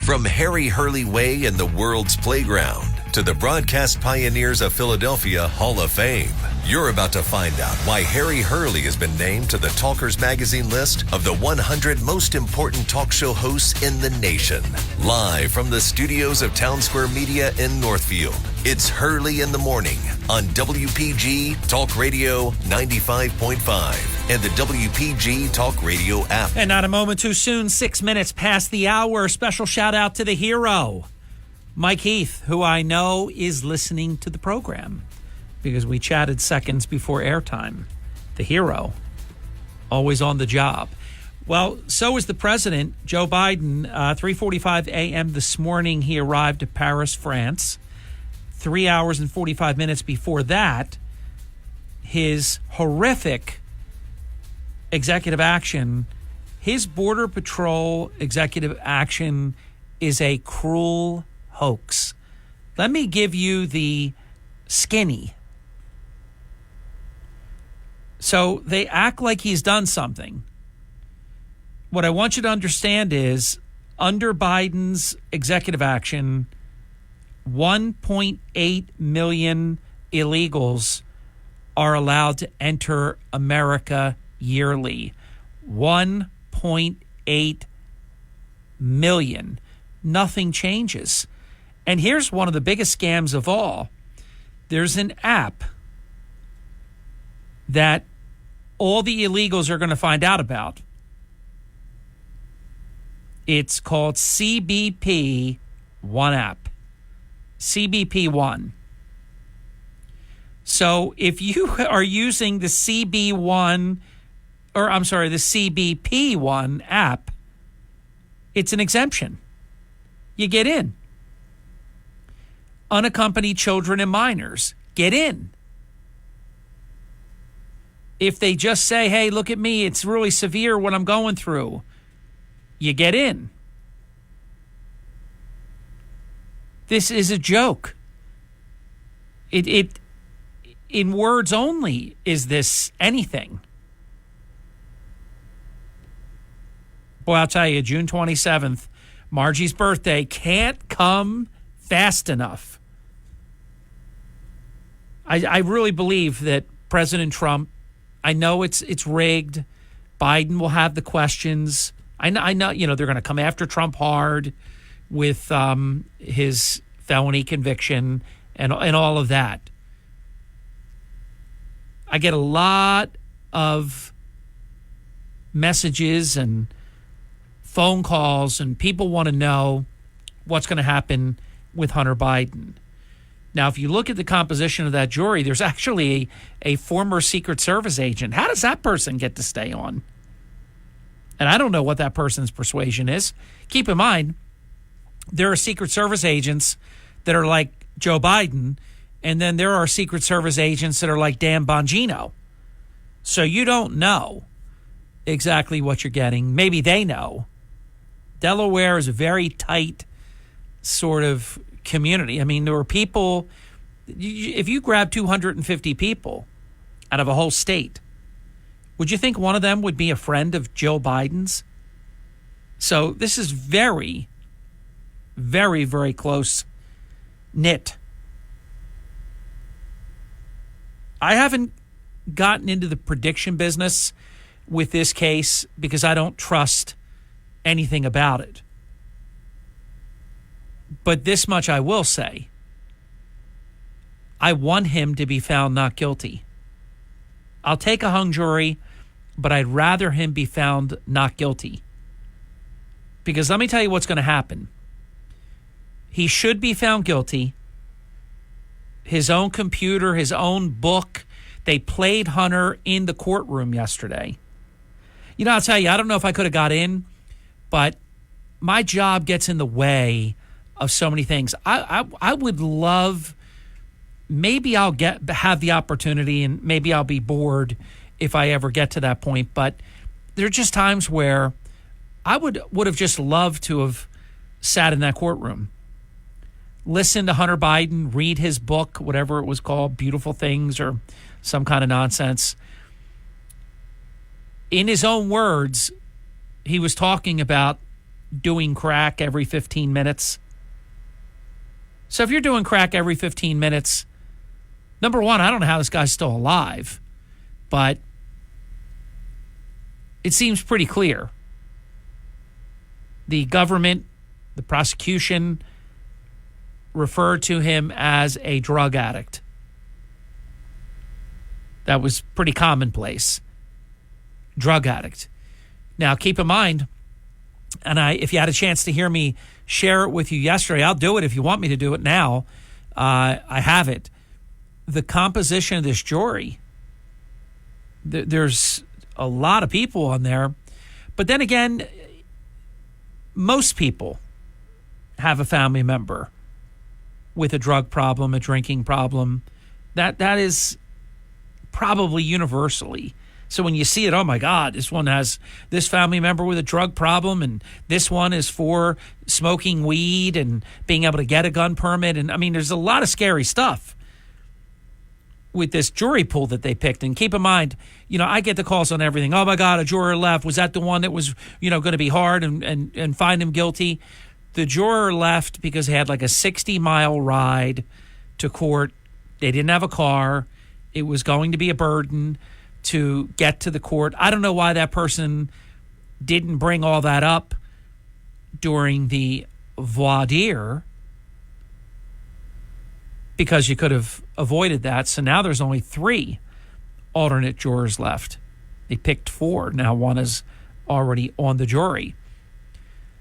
From Harry Hurley Way in the world's playground to the broadcast pioneers of Philadelphia Hall of Fame, you're about to find out why Harry Hurley has been named to the Talkers Magazine list of the 100 most important talk show hosts in the nation. Live from the studios of Town Square Media in Northfield, it's Hurley in the Morning on WPG Talk Radio 95.5 and the WPG Talk Radio app. And not a moment too soon, 6 minutes past the hour. Special shout out to the hero, Mike Heath, who I know is listening to the program because we chatted seconds before airtime. The hero, always on the job. Well, so is the president, Joe Biden. 3:45 a.m. this morning, he arrived at Paris, France. 3 hours and 45 minutes before that, his horrific executive action, his Border Patrol executive action is a cruel hoax. Let me give you the skinny. So they act like he's done something. What I want you to understand is, under Biden's executive action, 1.8 million illegals are allowed to enter America yearly. 1.8 million. Nothing changes. And here's one of the biggest scams of all. There's an app that all the illegals are going to find out about. It's called CBP One app. CBP One. So if you are using the CB One, the CBP One app, it's an exemption. You get in. Unaccompanied children and minors get in. If they just say, hey, look at me, it's really severe what I'm going through, you get in. This is a joke. It in words only is this anything. Boy, I'll tell you, June 27th, Margie's birthday, can't come fast enough. I really believe that President Trump, I know it's rigged. Biden will have the questions. I know they're going to come after Trump hard with his felony conviction and all of that. I get a lot of messages and phone calls, and people want to know what's going to happen with Hunter Biden. Now, if you look at the composition of that jury, there's actually a former Secret Service agent. How does that person get to stay on? And I don't know what that person's persuasion is. Keep in mind, there are Secret Service agents that are like Joe Biden, and then there are Secret Service agents that are like Dan Bongino. So you don't know exactly what you're getting. Maybe they know. Delaware is a very tight sort of community. I mean, there were people, if you grab 250 people out of a whole state, would you think one of them would be a friend of Joe Biden's? So this is very, very, very close knit. I haven't gotten into the prediction business with this case because I don't trust anything about it. But this much I will say. I want him to be found not guilty. I'll take a hung jury, but I'd rather him be found not guilty. Because let me tell you what's going to happen. He should be found guilty. His own computer, his own book. They played Hunter in the courtroom yesterday. You know, I'll tell you, I don't know if I could have got in, but my job gets in the way of so many things. I would love, maybe I'll have the opportunity, and maybe I'll be bored if I ever get to that point. But there are just times where I would have just loved to have sat in that courtroom, listen to Hunter Biden read his book, whatever it was called, Beautiful Things or some kind of nonsense. In his own words, he was talking about doing crack every 15 minutes. So if you're doing crack every 15 minutes, number one, I don't know how this guy's still alive, but it seems pretty clear. The government, the prosecution, referred to him as a drug addict. That was pretty commonplace. Drug addict. Now, keep in mind, and if you had a chance to hear me share it with you yesterday, I'll do it if you want me to do it now. I have it. The composition of this jury, there's a lot of people on there. But then again, most people have a family member with a drug problem, a drinking problem. That is probably universally. So when you see it, oh my God, this one has this family member with a drug problem, and this one is for smoking weed and being able to get a gun permit. And I mean, there's a lot of scary stuff with this jury pool that they picked. And keep in mind, I get the calls on everything. Oh my God, a juror left. Was that the one that was, going to be hard and find him guilty? The juror left because he had like a 60-mile ride to court. They didn't have a car. It was going to be a burden to get to the court. I don't know why that person didn't bring all that up during the voir dire, because you could have avoided that. So now there's only 3 alternate jurors left. They picked 4. Now one is already on the jury.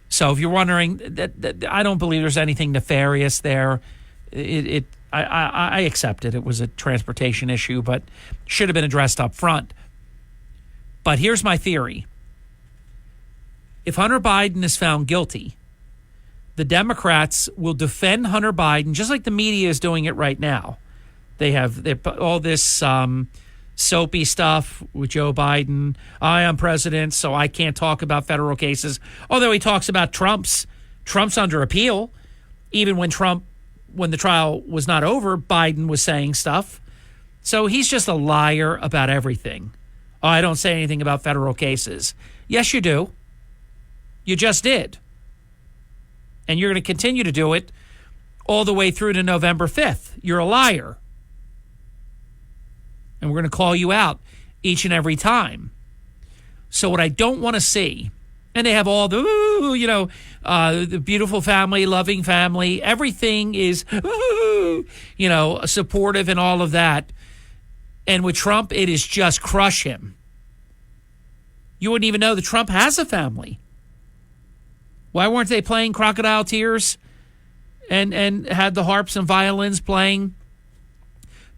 So if you're wondering, that I don't believe there's anything nefarious there. I accept it. It was a transportation issue, but should have been addressed up front. But here's my theory. If Hunter Biden is found guilty, the Democrats will defend Hunter Biden just like the media is doing it right now. They have all this soapy stuff with Joe Biden. I am president, so I can't talk about federal cases. Although he talks about Trump's under appeal. Even when the trial was not over, Biden was saying stuff. So he's just a liar about everything. Oh, I don't say anything about federal cases. Yes, you do. You just did. And you're going to continue to do it all the way through to November 5th. You're a liar. And we're going to call you out each and every time. So what I don't want to see, and they have all the, the beautiful family, loving family. Everything is, supportive and all of that. And with Trump, it is just crush him. You wouldn't even know that Trump has a family. Why weren't they playing Crocodile Tears and had the harps and violins playing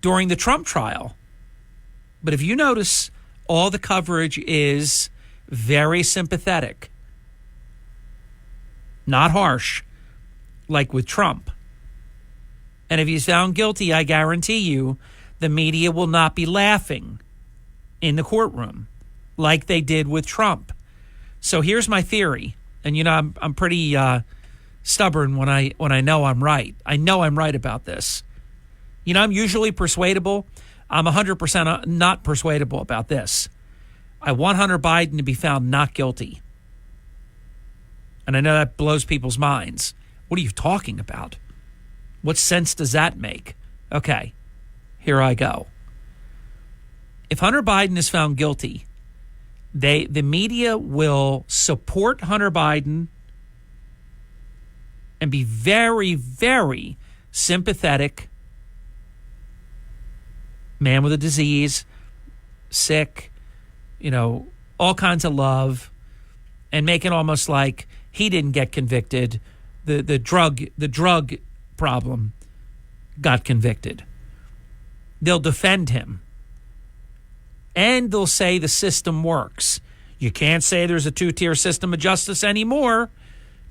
during the Trump trial? But if you notice, all the coverage is very sympathetic, not harsh, like with Trump. And if he's found guilty, I guarantee you, the media will not be laughing in the courtroom like they did with Trump. So here's my theory. And, I'm pretty stubborn when I know I'm right. I know I'm right about this. I'm usually persuadable. I'm 100% not persuadable about this. I want Hunter Biden to be found not guilty. And I know that blows people's minds. What are you talking about? What sense does that make? Okay, here I go. If Hunter Biden is found guilty, the media will support Hunter Biden and be very, very sympathetic. Man with a disease, sick, all kinds of love, and make it almost like he didn't get convicted. The drug problem got convicted. They'll defend him. And they'll say the system works. You can't say there's a 2-tier system of justice anymore.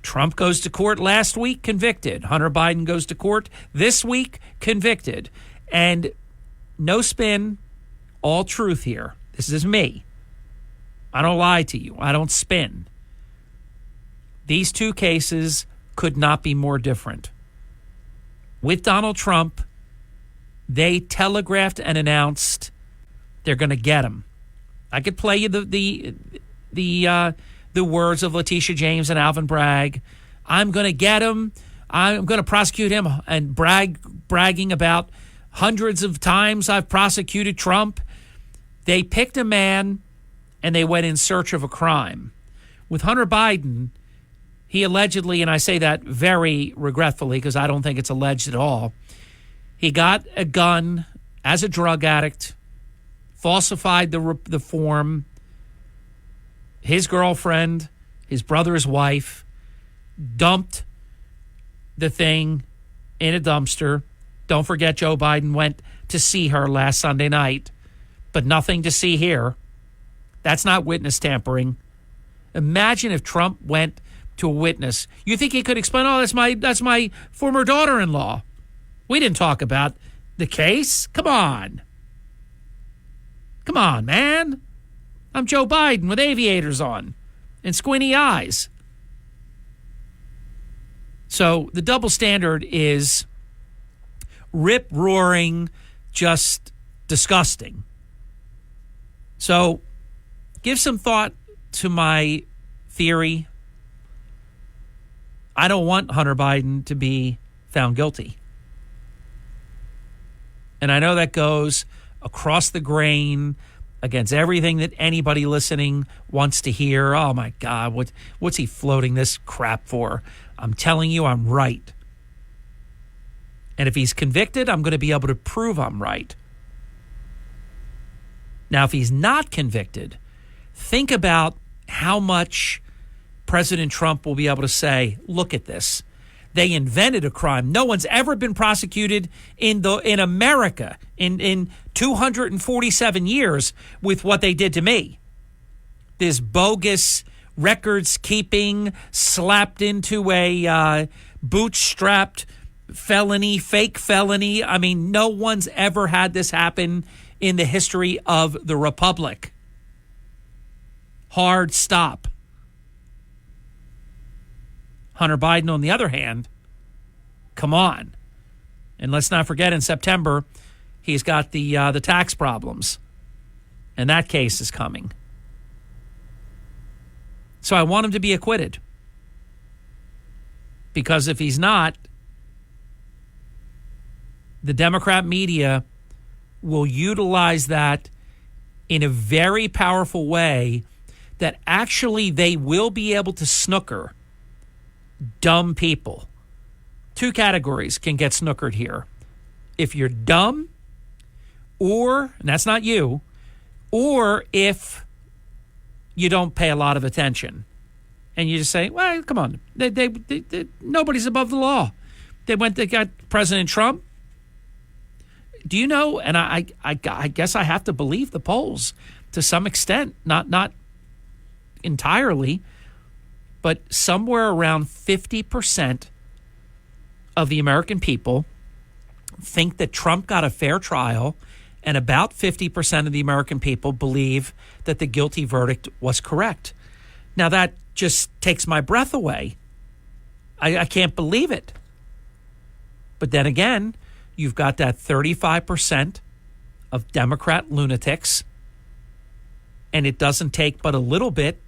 Trump goes to court last week, convicted. Hunter Biden goes to court this week, convicted. And no spin, all truth here. This is me. I don't lie to you. I don't spin. These 2 cases could not be more different. With Donald Trump, they telegraphed and announced they're going to get him. I could play you the the words of Letitia James and Alvin Bragg. I'm going to get him. I'm going to prosecute him, and bragging about hundreds of times I've prosecuted Trump. They picked a man and they went in search of a crime. With Hunter Biden, he allegedly, and I say that very regretfully because I don't think it's alleged at all, he got a gun as a drug addict, falsified the form. His girlfriend, his brother's wife, dumped the thing in a dumpster. Don't forget, Joe Biden went to see her last Sunday night, but nothing to see here. That's not witness tampering. Imagine if Trump went to a witness. You think he could explain, oh, that's my former daughter-in-law. We didn't talk about the case. Come on. Come on, man. I'm Joe Biden with aviators on and squinty eyes. So the double standard is rip-roaring, just disgusting. So give some thought to my theory. I don't want Hunter Biden to be found guilty. And I know that goes across the grain against everything that anybody listening wants to hear. Oh, my God, what's he floating this crap for? I'm telling you, I'm right. And if he's convicted, I'm going to be able to prove I'm right. Now, if he's not convicted, think about how much President Trump will be able to say, look at this. They invented a crime. No one's ever been prosecuted in America in 247 years with what they did to me. This bogus records keeping slapped into a bootstrapped felony, fake felony. I mean, no one's ever had this happen in the history of the Republic. Hard stop. Hunter Biden, on the other hand, come on. And let's not forget, in September, he's got the tax problems. And that case is coming. So I want him to be acquitted. Because if he's not, the Democrat media will utilize that in a very powerful way that actually they will be able to snooker dumb people. Two categories can get snookered here. If you're dumb, or, and that's not you, or if you don't pay a lot of attention. And you just say, well, come on. They nobody's above the law. They got President Trump. Do you know, and I guess I have to believe the polls to some extent, not entirely, but somewhere around 50% of the American people think that Trump got a fair trial, and about 50% of the American people believe that the guilty verdict was correct. Now, that just takes my breath away. I can't believe it. But then again, you've got that 35% of Democrat lunatics, and it doesn't take but a little bit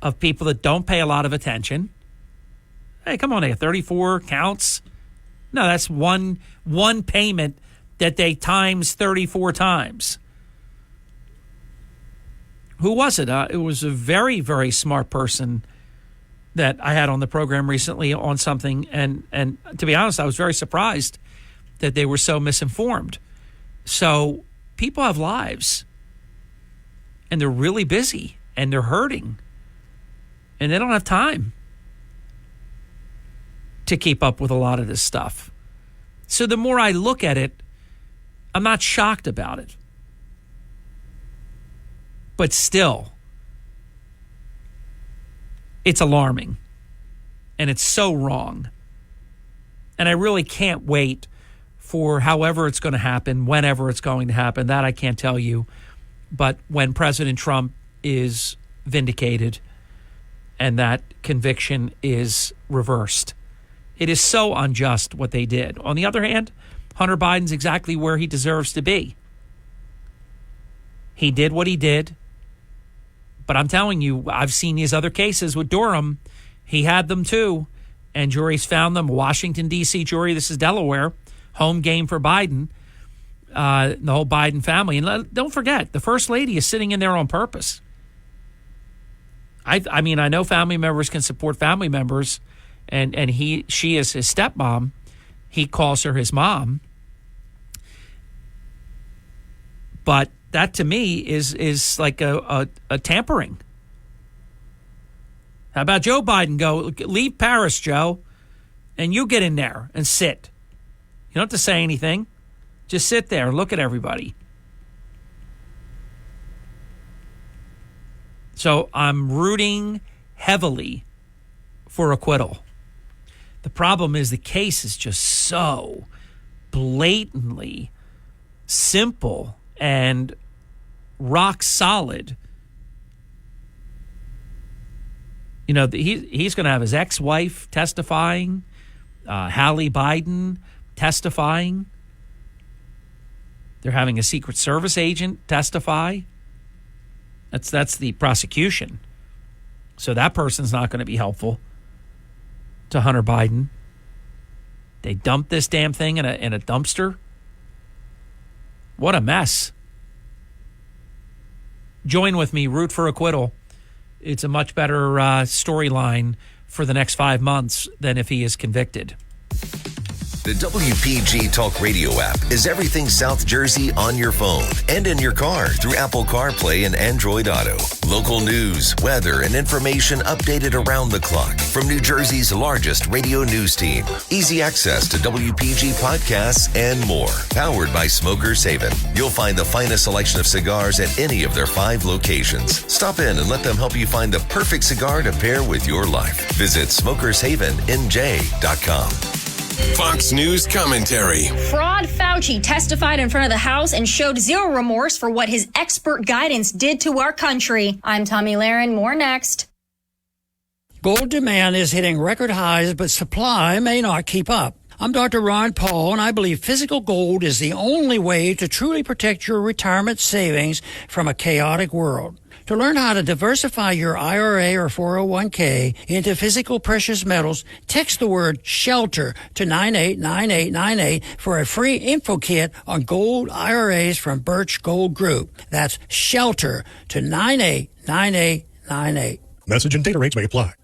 of people that don't pay a lot of attention. Hey, come on, 34 counts. No, that's one payment that they times 34 times. Who was it? It was a very, very smart person that I had on the program recently on something, and to be honest, I was very surprised that they were so misinformed. So people have lives, and they're really busy, and they're hurting, and they don't have time to keep up with a lot of this stuff. So the more I look at it, I'm not shocked about it. But still, it's alarming. And it's so wrong. And I really can't wait for however it's going to happen, whenever it's going to happen. That I can't tell you. But when President Trump is vindicated and that conviction is reversed, it is so unjust what they did. On the other hand, Hunter Biden's exactly where he deserves to be. He did what he did But I'm telling you, I've seen these other cases with Durham. He had them too, and juries found them. Washington, D.C. jury, this is Delaware, home game for Biden, the whole Biden family. And don't forget, the First Lady is sitting in there on purpose. I mean, I know family members can support family members, and she is his stepmom. He calls her his mom. But that to me is like a tampering. How about Joe Biden? Go leave Paris, Joe, and you get in there and sit. You don't have to say anything. Just sit there and look at everybody. So I'm rooting heavily for acquittal. The problem is the case is just so blatantly simple and rock solid. You know, he's going to have his ex-wife testifying, Hallie Biden testifying. They're having a Secret Service agent testify. That's the prosecution. So that person's not going to be helpful to Hunter Biden. They dumped this damn thing in a dumpster. What a mess. Join with me, root for acquittal. It's a much better storyline for the next 5 months than if he is convicted. The WPG Talk Radio app is everything South Jersey on your phone and in your car through Apple CarPlay and Android Auto. Local news, weather, and information updated around the clock from New Jersey's largest radio news team. Easy access to WPG podcasts and more. Powered by Smokers Haven. You'll find the finest selection of cigars at any of their 5 locations. Stop in and let them help you find the perfect cigar to pair with your life. Visit SmokersHavenNJ.com. Fox News commentary. Fraud Fauci testified in front of the House and showed zero remorse for what his expert guidance did to our country. I'm Tommy Lahren. More next. Gold demand is hitting record highs, but supply may not keep up. I'm Dr. Ron Paul, and I believe physical gold is the only way to truly protect your retirement savings from a chaotic world. To learn how to diversify your IRA or 401k into physical precious metals, text the word SHELTER to 989898 for a free info kit on gold IRAs from Birch Gold Group. That's SHELTER to 989898. Message and data rates may apply.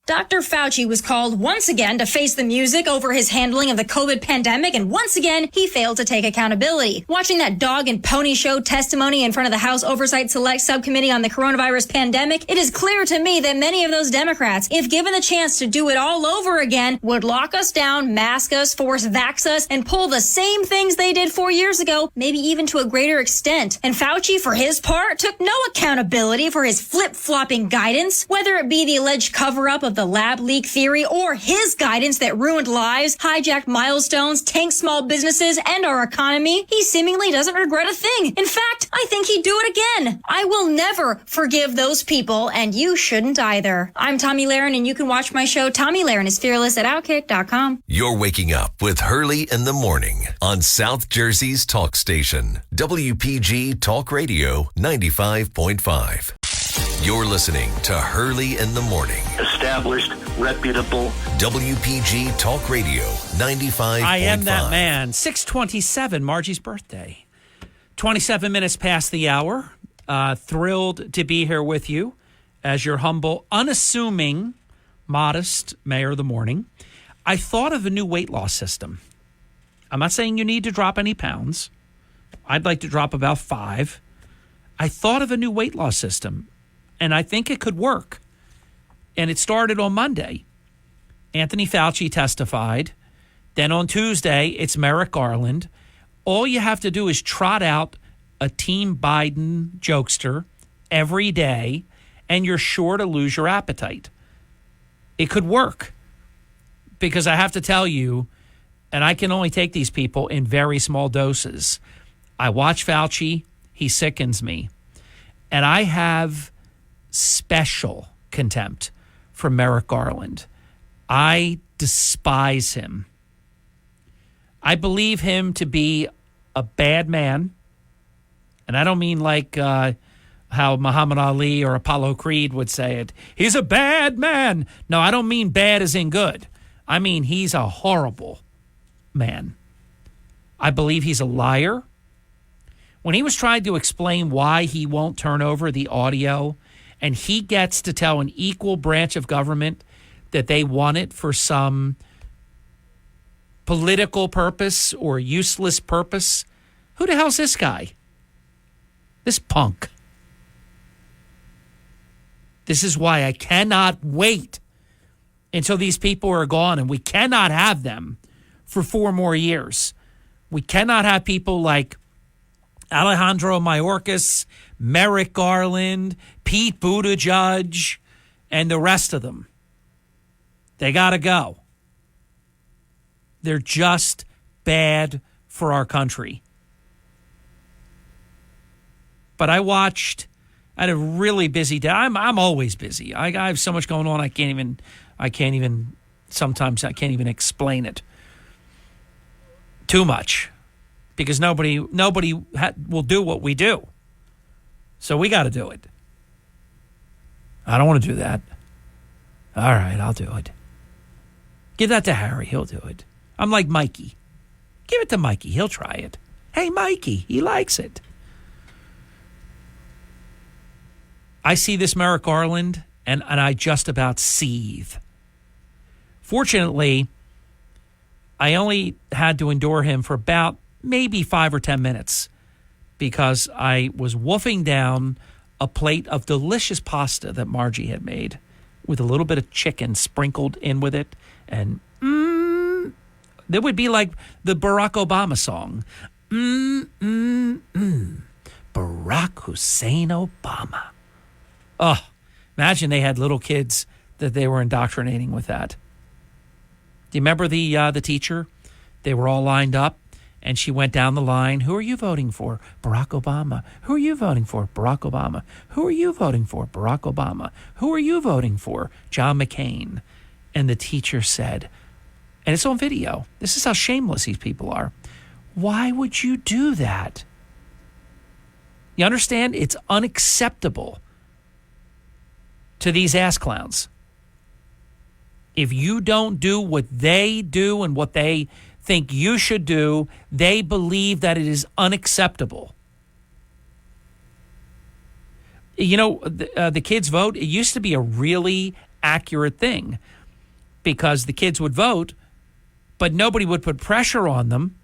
Dr. Fauci was called once again to face the music over his handling of the COVID pandemic, and once again, he failed to take accountability. Watching that dog and pony show testimony in front of the House Oversight Select Subcommittee on the coronavirus pandemic, it is clear to me that many of those Democrats, if given the chance to do it all over again, would lock us down, mask us, force vax us, and pull the same things they did 4 years ago, maybe even to a greater extent. And Fauci, for his part, took no accountability for his flip-flopping guidance, whether it be the alleged cover-up of the lab leak theory or his guidance that ruined lives, hijacked milestones, tanked small businesses, and our economy. He seemingly doesn't regret a thing. In fact, I think he'd do it again. I will never forgive those people, and you shouldn't either. I'm Tommy Lahren, and you can watch my show, Tommy Lahren is Fearless, at Outkick.com. You're waking up with Hurley in the morning on South Jersey's talk station, WPG Talk Radio 95.5. You're listening to Hurley in the morning. Established, reputable. WPG Talk Radio 95.5. I am that man. 6:27, Margie's birthday. 27 minutes past the hour. Thrilled to be here with you as your humble, unassuming, modest mayor of the morning. I thought of a new weight loss system. I'm not saying you need to drop any pounds. I'd like to drop about 5. I thought of a new weight loss system, and I think it could work. And it started on Monday. Anthony Fauci testified. Then on Tuesday, it's Merrick Garland. All you have to do is trot out a Team Biden jokester every day, and you're sure to lose your appetite. It could work. Because I have to tell you, and I can only take these people in very small doses. I watch Fauci. He sickens me. And I have special contempt for Merrick Garland. I despise him. I believe him to be a bad man. And I don't mean like a how Muhammad Ali or Apollo Creed would say it. He's a bad man. No, I don't mean bad as in good. I mean he's a horrible man. I believe he's a liar. When he was trying to explain why he won't turn over the audio, and he gets to tell an equal branch of government that they want it for some political purpose or useless purpose, who the hell's this guy? This punk. This is why I cannot wait until these people are gone, and we cannot have them for 4 more years. We cannot have people like Alejandro Mayorkas, Merrick Garland, Pete Buttigieg, and the rest of them. They got to go. They're just bad for our country. But I had a really busy day. I'm always busy. I have so much going on. Sometimes I can't even explain it. Too much. Because nobody will do what we do. So we got to do it. I don't want to do that. All right, I'll do it. Give that to Harry. He'll do it. I'm like Mikey. Give it to Mikey. He'll try it. Hey, Mikey, he likes it. I see this Merrick Garland, and I just about seethe. Fortunately, I only had to endure him for about maybe 5 or 10 minutes because I was wolfing down a plate of delicious pasta that Margie had made with a little bit of chicken sprinkled in with it. And that would be like the Barack Obama song. Barack Hussein Obama. Oh, imagine they had little kids that they were indoctrinating with that. Do you remember the teacher? They were all lined up, and she went down the line. Who are you voting for? Barack Obama. Who are you voting for? Barack Obama. Who are you voting for? Barack Obama. Who are you voting for? John McCain. And the teacher said, and it's on video, this is how shameless these people are. Why would you do that? You understand? It's unacceptable to these ass clowns. If you don't do what they do and what they think you should do, they believe that it is unacceptable. You know, the kids vote, it used to be a really accurate thing because the kids would vote, but nobody would put pressure on them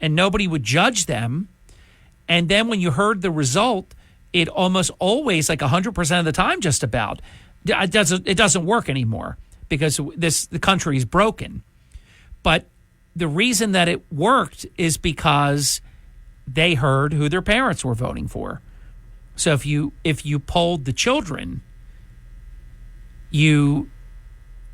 and nobody would judge them. And then when you heard the result, it almost always, like 100% of the time just about, it doesn't work anymore because the country is broken. But the reason that it worked is because they heard who their parents were voting for. So if you polled the children, you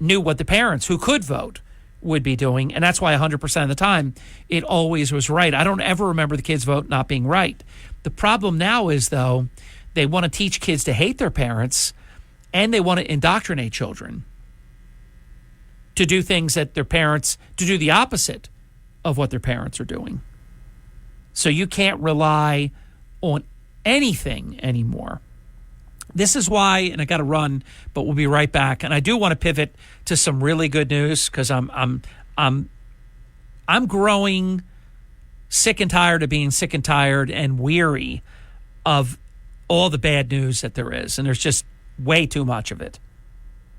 knew what the parents who could vote would be doing, and that's why 100% of the time it always was right. I don't ever remember the kids' vote not being right. The problem now is, though, they want to teach kids to hate their parents, and they want to indoctrinate children to do things that their parents, to do the opposite of what their parents are doing. So you can't rely on anything anymore. This is why, and I got to run, but we'll be right back. And I do want to pivot to some really good news because I'm growing sick and tired of being sick and tired and weary of all the bad news that there is. And there's just way too much of it.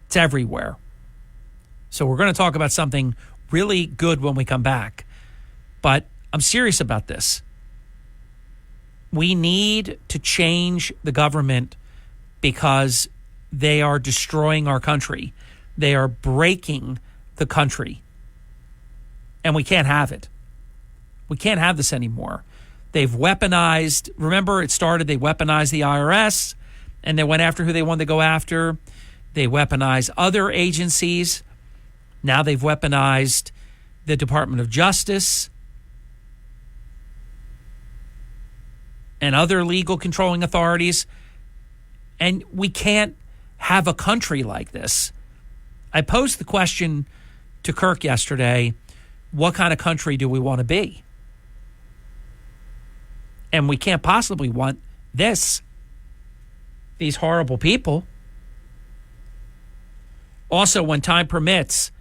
It's everywhere. So we're going to talk about something really good when we come back. But I'm serious about this. We need to change the government because they are destroying our country. They are breaking the country. And we can't have it. We can't have this anymore. They've weaponized, remember it started, they weaponized the IRS, and they went after who they wanted to go after. They weaponized other agencies. Now they've weaponized the Department of Justice and other legal controlling authorities. And we can't have a country like this. I posed the question to Kirk yesterday, what kind of country do we want to be? And we can't possibly want this. these horrible people. Also, when time permits,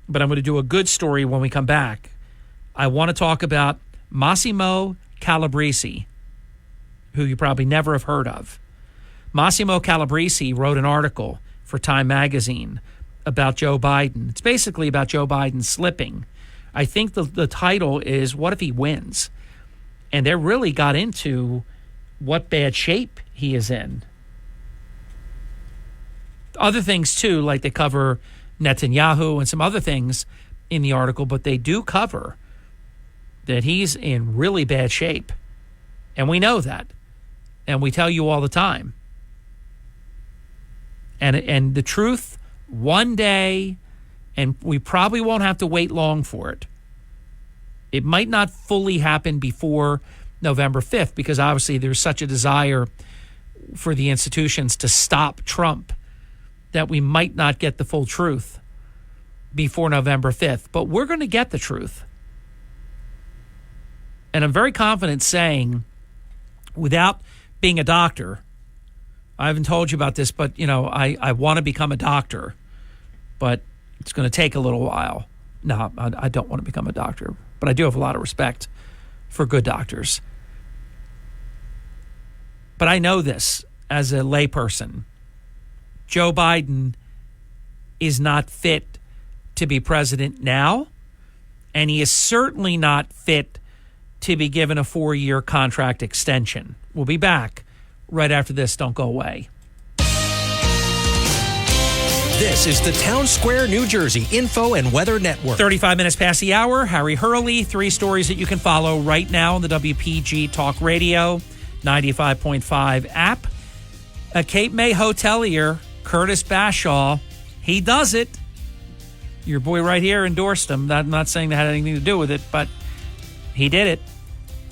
but I'm going to do a good story when we come back, I want to talk about Massimo Calabrese, who you probably never have heard of. Massimo Calabrese wrote an article for Time magazine about Joe Biden. It's basically about Joe Biden slipping. I think the title is, What If He Wins? And they really got into what bad shape he is in. Other things, too, like they cover Netanyahu and some other things in the article, but they do cover that he's in really bad shape. And we know that. And we tell you all the time. And the truth, one day, and we probably won't have to wait long for it. It might not fully happen before November 5th, because obviously there's such a desire for the institutions to stop Trump that we might not get the full truth before November 5th. But we're going to get the truth. And I'm very confident saying, without being a doctor, I haven't told you about this, but, I want to become a doctor, but it's going to take a little while. No, I don't want to become a doctor, but I do have a lot of respect for good doctors. But I know this as a layperson. Joe Biden is not fit to be president now, and he is certainly not fit to be given a 4-year contract extension. We'll be back right after this. Don't go away. This is the Town Square, New Jersey Info and Weather Network. 35 minutes past the hour. Harry Hurley. 3 stories that you can follow right now on the WPG Talk Radio 95.5 app. A Cape May hotelier, Curtis Bashaw, he does it. Your boy right here endorsed him. I'm not saying that had anything to do with it, but he did it.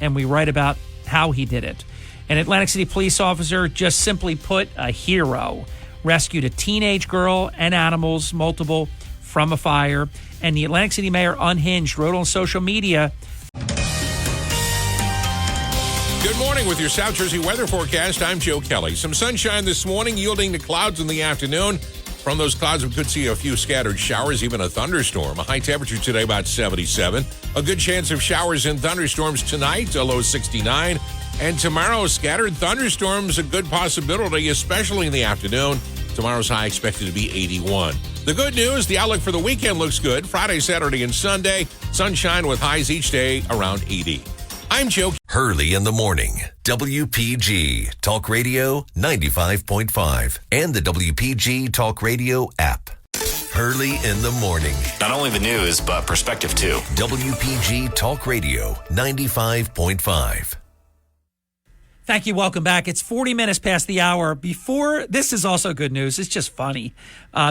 And we write about how he did it. An Atlantic City police officer, just simply put, a hero, rescued a teenage girl and animals, multiple, from a fire. And the Atlantic City mayor, unhinged, wrote on social media. Good morning with your South Jersey weather forecast. I'm Joe Kelly. Some sunshine this morning, yielding to clouds in the afternoon. From those clouds, we could see a few scattered showers, even a thunderstorm. A high temperature today, about 77. A good chance of showers and thunderstorms tonight, a low 69. And tomorrow, scattered thunderstorms, a good possibility, especially in the afternoon. Tomorrow's high expected to be 81. The good news, the outlook for the weekend looks good. Friday, Saturday, and Sunday, sunshine with highs each day around 80. I'm Joe. Hurley in the morning. WPG Talk Radio 95.5 and the WPG Talk Radio app. Hurley in the morning. Not only the news, but perspective too. WPG Talk Radio 95.5. Thank you. Welcome back. It's 40 minutes past the hour. This is also good news. It's just funny.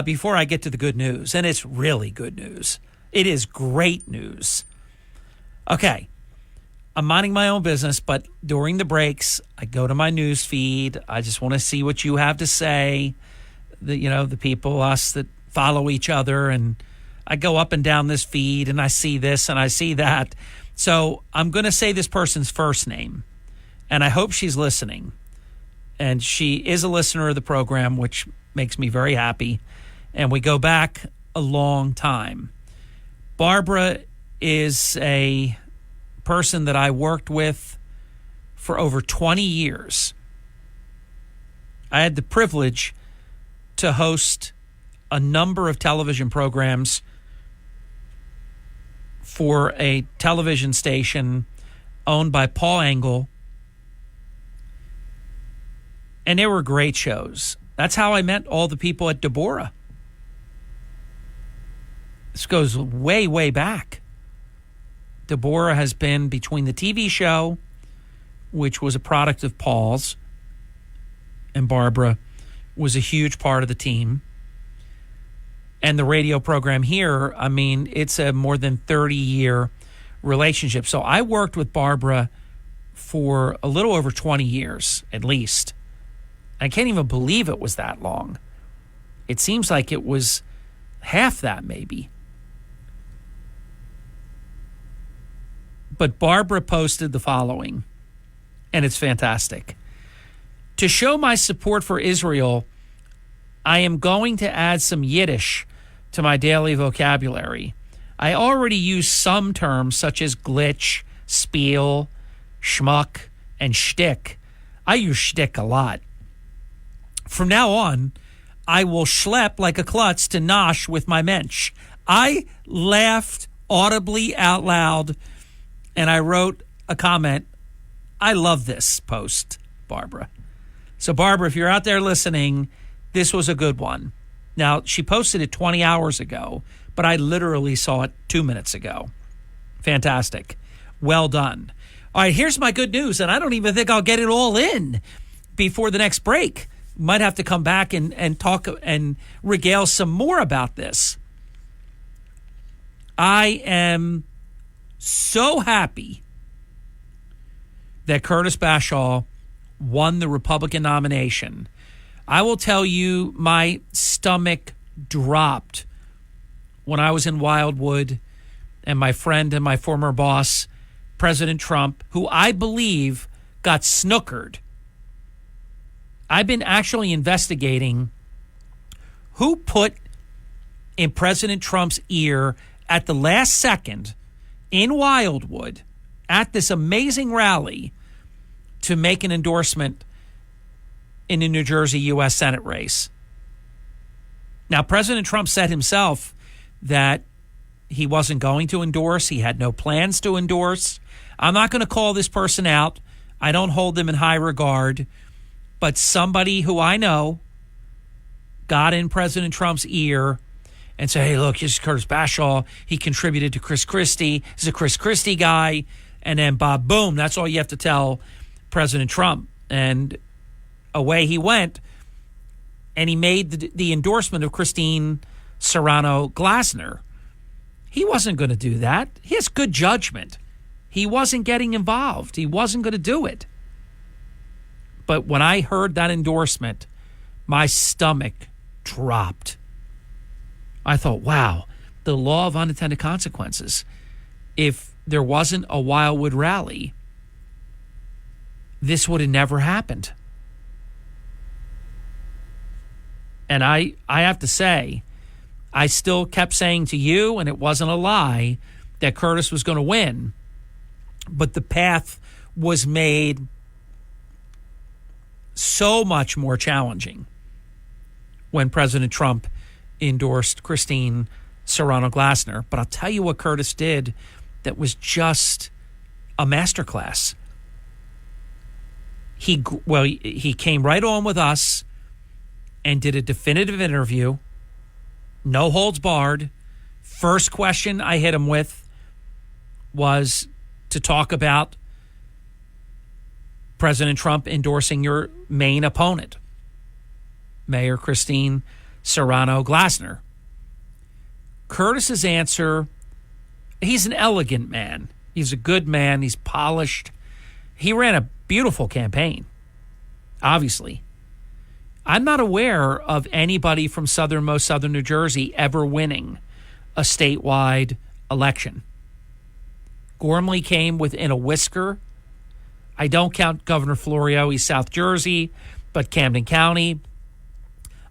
Before I get to the good news, and it's really good news. It is great news. Okay. I'm minding my own business, but during the breaks, I go to my news feed. I just want to see what you have to say. The people, us that follow each other, and I go up and down this feed, and I see this and I see that. So I'm going to say this person's first name, and I hope she's listening. And she is a listener of the program, which makes me very happy. And we go back a long time. Barbara is a person that I worked with for over 20 years. I had the privilege to host a number of television programs for a television station owned by Paul Engel. And they were great shows. That's how I met all the people at Deborah. This goes way, way back. Deborah has been between the TV show, which was a product of Paul's, and Barbara was a huge part of the team. And the radio program here, I mean, it's a more than 30-year relationship. So I worked with Barbara for a little over 20 years, at least. I can't even believe it was that long. It seems like it was half that, maybe. But Barbara posted the following, and it's fantastic. To show my support for Israel, I am going to add some Yiddish to my daily vocabulary. I already use some terms such as glitch, spiel, schmuck, and shtick. I use shtick a lot. From now on, I will schlep like a klutz to nosh with my mensch. I laughed audibly out loud, and I wrote a comment. I love this post, Barbara. So, Barbara, if you're out there listening, this was a good one. Now, she posted it 20 hours ago, but I literally saw it 2 minutes ago. Fantastic. Well done. All right, here's my good news, and I don't even think I'll get it all in before the next break. Might have to come back and talk and regale some more about this. I am so happy that Curtis Bashaw won the Republican nomination. I will tell you, my stomach dropped when I was in Wildwood and my friend and my former boss, President Trump, who I believe got snookered. I've been actually investigating who put in President Trump's ear at the last second in Wildwood at this amazing rally to make an endorsement in the New Jersey U.S. Senate race. Now, President Trump said himself that he wasn't going to endorse. He had no plans to endorse. I'm not going to call this person out. I don't hold them in high regard. But somebody who I know got in President Trump's ear and said, hey, look, this is Curtis Bashaw. He contributed to Chris Christie. He's a Chris Christie guy. And then, Bob, boom, that's all you have to tell President Trump. And away he went. And he made the endorsement of Christine Serrano Glasner. He wasn't going to do that. He has good judgment. He wasn't getting involved. He wasn't going to do it. But when I heard that endorsement, my stomach dropped. I thought, wow, the law of unintended consequences. If there wasn't a Wildwood rally, this would have never happened. And I have to say, I still kept saying to you, and it wasn't a lie, that Curtis was going to win. But the path was made so much more challenging when President Trump endorsed Christine Serrano Glasner. But I'll tell you what Curtis did that was just a masterclass. He came right on with us and did a definitive interview, no holds barred. First question I hit him with was to talk about President Trump endorsing your main opponent, Mayor Christine Serrano Glasner. Curtis's answer, he's an elegant man. He's a good man. He's polished. He ran a beautiful campaign, obviously. I'm not aware of anybody from southern New Jersey ever winning a statewide election. Gormley came within a whisker. I don't count Governor Florio. He's South Jersey, but Camden County.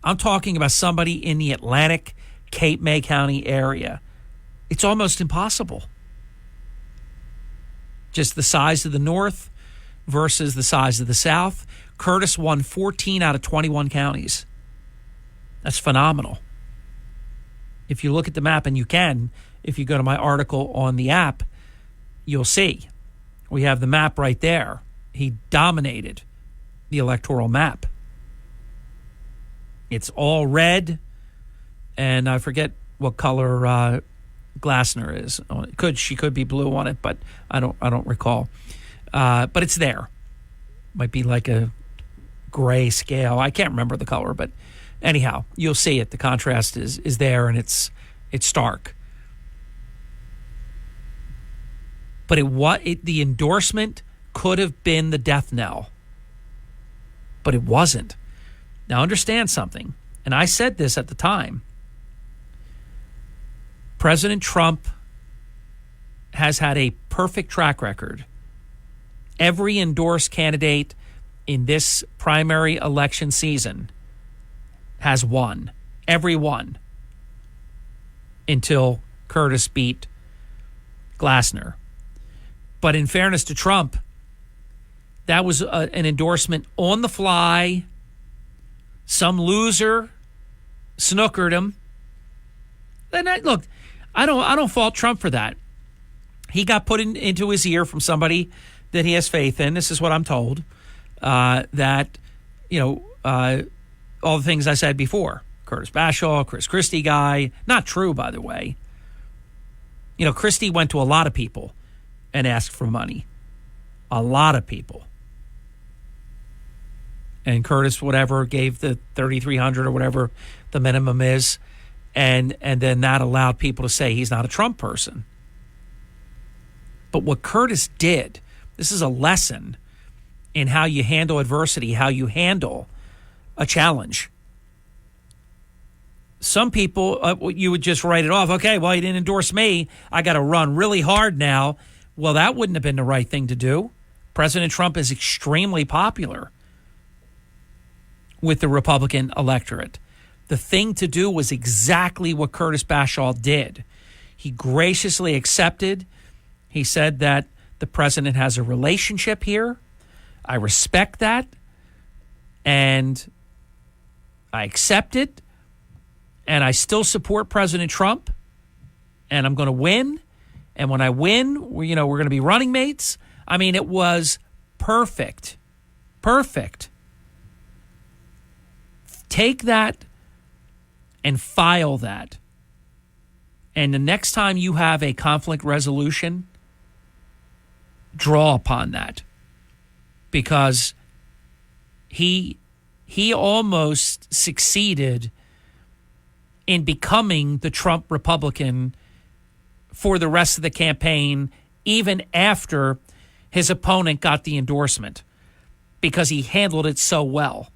I'm talking about somebody in the Atlantic, Cape May County area. It's almost impossible. Just the size of the North versus the size of the South. Curtis won 14 out of 21 counties. That's phenomenal. If you look at the map, and you can, if you go to my article on the app, you'll see. We have the map right there. He dominated the electoral map. It's all red, and I forget what color Glasner is. She could be blue on it, but I don't recall. But it's there. Might be like a gray scale. I can't remember the color, but anyhow, you'll see it. The contrast is there, and it's stark. But the endorsement could have been the death knell, but it wasn't. Now understand something, and I said this at the time. President Trump has had a perfect track record. Every endorsed candidate in this primary election season has won. Every one. Until Curtis beat Glassner. But in fairness to Trump, that was an endorsement on the fly. Some loser snookered him. And look, I don't fault Trump for that. He got put into his ear from somebody that he has faith in. This is what I'm told. That, all the things I said before. Curtis Bashaw, Chris Christie guy. Not true, by the way. Christie went to a lot of people and asked for money. A lot of people. And Curtis, whatever, gave the $3,300 or whatever the minimum is. And then that allowed people to say he's not a Trump person. But what Curtis did, this is a lesson in how you handle adversity, how you handle a challenge. Some people, you would just write it off. Okay, well, he didn't endorse me. I got to run really hard now. Well, that wouldn't have been the right thing to do. President Trump is extremely popular with the Republican electorate. The thing to do was exactly what Curtis Bashaw did. He graciously accepted. He said that the president has a relationship here. I respect that. And I accept it. And I still support President Trump. And I'm going to win. And when I win, we're going to be running mates. I mean, it was perfect. Perfect. Take that and file that. And the next time you have a conflict resolution, draw upon that. Because he almost succeeded in becoming the Trump Republican for the rest of the campaign, even after his opponent got the endorsement, because he handled it so well.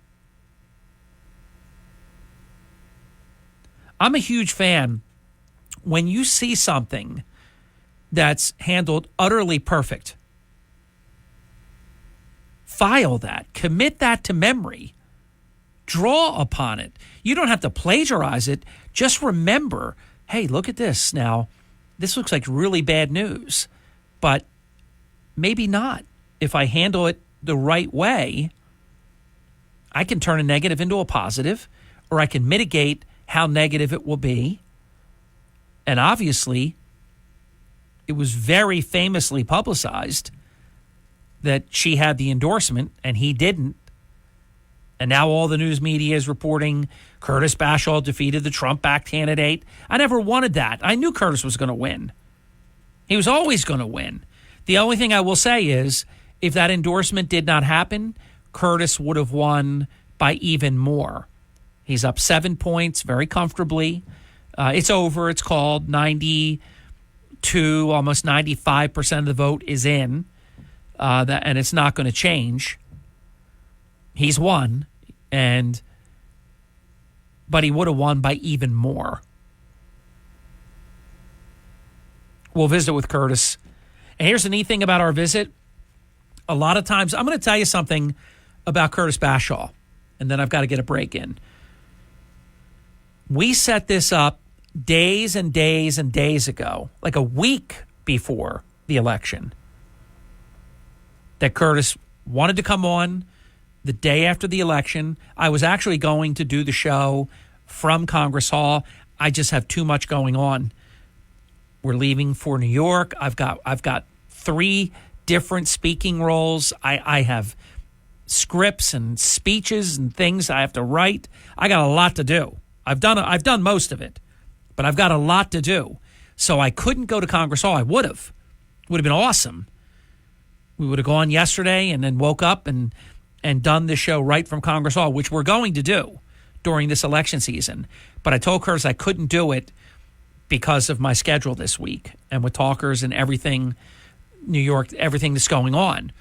I'm a huge fan when you see something that's handled utterly perfect. File that. Commit that to memory. Draw upon it. You don't have to plagiarize it. Just remember, hey, look at this. Now, this looks like really bad news, but maybe not. If I handle it the right way, I can turn a negative into a positive, or I can mitigate how negative it will be. And obviously, it was very famously publicized that she had the endorsement and he didn't. And now all the news media is reporting Curtis Bashaw defeated the Trump-backed candidate. I never wanted that. I knew Curtis was going to win. He was always going to win. The only thing I will say is, if that endorsement did not happen, Curtis would have won by even more. He's up 7 points very comfortably. It's over. It's called 92, almost 95% of the vote is in. And it's not going to change. He's won, but he would have won by even more. We'll visit with Curtis. And here's the neat thing about our visit. A lot of times, I'm going to tell you something about Curtis Bashaw, and then I've got to get a break in. We set this up days and days and days ago, like a week before the election, that Curtis wanted to come on the day after the election. I was actually going to do the show from Congress Hall. I just have too much going on. We're leaving for New York. I've got 3 different speaking roles. I have scripts and speeches and things I have to write. I got a lot to do. I've done most of it, but I've got a lot to do. So I couldn't go to Congress Hall. I would have. It would have been awesome. We would have gone yesterday and then woke up and done the show right from Congress Hall, which we're going to do during this election season. But I told Curtis I couldn't do it because of my schedule this week and with talkers and everything, New York, everything that's going on.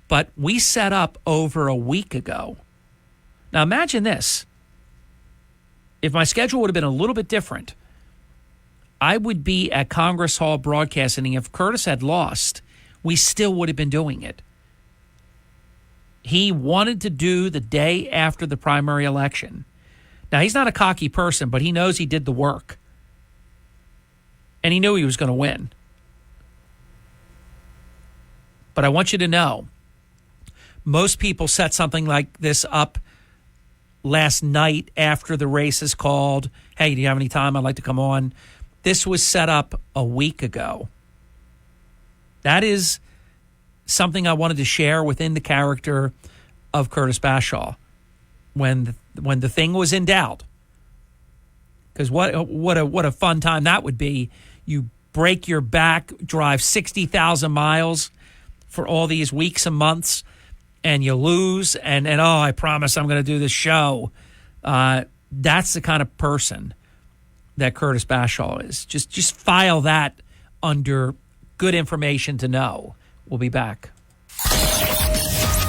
But we set up over a week ago. Now imagine this. If my schedule would have been a little bit different, I would be at Congress Hall broadcasting. If Curtis had lost, we still would have been doing it. He wanted to do the day after the primary election. Now, he's not a cocky person, but he knows he did the work. And he knew he was going to win. But I want you to know, most people set something like this up last night after the race is called. Hey, do you have any time? I'd like to come on. This was set up a week ago. That is something I wanted to share within the character of Curtis Bashaw. When the thing was in doubt, because what a fun time that would be. You break your back, drive 60,000 miles for all these weeks and months, and you lose, and I promise I'm going to do this show. That's the kind of person that Curtis Bashaw is. Just file that under good information to know. We'll be back.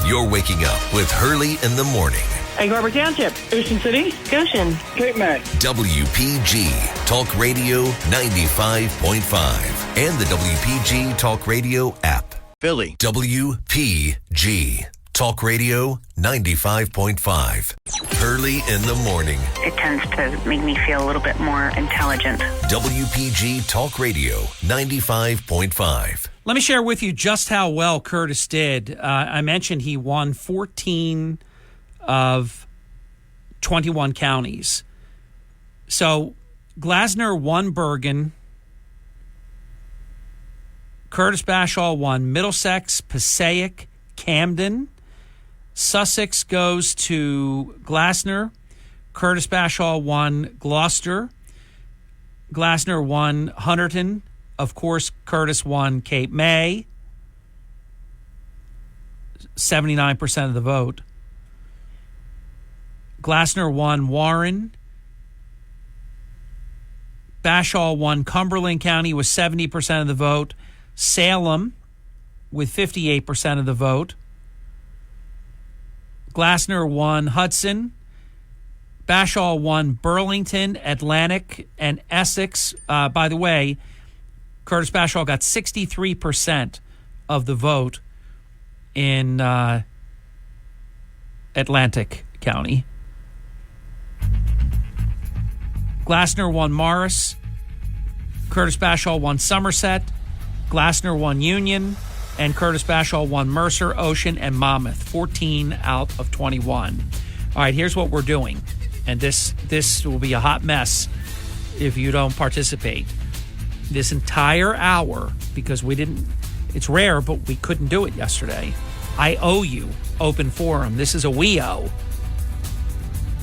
You're waking up with Hurley in the morning. Egg Harbor Township, Ocean City, Goshen, Cape May. WPG Talk Radio 95.5 and the WPG Talk Radio app. Philly. WPG Talk Radio 95.5. Hurley in the morning. It tends to make me feel a little bit more intelligent. WPG Talk Radio 95.5. Let me share with you just how well Curtis did. I mentioned he won 14 of 21 counties. So Glasner won Bergen. Curtis Bashaw won Middlesex, Passaic, Camden. Sussex goes to Glasner. Curtis Bashaw won Gloucester. Glasner won Hunterdon. Of course, Curtis won Cape May. 79% of the vote. Glasner won Warren. Bashaw won Cumberland County with 70% of the vote. Salem with 58% of the vote. Glasner won Hudson. Bashaw won Burlington, Atlantic, and Essex. By the way, Curtis Bashaw got 63% of the vote in Atlantic County. Glasner won Morris. Curtis Bashaw won Somerset. Glasner won Union. And Curtis Bashaw won Mercer, Ocean, and Monmouth. 14 out of 21. All right, here's what we're doing. And this will be a hot mess if you don't participate. This entire hour, because it's rare, but we couldn't do it yesterday. I owe you open forum. This is a we owe.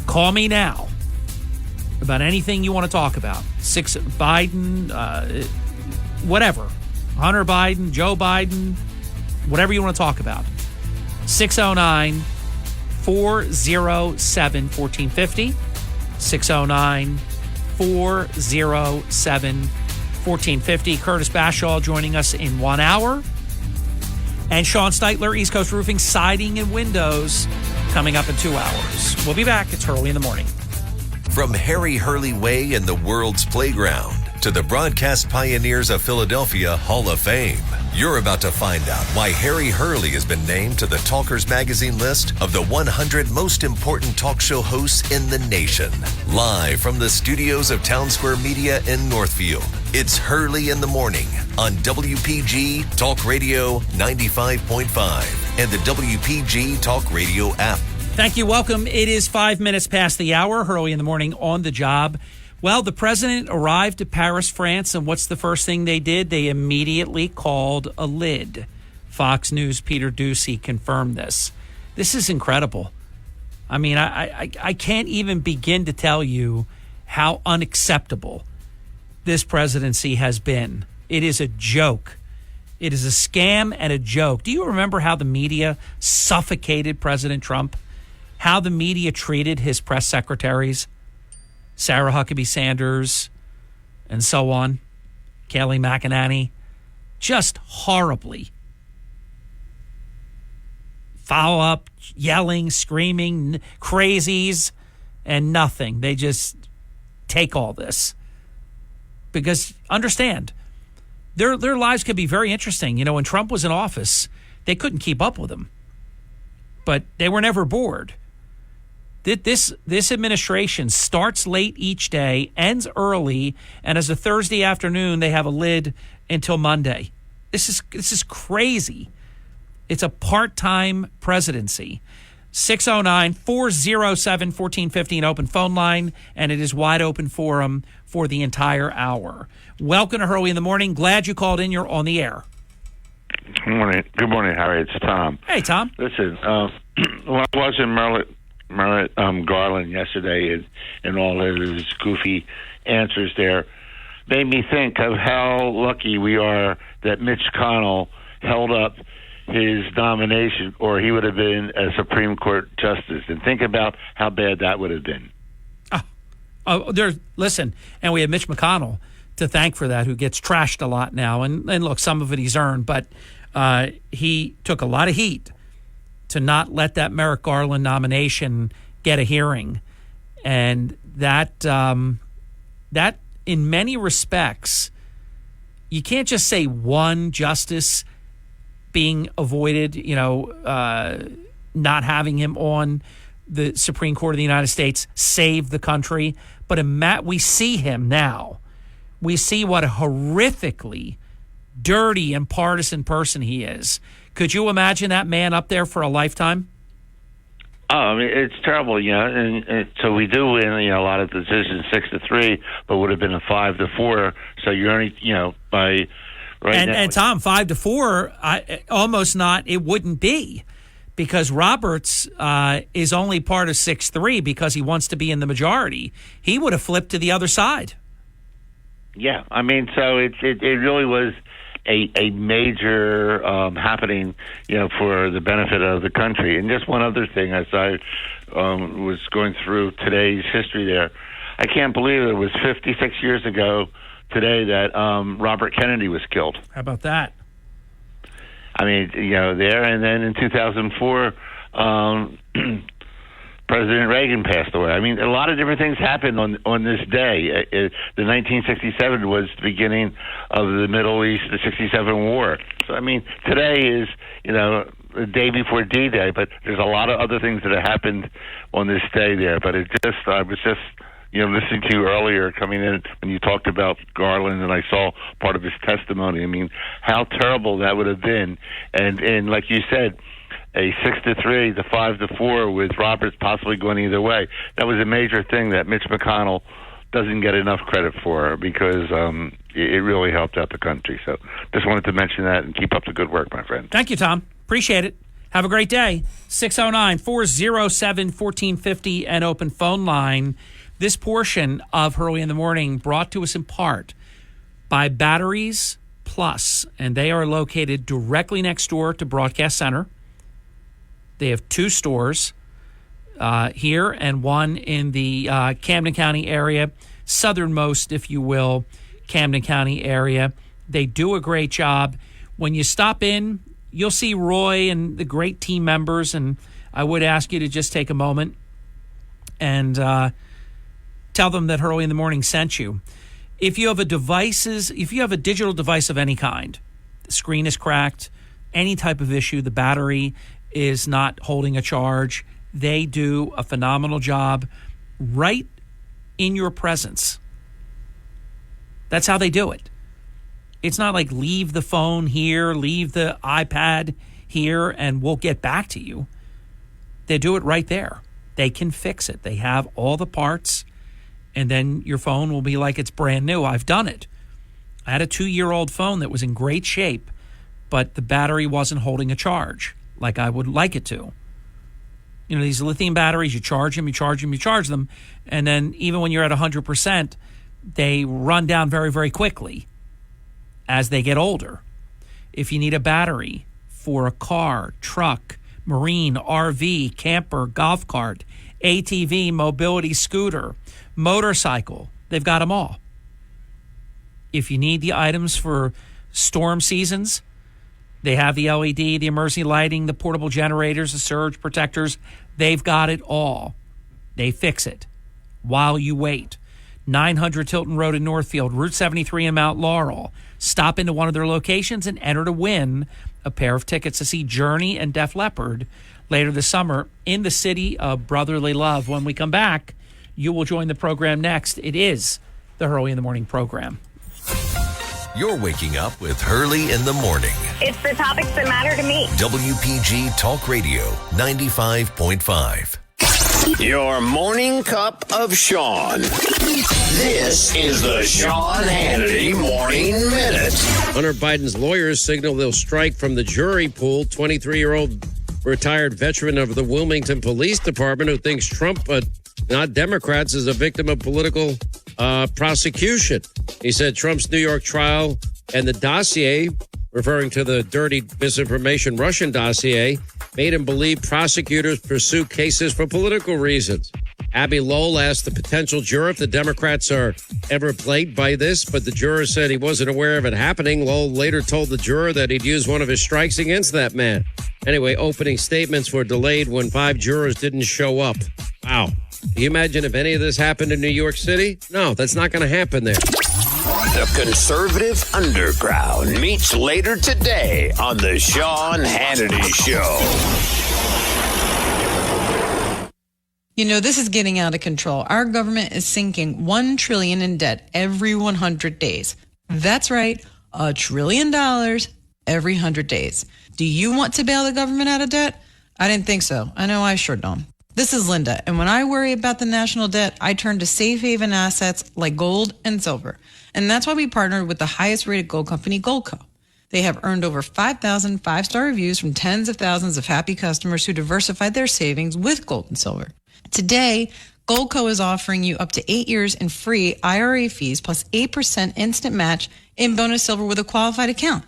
Call me now about anything you want to talk about. Biden, whatever. Hunter Biden, Joe Biden, whatever you want to talk about. 609-407-1450. 609-407-1450. Curtis Bashaw joining us in 1 hour. And Sean Steitler, East Coast Roofing, Siding and Windows, coming up in 2 hours. We'll be back. It's Hurley in the Morning. From Harry Hurley Way in the world's playground to the broadcast pioneers of Philadelphia Hall of Fame, you're about to find out why Harry Hurley has been named to the Talkers Magazine list of the 100 most important talk show hosts in the nation. Live from the studios of Town Square Media in Northfield, it's Hurley in the Morning on WPG Talk Radio 95.5 and the WPG Talk Radio app. Thank you. Welcome. It is 5 minutes past the hour. Hurley in the Morning on the job. Well, the president arrived at Paris, France, and what's the first thing they did? They immediately called a lid. Fox News' Peter Doocy confirmed this. This is incredible. I mean, I can't even begin to tell you how unacceptable this presidency has been. It is a joke. It is a scam and a joke. Do you remember how the media suffocated President Trump? How the media treated his press secretaries? Sarah Huckabee Sanders, and so on. Kayleigh McEnany. Just horribly. Follow up, yelling, screaming, crazies, and nothing. They just take all this. Because, understand, their lives could be very interesting. You know, when Trump was in office, they couldn't keep up with him. but they were never bored. This administration starts late each day, ends early, and as a Thursday afternoon, they have a lid until Monday. This is crazy. It's a part-time presidency. 609-407-1450, an open phone line, and it is wide open for them for the entire hour. Welcome to Hurley in the Morning. Glad you called in. You're on the air. Good morning, Harry. It's Tom. Hey, Tom. Listen, when I was in Merritt Garland yesterday and all of his goofy answers there, made me think of how lucky we are that Mitch McConnell held up his nomination, or he would have been a Supreme Court justice. And think about how bad that would have been. Listen, and we have Mitch McConnell to thank for that, who gets trashed a lot now. And look, some of it he's earned, but he took a lot of heat to not let that Merrick Garland nomination get a hearing. And that in many respects, you can't just say one justice being avoided, not having him on the Supreme Court of the United States saved the country. But we see him now. We see what a horrifically dirty and partisan person he is. Could you imagine that man up there for a lifetime? Oh, I mean, it's terrible, and so we do win, a lot of decisions 6-3, but would have been a 5-4. So you're only, by right now. And Tom, 5-4, almost not. It wouldn't be, because Roberts is only part of 6-3 because he wants to be in the majority. He would have flipped to the other side. Yeah, I mean, so it really was a major happening, for the benefit of the country. And just one other thing, as I was going through today's history there, I can't believe it was 56 years ago today that Robert Kennedy was killed. How about that? I mean, there, and then in 2004, President Reagan passed away. I mean, a lot of different things happened on this day. The 1967 was the beginning of the Middle East, the 67 war. So, I mean, today is, the day before D-Day, but there's a lot of other things that have happened on this day there. But I was just, listening to you earlier coming in when you talked about Garland, and I saw part of his testimony. I mean, how terrible that would have been. And like you said, a 6-3, the 5-4 with Roberts possibly going either way. That was a major thing that Mitch McConnell doesn't get enough credit for, because it really helped out the country. So just wanted to mention that, and keep up the good work, my friend. Thank you, Tom. Appreciate it. Have a great day. 609-407-1450, an open phone line. This portion of Hurley in the Morning brought to us in part by Batteries Plus, and they are located directly next door to Broadcast Center. They have two stores here and one in the Camden County area, southernmost, if you will, Camden County area. They do a great job. When you stop in, you'll see Roy and the great team members, and I would ask you to just take a moment and tell them that Hurley in the Morning sent you. If you have a digital device of any kind, the screen is cracked, any type of issue, the battery is not holding a charge, they do a phenomenal job right in your presence. That's how they do it. It's not like leave the phone here, leave the iPad here, and we'll get back to you. They do it right there. They can fix it. They have all the parts, and then your phone will be like it's brand new. I've done it. I had a 2-year-old phone that was in great shape, but the battery wasn't holding a charge like I would like it to. These lithium batteries, you charge them, and then even when you're at 100%, they run down very, very quickly as they get older. If you need a battery for a car, truck, marine, RV, camper, golf cart, ATV, mobility scooter, motorcycle, they've got them all. If you need the items for storm seasons, they have the LED, the emergency lighting, the portable generators, the surge protectors. They've got it all. They fix it while you wait. 900 Tilton Road in Northfield, Route 73 in Mount Laurel. Stop into one of their locations and enter to win a pair of tickets to see Journey and Def Leppard later this summer in the city of brotherly love. When we come back, you will join the program next. It is the Hurley in the Morning program. You're waking up with Hurley in the Morning. It's the topics that matter to me. WPG Talk Radio 95.5. Your morning cup of Sean. This is the Sean Hannity Morning Minute. Hunter Biden's lawyers signal they'll strike from the jury pool 23-year-old retired veteran of the Wilmington Police Department who thinks Trump, not Democrats, is a victim of political prosecution. He said Trump's New York trial and the dossier, referring to the dirty misinformation Russian dossier, made him believe prosecutors pursue cases for political reasons. Abby Lowell asked the potential juror if the Democrats are ever plagued by this, but the juror said he wasn't aware of it happening. Lowell later told the juror that he'd used one of his strikes against that man. Anyway, opening statements were delayed when 5 jurors didn't show up. Wow. Can you imagine if any of this happened in New York City? No, that's not going to happen there. The conservative underground meets later today on the Sean Hannity Show. You know, this is getting out of control. Our government is sinking $1 trillion in debt every 100 days. That's right, $1 trillion every 100 days. Do you want to bail the government out of debt? I didn't think so. I know I sure don't. This is Linda, and when I worry about the national debt, I turn to safe haven assets like gold and silver. And that's why we partnered with the highest rated gold company, Goldco. They have earned over 5,000 five-star reviews from tens of thousands of happy customers who diversified their savings with gold and silver. Today, Goldco is offering you up to 8 years in free IRA fees plus 8% instant match in bonus silver with a qualified account.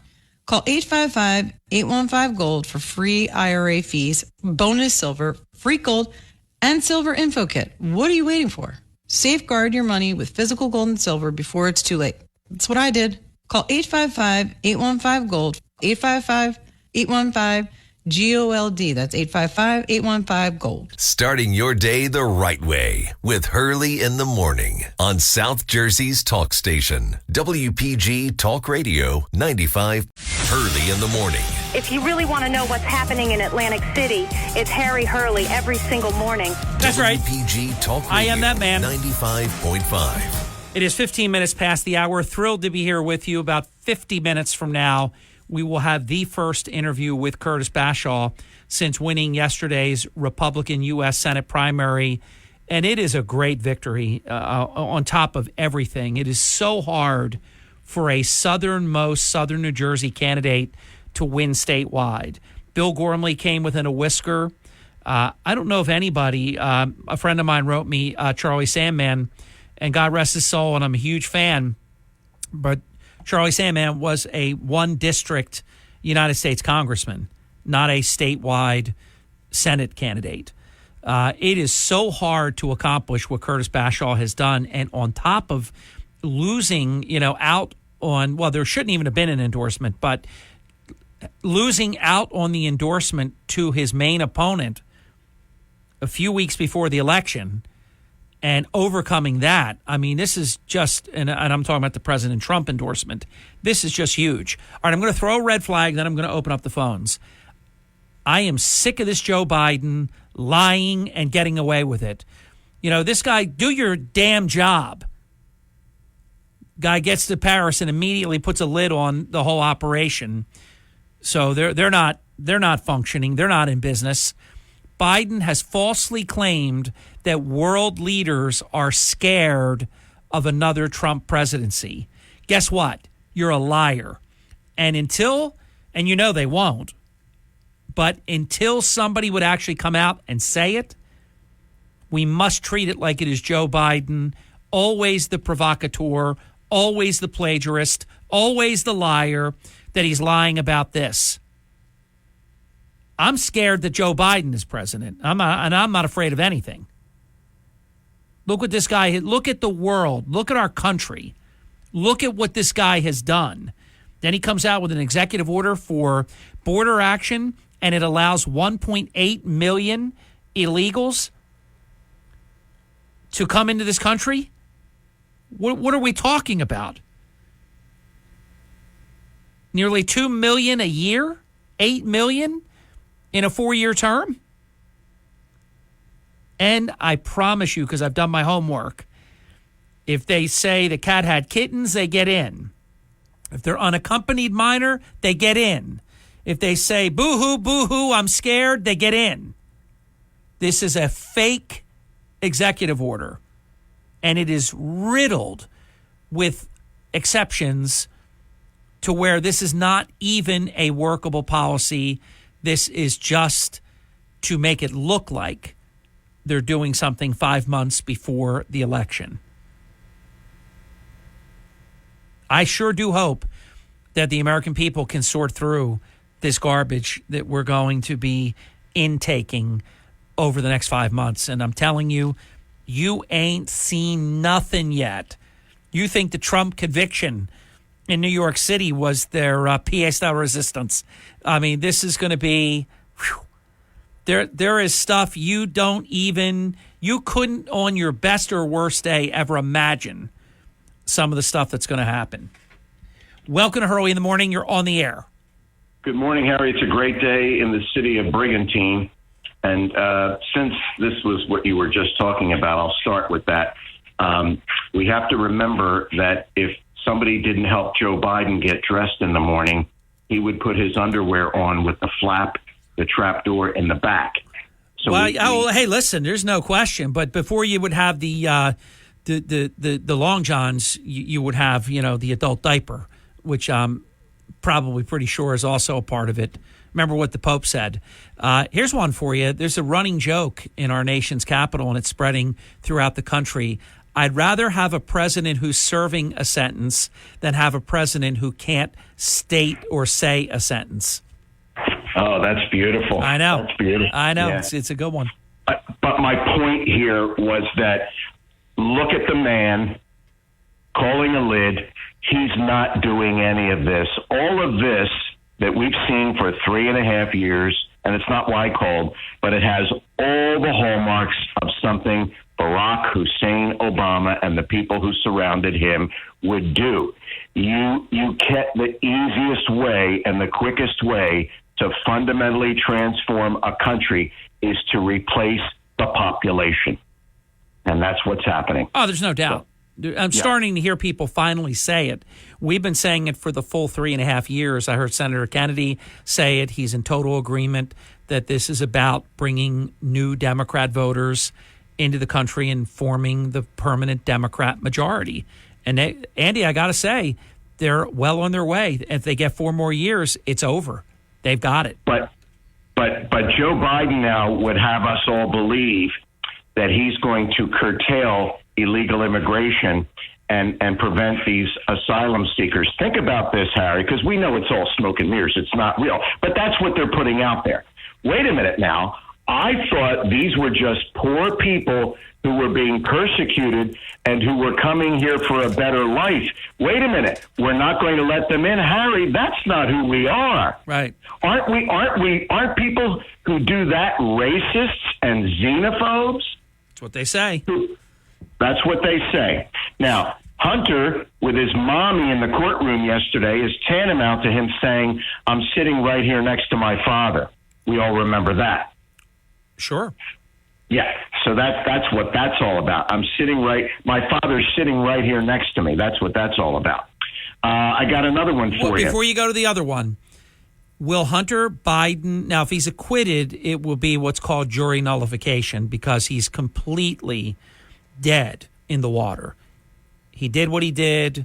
Call 855-815-GOLD for free IRA fees, bonus silver, free gold, and silver info kit. What are you waiting for? Safeguard your money with physical gold and silver before it's too late. That's what I did. Call 855-815-GOLD, 855-815-GOLD. That's 855-815-GOLD. Starting your day the right way with Hurley in the Morning on South Jersey's talk station, WPG Talk Radio 95. Hurley in the Morning. If you really want to know what's happening in Atlantic City, it's Harry Hurley every single morning. That's right. WPG Talk Radio I am that man. 95.5. It is 15 minutes past the hour. Thrilled to be here with you. About 50 minutes from now, we will have the first interview with Curtis Bashaw since winning yesterday's Republican U.S. Senate primary. And it is a great victory on top of everything. It is so hard for a southern New Jersey candidate to win statewide. Bill Gormley came within a whisker. I don't know if anybody, a friend of mine wrote me, Charlie Sandman, and God rest his soul, and I'm a huge fan, but Charlie Sandman was a one-district United States congressman, not a statewide Senate candidate. It is so hard to accomplish what Curtis Bashaw has done, and on top of losing, out on, well, there shouldn't even have been an endorsement, but losing out on the endorsement to his main opponent a few weeks before the election and overcoming that. I mean, this is just, and I'm talking about the President Trump endorsement. This is just huge. All right, I'm going to throw a red flag, then I'm going to open up the phones. I am sick of this Joe Biden lying and getting away with it. This guy, do your damn job. Guy gets to Paris and immediately puts a lid on the whole operation. So they're not functioning. They're not in business. Biden has falsely claimed that world leaders are scared of another Trump presidency. Guess what? You're a liar. And they won't, but until somebody would actually come out and say it, we must treat it like it is Joe Biden, always the provocateur, always the plagiarist, always the liar, that he's lying about this. I'm scared that Joe Biden is president. I'm not afraid of anything. Look what this guy, look at the world, look at our country, look at what this guy has done. Then he comes out with an executive order for border action, and it allows 1.8 million illegals to come into this country. What are we talking about? Nearly 2 million a year? 8 million in a 4-year term? And I promise you, because I've done my homework, if they say the cat had kittens, they get in. If they're unaccompanied minor, they get in. If they say, boo-hoo, boo-hoo, I'm scared, they get in. This is a fake executive order, and it is riddled with exceptions to where this is not even a workable policy. This is just to make it look like they're doing something 5 months before the election. I sure do hope that the American people can sort through this garbage that we're going to be intaking over the next 5 months. And I'm telling you, you ain't seen nothing yet. You think the Trump conviction in New York City was their pièce de resistance. I mean, this is going to be... There is stuff you couldn't on your best or worst day ever imagine some of the stuff that's going to happen. Welcome to Hurley in the Morning. You're on the air. Good morning, Harry. It's a great day in the city of Brigantine. And since this was what you were just talking about, I'll start with that. We have to remember that if somebody didn't help Joe Biden get dressed in the morning, he would put his underwear on with the flap, the trap door in the back. So hey, listen, there's no question. But before you would have the long johns, you would have, the adult diaper, which I'm probably pretty sure is also a part of it. Remember what the Pope said. Here's one for you. There's a running joke in our nation's capital, and it's spreading throughout the country. I'd rather have a president who's serving a sentence than have a president who can't state or say a sentence. Oh, that's beautiful. I know. That's beautiful. I know. Yeah. It's a good one. But my point here was that look at the man calling a lid. He's not doing any of this. All of this that we've seen for 3.5 years, and it's not why called, but it has all the hallmarks of something Barack Hussein Obama and the people who surrounded him would do. You get the easiest way and the quickest way to fundamentally transform a country is to replace the population. And that's what's happening. Oh, there's no doubt. I'm starting to hear people finally say it. We've been saying it for the full 3.5 years. I heard Senator Kennedy say it. He's in total agreement that this is about bringing new Democrat voters into the country and forming the permanent Democrat majority. And Andy, I got to say, they're well on their way. If they get 4 more years, it's over. They've got it. But Joe Biden now would have us all believe that he's going to curtail illegal immigration and prevent these asylum seekers. Think about this, Harry, because we know it's all smoke and mirrors. It's not real. But that's what they're putting out there. Wait a minute now. I thought these were just poor people who were being persecuted and who were coming here for a better life. Wait a minute. We're not going to let them in. Harry, that's not who we are. Right. Aren't people who do that racists and xenophobes? That's what they say. That's what they say. Now, Hunter, with his mommy in the courtroom yesterday, is tantamount to him saying, I'm sitting right here next to my father. We all remember that. Sure. Yeah, so that's what that's all about. My father's sitting right here next to me. That's what that's all about. I got another one for you. Before you go to the other one, will Hunter Biden, now if he's acquitted, it will be what's called jury nullification because he's completely dead in the water. He did what he did.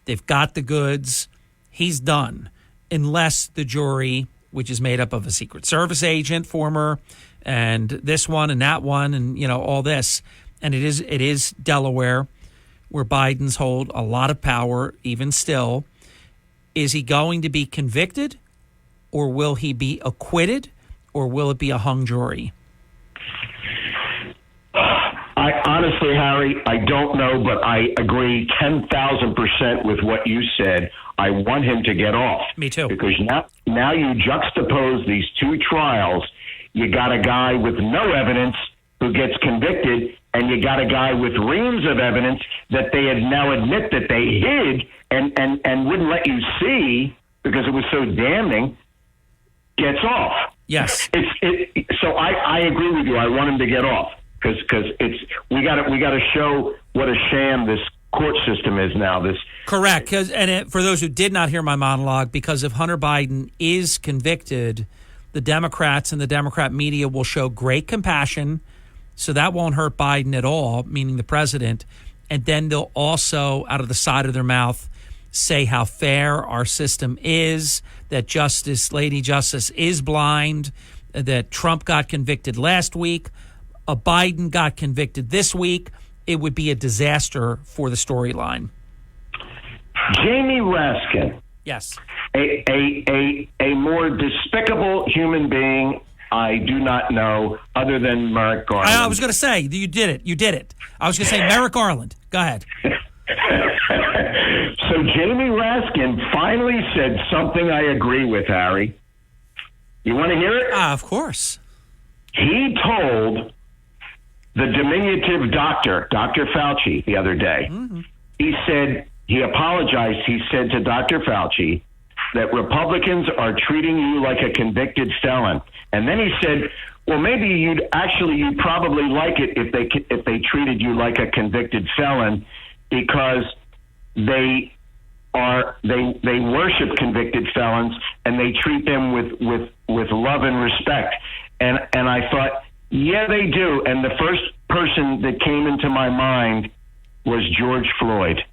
They've got the goods. He's done unless the jury, which is made up of a Secret Service agent, former, and this one and that one and, all this. And it is Delaware where Biden's hold a lot of power even still. Is he going to be convicted or will he be acquitted or will it be a hung jury? Honestly, Harry, I don't know, but I agree 10,000% with what you said. I want him to get off. Me too. Because now you juxtapose these two trials. You got a guy with no evidence who gets convicted, and you got a guy with reams of evidence that they had now admit that they hid and wouldn't let you see because it was so damning, gets off. Yes. So I agree with you. I want him to get off. because we got to show what a sham this court system is now. This correct. For those who did not hear my monologue, because if Hunter Biden is convicted, the Democrats and the Democrat media will show great compassion, so that won't hurt Biden at all, meaning the president. And then they'll also, out of the side of their mouth, say how fair our system is, that Lady Justice is blind, that Trump got convicted last week, Biden got convicted this week. It would be a disaster for the storyline. Jamie Raskin. Yes. A more despicable human being I do not know other than Merrick Garland. I was going to say, you did it. I was going to say Merrick Garland. Go ahead. So Jamie Raskin finally said something I agree with, Harry. You want to hear it? Of course. He told the diminutive Dr. Fauci the other day, he apologized. He said to Dr. Fauci that Republicans are treating you like a convicted felon. And then he said, well, maybe you'd probably like it if they treated you like a convicted felon, because they worship convicted felons and they treat them with love and respect. And I thought, yeah, they do. And the first person that came into my mind was George Floyd.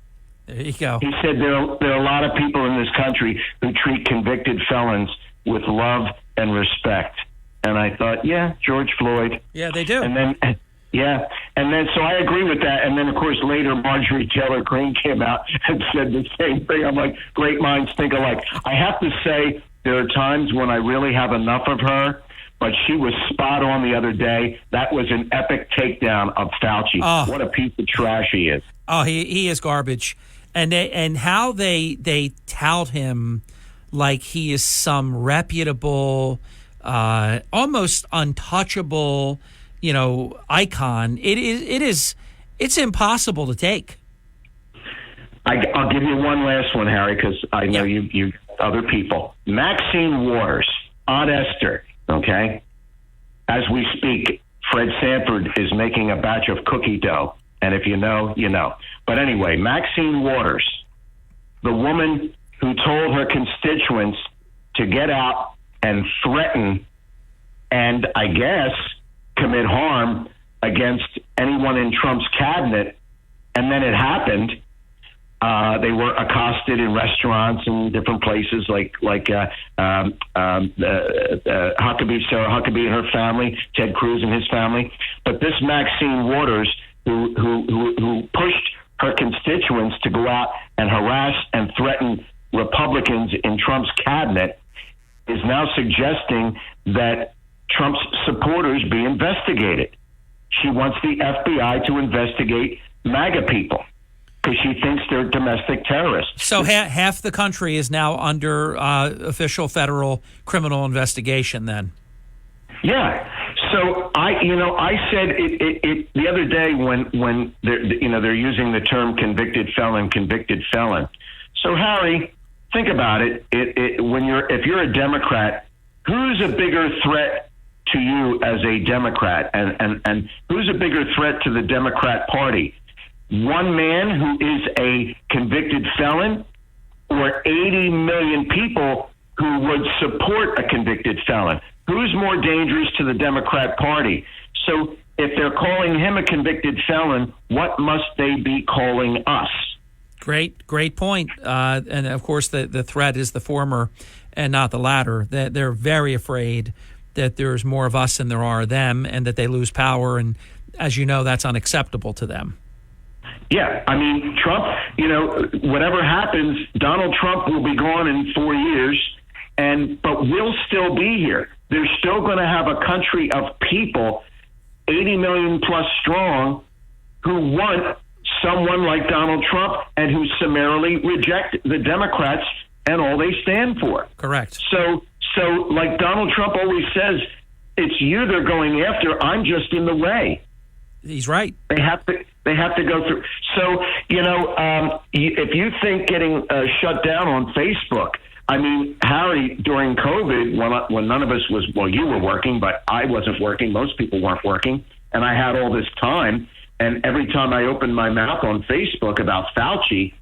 There you go. He said there are a lot of people in this country who treat convicted felons with love and respect. And I thought, yeah, George Floyd. Yeah, they do. And then, so I agree with that. And then, of course, later Marjorie Taylor Greene came out and said the same thing. I'm like, great minds think alike. I have to say, there are times when I really have enough of her, but she was spot on the other day. That was an epic takedown of Fauci. Oh. What a piece of trash he is. Oh, he is garbage. And how they tout him like he is some reputable, almost untouchable, icon. It's impossible to take. I'll give you one last one, Harry, because I know you other people. Maxine Waters, Aunt Esther. Okay, as we speak, Fred Sanford is making a batch of cookie dough, and if you know, you know. But anyway, Maxine Waters, the woman who told her constituents to get out and threaten and, I guess, commit harm against anyone in Trump's cabinet, and then it happened. They were accosted in restaurants and different places, like Huckabee, Sarah Huckabee and her family, Ted Cruz and his family. But this Maxine Waters, who pushed her constituents to go out and harass and threaten Republicans in Trump's cabinet, is now suggesting that Trump's supporters be investigated. She wants the FBI to investigate MAGA people, because she thinks they're domestic terrorists. So half the country is now under official federal criminal investigation then? Yeah. So I said it the other day when they're using the term convicted felon. So Harry, think about it. If you're a Democrat, who's a bigger threat to you as a Democrat, and who's a bigger threat to the Democrat Party? One man who is a convicted felon, or 80 million people who would support a convicted felon? Who's more dangerous to the Democrat Party? So if they're calling him a convicted felon, what must they be calling us? Great point. And of course, the threat is the former and not the latter. They're very afraid that there's more of us than there are them, and that they lose power. And as you know, that's unacceptable to them. Yeah, I mean, Trump, whatever happens, Donald Trump will be gone in 4 years, but we'll still be here. They're still going to have a country of people, 80 million plus strong, who want someone like Donald Trump and who summarily reject the Democrats and all they stand for. Correct. So like Donald Trump always says, it's you they're going after. I'm just in the way. He's right. They have to go through. So, if you think getting shut down on Facebook, I mean, Harry, during COVID, when none of us was, well, you were working, but I wasn't working. Most people weren't working. and I had all this time, and every time I opened my mouth on Facebook about Fauci,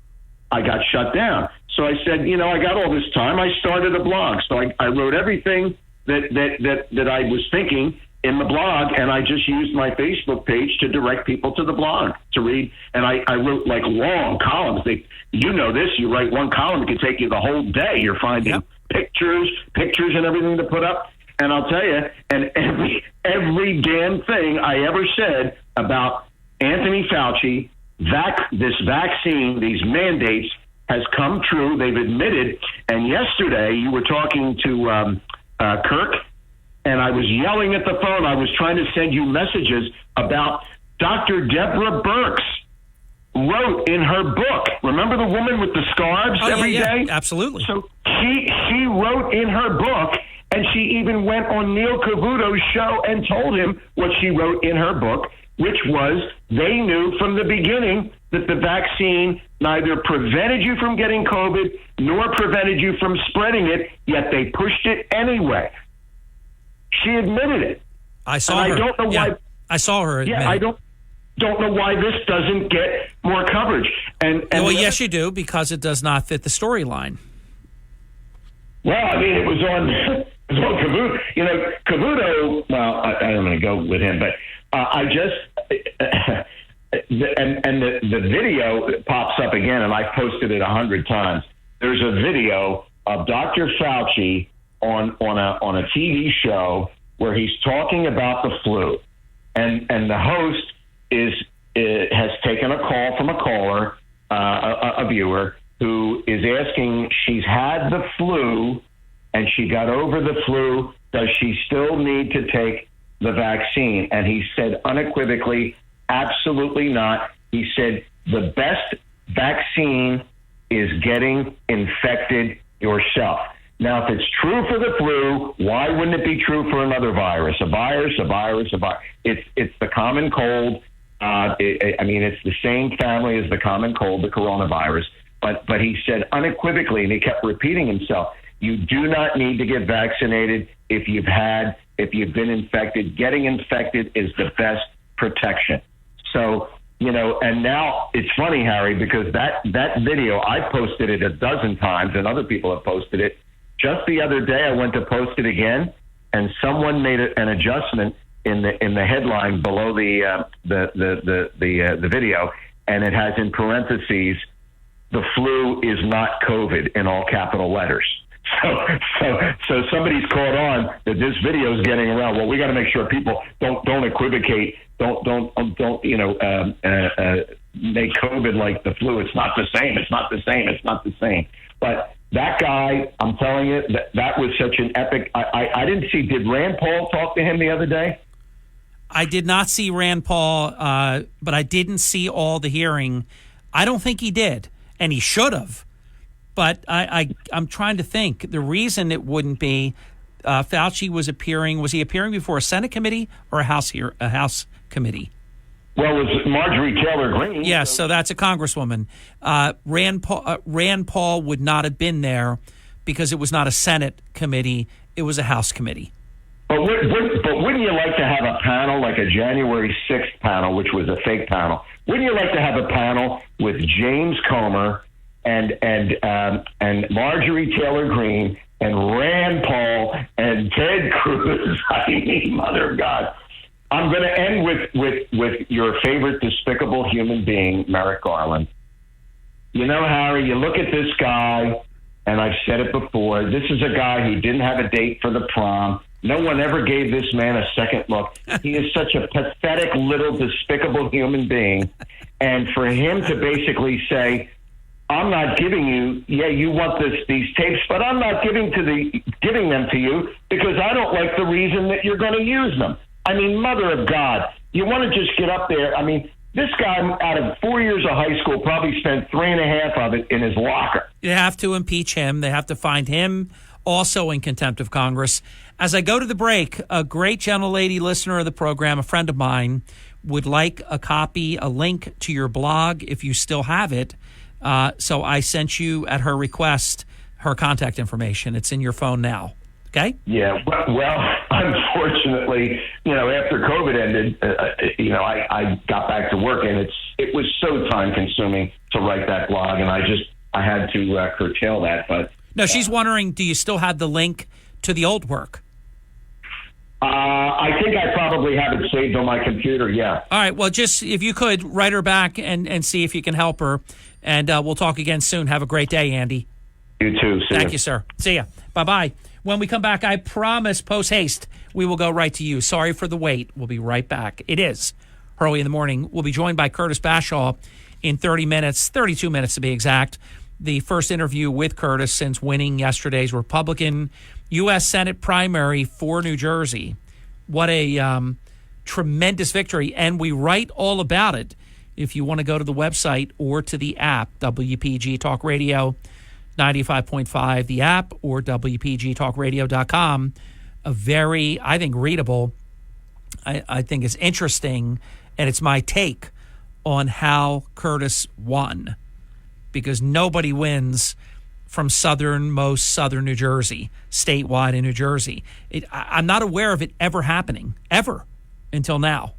I got shut down. So I said, I got all this time. I started a blog. So I wrote everything that I was thinking in the blog, and I just used my Facebook page to direct people to the blog to read. And I wrote like long columns. You write one column, it could take you the whole day. You're finding pictures and everything to put up. And I'll tell you, and every damn thing I ever said about Anthony Fauci, this vaccine, these mandates, has come true. They've admitted. And yesterday you were talking to Kirk, and I was yelling at the phone. I was trying to send you messages about Dr. Deborah Birx wrote in her book. Remember the woman with the scarves every day? Absolutely. So she wrote in her book, and she even went on Neil Cavuto's show and told him what she wrote in her book, which was they knew from the beginning that the vaccine neither prevented you from getting COVID nor prevented you from spreading it, yet they pushed it anyway. She admitted it. I saw her. I don't know why. I saw her. Yeah, I don't know why this doesn't get more coverage. And yes, you do, because it does not fit the storyline. Well, I mean, it was on Cavuto. Cavuto. Well, I don't want to go with him, but I just the video pops up again, and I've posted it 100 times. There's a video of Dr. Fauci on a TV show where he's talking about the flu, and the host has taken a call from a caller, a viewer, who is asking, she's had the flu and she got over the flu. Does she still need to take the vaccine? And he said unequivocally, absolutely not. He said the best vaccine is getting infected yourself. Now, if it's true for the flu, why wouldn't it be true for another virus? A virus. It's the common cold. It's the same family as the common cold, the coronavirus. But he said unequivocally, and he kept repeating himself, you do not need to get vaccinated if you've been infected. Getting infected is the best protection. So, and now it's funny, Harry, because that video, I posted it a dozen times and other people have posted it. Just the other day, I went to post it again, and someone made an adjustment in the headline below the video, and it has in parentheses, the flu is not COVID in all capital letters. So somebody's caught on that this video is getting around. Well, we got to make sure people don't equivocate, don't make COVID like the flu. It's not the same. It's not the same. It's not the same. But that guy, I'm telling you, that was such an epic. I didn't see. Did Rand Paul talk to him the other day? I did not see Rand Paul, but I didn't see all the hearing. I don't think he did, and he should have. But I'm trying to think. The reason it wouldn't be Fauci was he appearing before a Senate committee or a House committee? Well, it was Marjorie Taylor Greene. Yes, so that's a congresswoman. Rand Paul would not have been there because it was not a Senate committee; it was a House committee. But wouldn't you like to have a panel like a January 6th panel, which was a fake panel? Wouldn't you like to have a panel with James Comer and Marjorie Taylor Greene and Rand Paul and Ted Cruz? I mean, mother of God. I'm going to end with your favorite despicable human being, Merrick Garland. Harry, you look at this guy, and I've said it before, this is a guy who didn't have a date for the prom. No one ever gave this man a second look. He is such a pathetic little despicable human being. And for him to basically say, I'm not giving you, you want these tapes, but I'm not giving them to you because I don't like the reason that you're going to use them. I mean, mother of God, you want to just get up there. I mean, this guy out of 4 years of high school probably spent 3.5 of it in his locker. They have to impeach him. They have to find him also in contempt of Congress. As I go to the break, a great gentlelady listener of the program, a friend of mine, would like a link to your blog if you still have it. So I sent you, at her request, her contact information. It's in your phone now. Okay? Yeah. Well, unfortunately, after COVID ended, I got back to work, and it was so time consuming to write that blog, and I had to curtail that. But no, she's wondering, do you still have the link to the old work? I think I probably have it saved on my computer, yeah. All right, well, just if you could, write her back and see if you can help her. And we'll talk again soon. Have a great day, Andy. You too. Thank you, sir. See ya. Bye-bye. When we come back, I promise, post-haste, we will go right to you. Sorry for the wait. We'll be right back. It is Hurley in the Morning. We'll be joined by Curtis Bashaw in 30 minutes, 32 minutes to be exact. The first interview with Curtis since winning yesterday's Republican U.S. Senate primary for New Jersey. What a tremendous victory, and we write all about it if you want to go to the website or to the app, WPG Talk Radio 95.5, the app, or WPGTalkRadio.com. A very, I think, readable, I think it's interesting, and it's my take on how Curtis won, because nobody wins from southern New Jersey, statewide in New Jersey. I'm not aware of it ever happening, ever, until now.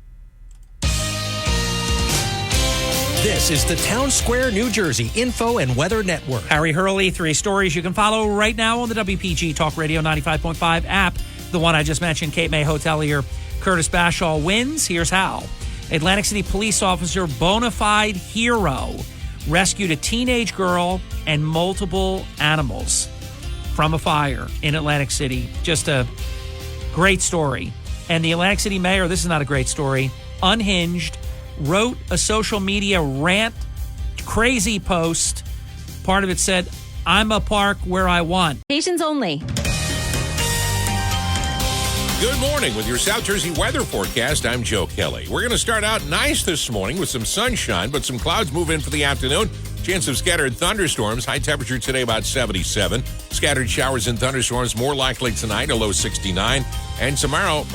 This is the Town Square, New Jersey Info and Weather Network. Harry Hurley, 3 stories you can follow right now on the WPG Talk Radio 95.5 app. The one I just mentioned, Cape May hotelier Curtis Bashaw wins. Here's how. Atlantic City police officer, bona fide hero, rescued a teenage girl and multiple animals from a fire in Atlantic City. Just a great story. And the Atlantic City mayor, this is not a great story, unhinged, wrote a social media rant, crazy post. Part of it said, I'm a park where I want. Stations only. Good morning with your South Jersey weather forecast. I'm Joe Kelly. We're going to start out nice this morning with some sunshine, but some clouds move in for the afternoon. Chance of scattered thunderstorms. High temperature today about 77. Scattered showers and thunderstorms more likely tonight, a low 69. And tomorrow,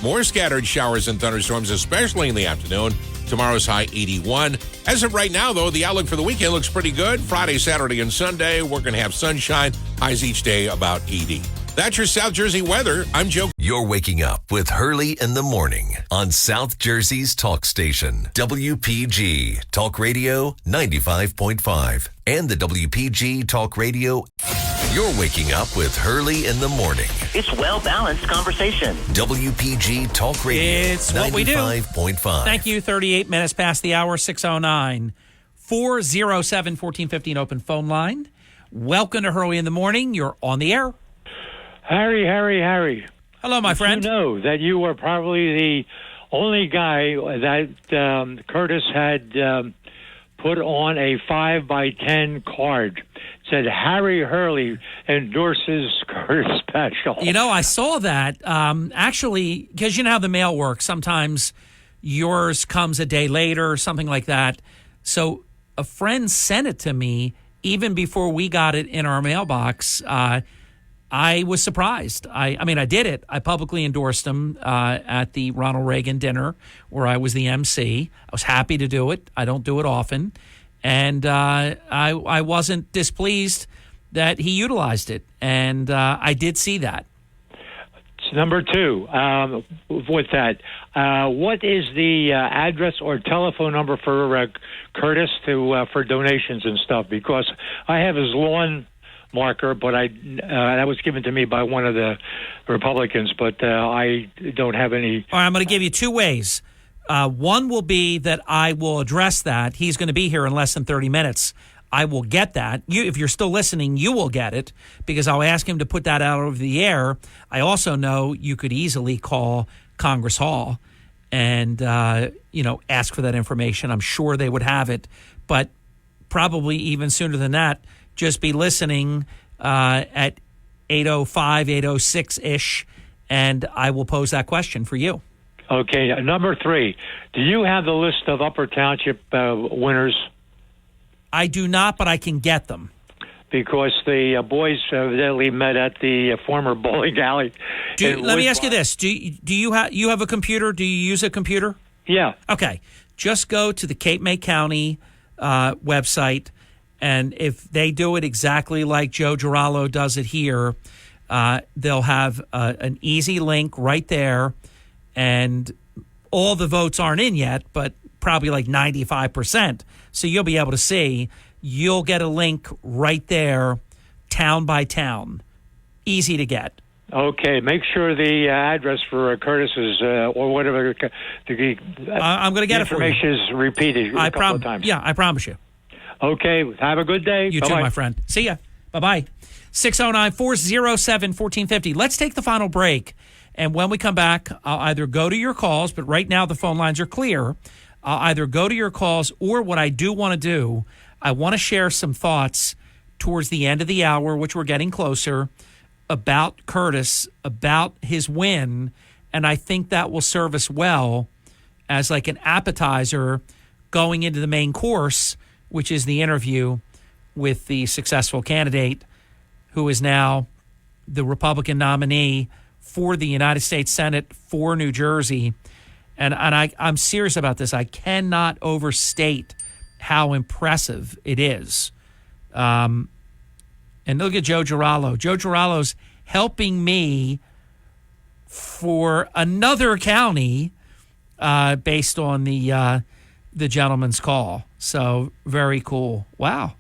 more scattered showers and thunderstorms, especially in the afternoon. Tomorrow's high 81. As of right now, though, the outlook for the weekend looks pretty good. Friday, Saturday, and Sunday, we're going to have sunshine. Highs each day about 80. That's your South Jersey weather. I'm Joe. You're waking up with Hurley in the Morning on South Jersey's talk station, WPG Talk Radio 95.5 and the WPG Talk Radio. You're waking up with Hurley in the Morning. It's well-balanced conversation. WPG Talk Radio It's what we do. 95.5. Thank you. 38 minutes past the hour, 6:09. 407-1415 open phone line. Welcome to Hurley in the Morning. You're on the air. Harry. Hello, my friend. You know that you were probably the only guy that Curtis had put on a 5x10 card. It said Harry Hurley endorses Curtis Bashaw. You know, I saw that. Actually, because you know how the mail works. Sometimes yours comes a day later or something like that. So a friend sent it to me even before we got it in our mailbox. I was surprised. I mean, I did it. I publicly endorsed him at the Ronald Reagan dinner where I was the MC. I was happy to do it. I don't do it often. And I wasn't displeased that he utilized it. And I did see that. Number two, with that, what is the address or telephone number for Curtis for donations and stuff? Because I have his lawn marker, but that was given to me by one of the Republicans, but I don't have any. All right, I'm going to give you two ways. One will be that I will address that. He's going to be here in less than 30 minutes. I will get that. If you're still listening, you will get it because I'll ask him to put that out over the air. I also know you could easily call Congress Hall and ask for that information. I'm sure they would have it, but probably even sooner than that, just be listening at 8:05, 8:06-ish, and I will pose that question for you. Okay. Number three, do you have the list of Upper Township winners? I do not, but I can get them. Because the boys evidently met at the former bowling alley. Let me ask you this. Do you have a computer? Do you use a computer? Yeah. Okay. Just go to the Cape May County website, and if they do it exactly like Joe Girallo does it here, They'll have an easy link right there, and all the votes aren't in yet, but probably like 95%. So you'll be able to see. You'll get a link right there, town by town. Easy to get. Okay, make sure the address for Curtis is, or whatever, I'm going to get it for you. Information is repeated a couple of times. Yeah, I promise you. Okay, have a good day. You Bye-bye. too, my friend. See ya. Bye-bye. 609-407-1450. Let's take the final break. And when we come back, I'll either go to your calls, but right now the phone lines are clear. I'll either go to your calls, or what I do want to do, I want to share some thoughts towards the end of the hour, which we're getting closer, about Curtis, about his win. And I think that will serve us well as like an appetizer going into the main course, which is the interview with the successful candidate who is now the Republican nominee for the United States Senate for New Jersey. And I'm serious about this. I cannot overstate how impressive it is. And look at Joe Girallo. Joe Girallo's helping me for another county based on the gentleman's call. So very cool. Wow.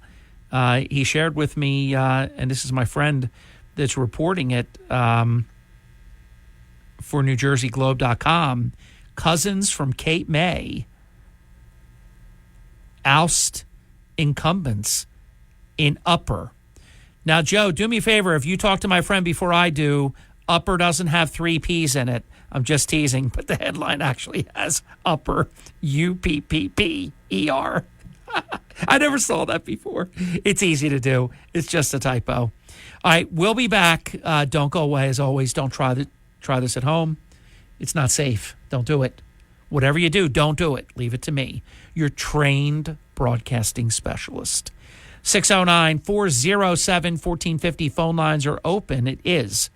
He shared with me, and this is my friend that's reporting it for NewJerseyGlobe.com, cousins from Cape May oust incumbents in Upper. Now, Joe, do me a favor. If you talk to my friend before I do, Upper doesn't have 3 P's in it. I'm just teasing, but the headline actually has Upper, UPPPER. I never saw that before. It's easy to do. It's just a typo. All right, we'll be back. Don't go away. As always, don't try this at home. It's not safe. Don't do it. Whatever you do, don't do it. Leave it to me, your trained broadcasting specialist. 609-407-1450. Phone lines are open. It is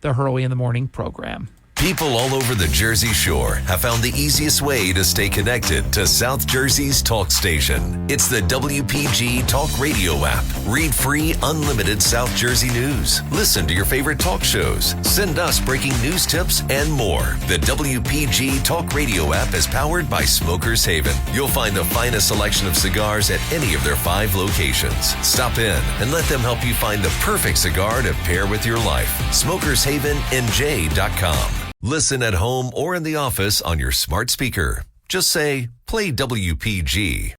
the Hurley in the Morning program. People all over the Jersey Shore have found the easiest way to stay connected to South Jersey's talk station. It's the WPG Talk Radio app. Read free, unlimited South Jersey news. Listen to your favorite talk shows. Send us breaking news tips and more. The WPG Talk Radio app is powered by Smokers Haven. You'll find the finest selection of cigars at any of their 5 locations. Stop in and let them help you find the perfect cigar to pair with your life. SmokersHavenNJ.com. Listen at home or in the office on your smart speaker. Just say, play WPG.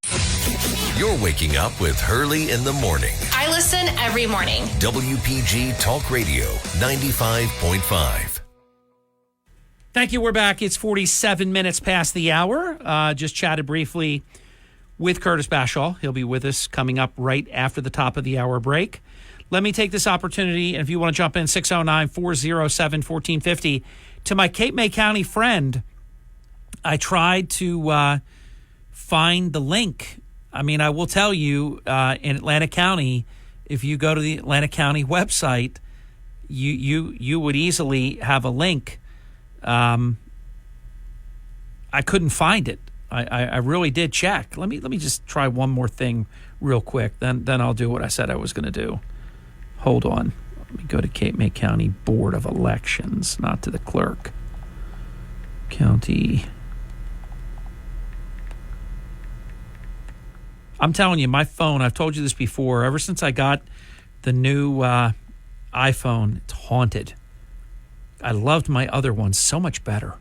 You're waking up with Hurley in the morning. I listen every morning. WPG Talk Radio 95.5. Thank you. We're back. It's 47 minutes past the hour. Just chatted briefly with Curtis Bashall. He'll be with us coming up right after the top of the hour break. Let me take this opportunity, and if you want to jump in, 609-407-1450. To my Cape May County friend, I tried to find the link. I mean, I will tell you, in Atlantic County, if you go to the Atlantic County website, you would easily have a link. I couldn't find it. I really did check. Let me just try one more thing real quick. Then I'll do what I said I was going to do. Hold on. Let me go to Cape May County Board of Elections, not to the clerk. County. I'm telling you, my phone, I've told you this before, ever since I got the new iPhone, it's haunted. I loved my other one so much better.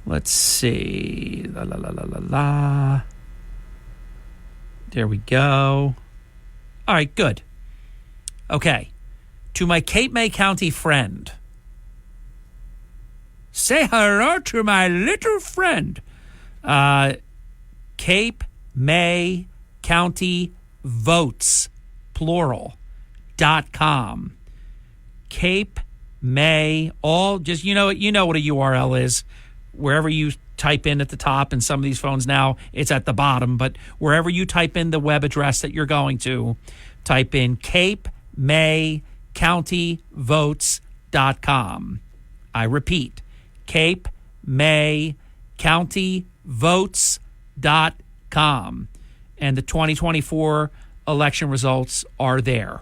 Let's see. La, la, la, la, la, la. There we go. All right, good. Okay. To my Cape May County friend. Say hello to my little friend. Cape May County Votes, plural.com. Cape May, all just, you know what a URL is. Wherever you type in at the top, and some of these phones now, it's at the bottom, but wherever you type in the web address that you're going to, type in Cape May County Votes.com. I repeat, Cape May County Votes.com. And the 2024 election results are there.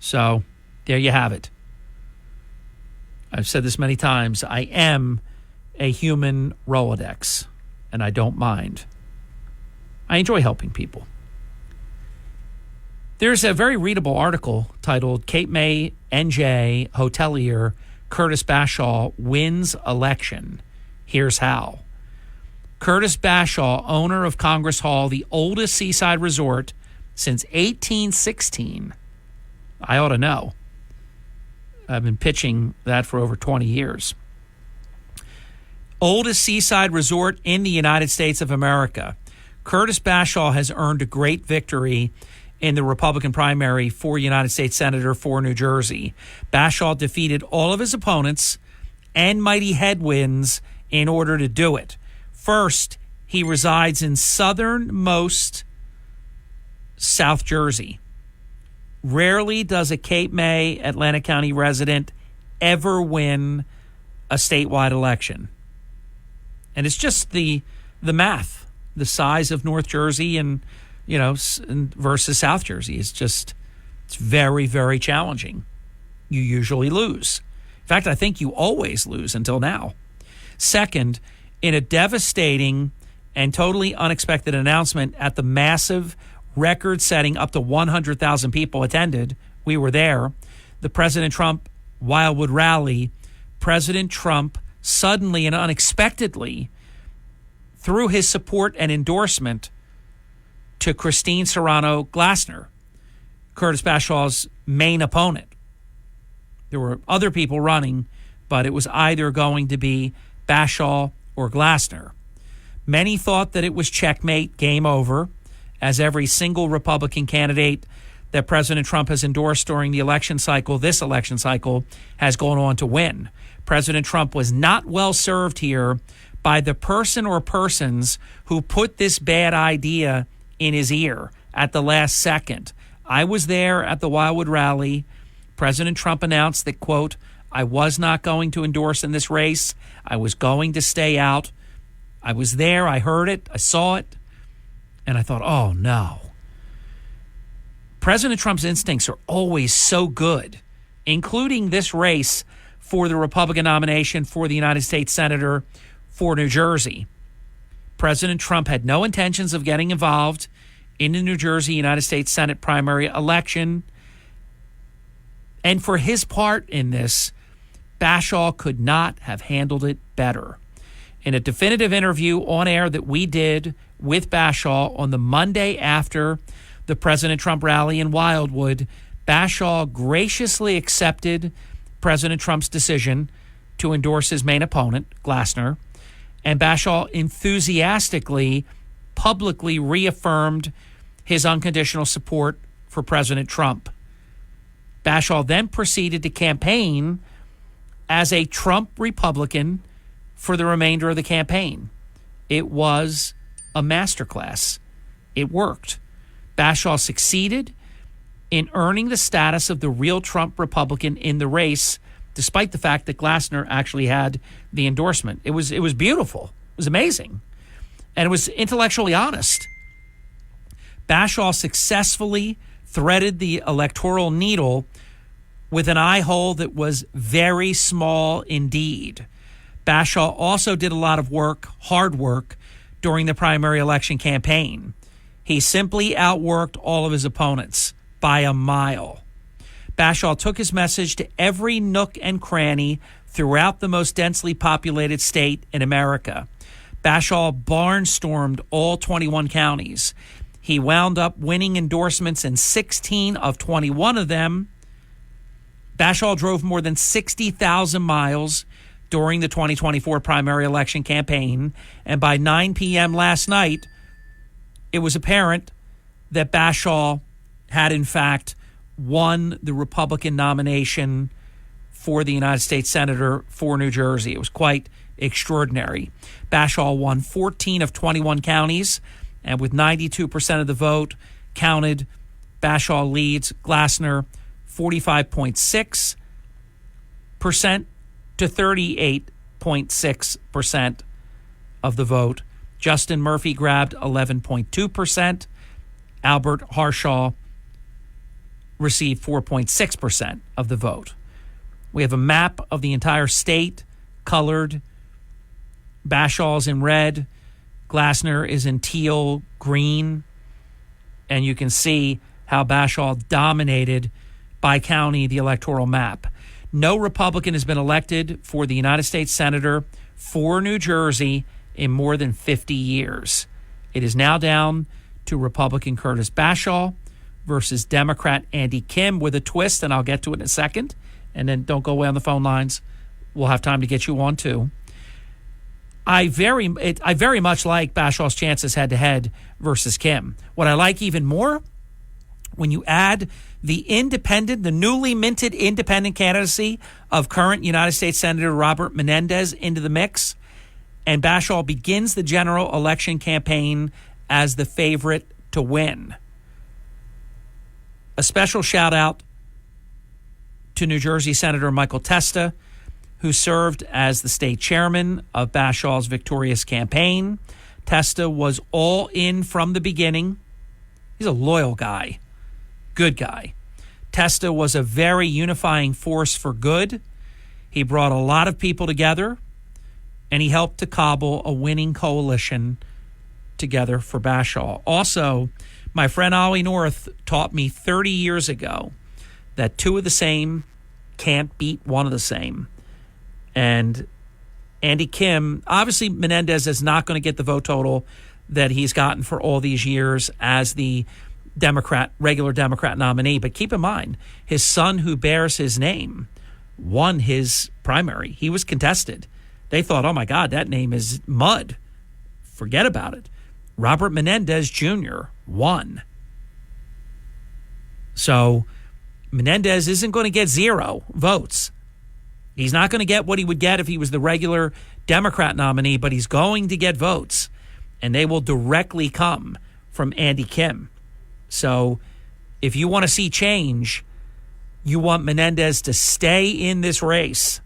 So there you have it. I've said this many times. I am a human Rolodex, and I don't mind. I enjoy helping people. There's a very readable article titled Cape May NJ hotelier Curtis Bashaw wins election. Here's how. Curtis Bashaw, owner of Congress Hall, the oldest seaside resort since 1816. I ought to know. I've been pitching that for over 20 years. Oldest seaside resort in the United States of America. Curtis Bashaw has earned a great victory in the Republican primary for United States Senator for New Jersey. Bashaw defeated all of his opponents and mighty headwinds in order to do it. First, he resides in southernmost South Jersey. Rarely does a Cape May, Atlantic County resident ever win a statewide election. And it's just the math, the size of North Jersey and versus South Jersey. It's very, very challenging. You usually lose. In fact, I think you always lose until now. Second, in a devastating and totally unexpected announcement at the massive record-setting up to 100,000 people attended, we were there, the President Trump Wildwood rally, President Trump suddenly and unexpectedly threw his support and endorsement to Christine Serrano Glasner, Curtis Bashaw's main opponent. There were other people running, but it was either going to be Bashaw or Glasner. Many thought that it was checkmate, game over, as every single Republican candidate that President Trump has endorsed during the election cycle, this election cycle, has gone on to win. President Trump was not well served here by the person or persons who put this bad idea in his ear at the last second. I was there at the Wildwood rally. President Trump announced that, quote, I was not going to endorse in this race. I was going to stay out. I was there. I heard it. I saw it. And I thought, oh, no. President Trump's instincts are always so good, including this race for the Republican nomination for the United States Senator for New Jersey. President Trump had no intentions of getting involved in the New Jersey United States Senate primary election. And for his part in this, Bashaw could not have handled it better. In a definitive interview on air that we did with Bashaw on the Monday after the President Trump rally in Wildwood, Bashaw graciously accepted President Trump's decision to endorse his main opponent, Glasner, and Bashaw enthusiastically, publicly reaffirmed his unconditional support for President Trump. Bashaw then proceeded to campaign as a Trump Republican for the remainder of the campaign. It was a masterclass. It worked. Bashaw succeeded in earning the status of the real Trump Republican in the race, despite the fact that Glasner actually had the endorsement. It was beautiful. It was amazing. And it was intellectually honest. Bashaw successfully threaded the electoral needle with an eye hole that was very small indeed. Bashaw also did a lot of work, hard work, during the primary election campaign. He simply outworked all of his opponents by a mile. Bashaw took his message to every nook and cranny throughout the most densely populated state in America. Bashaw barnstormed all 21 counties. He wound up winning endorsements in 16 of 21 of them. Bashaw drove more than 60,000 miles during the 2024 primary election campaign, and by 9 p.m. last night, it was apparent that Bashaw had, in fact, won the Republican nomination for the United States Senator for New Jersey. It was quite extraordinary. Bashaw won 14 of 21 counties, and with 92% of the vote counted, Bashaw leads Glasner 45.6% to 38.6% of the vote. Justin Murphy grabbed 11.2%. Albert Harshaw received 4.6% of the vote. We have a map of the entire state, colored. Bashall's in red. Glassner is in teal green. And you can see how Bashall dominated by county the electoral map. No Republican has been elected for the United States Senator for New Jersey in more than 50 years. It is now down to Republican Curtis Bashall versus Democrat Andy Kim with a twist, and I'll get to it in a second. And then don't go away on the phone lines. We'll have time to get you on, too. I very much like Bashall's chances head-to-head versus Kim. What I like even more, when you add the newly minted independent candidacy of current United States Senator Robert Menendez into the mix, and Bashall begins the general election campaign as the favorite to win. A special shout-out to New Jersey Senator Michael Testa, who served as the state chairman of Bashall's victorious campaign. Testa was all in from the beginning. He's a loyal guy, good guy. Testa was a very unifying force for good. He brought a lot of people together, and he helped to cobble a winning coalition together for Bashall. Also, my friend Ollie North taught me 30 years ago that two of the same can't beat one of the same. And Andy Kim, obviously Menendez is not going to get the vote total that he's gotten for all these years as the regular Democrat nominee. But keep in mind, his son who bears his name won his primary. He was contested. They thought, oh my God, that name is mud. Forget about it. Robert Menendez Jr. won. So Menendez isn't going to get 0 votes. He's not going to get what he would get if he was the regular Democrat nominee, but he's going to get votes, and they will directly come from Andy Kim. So if you want to see change, you want Menendez to stay in this race.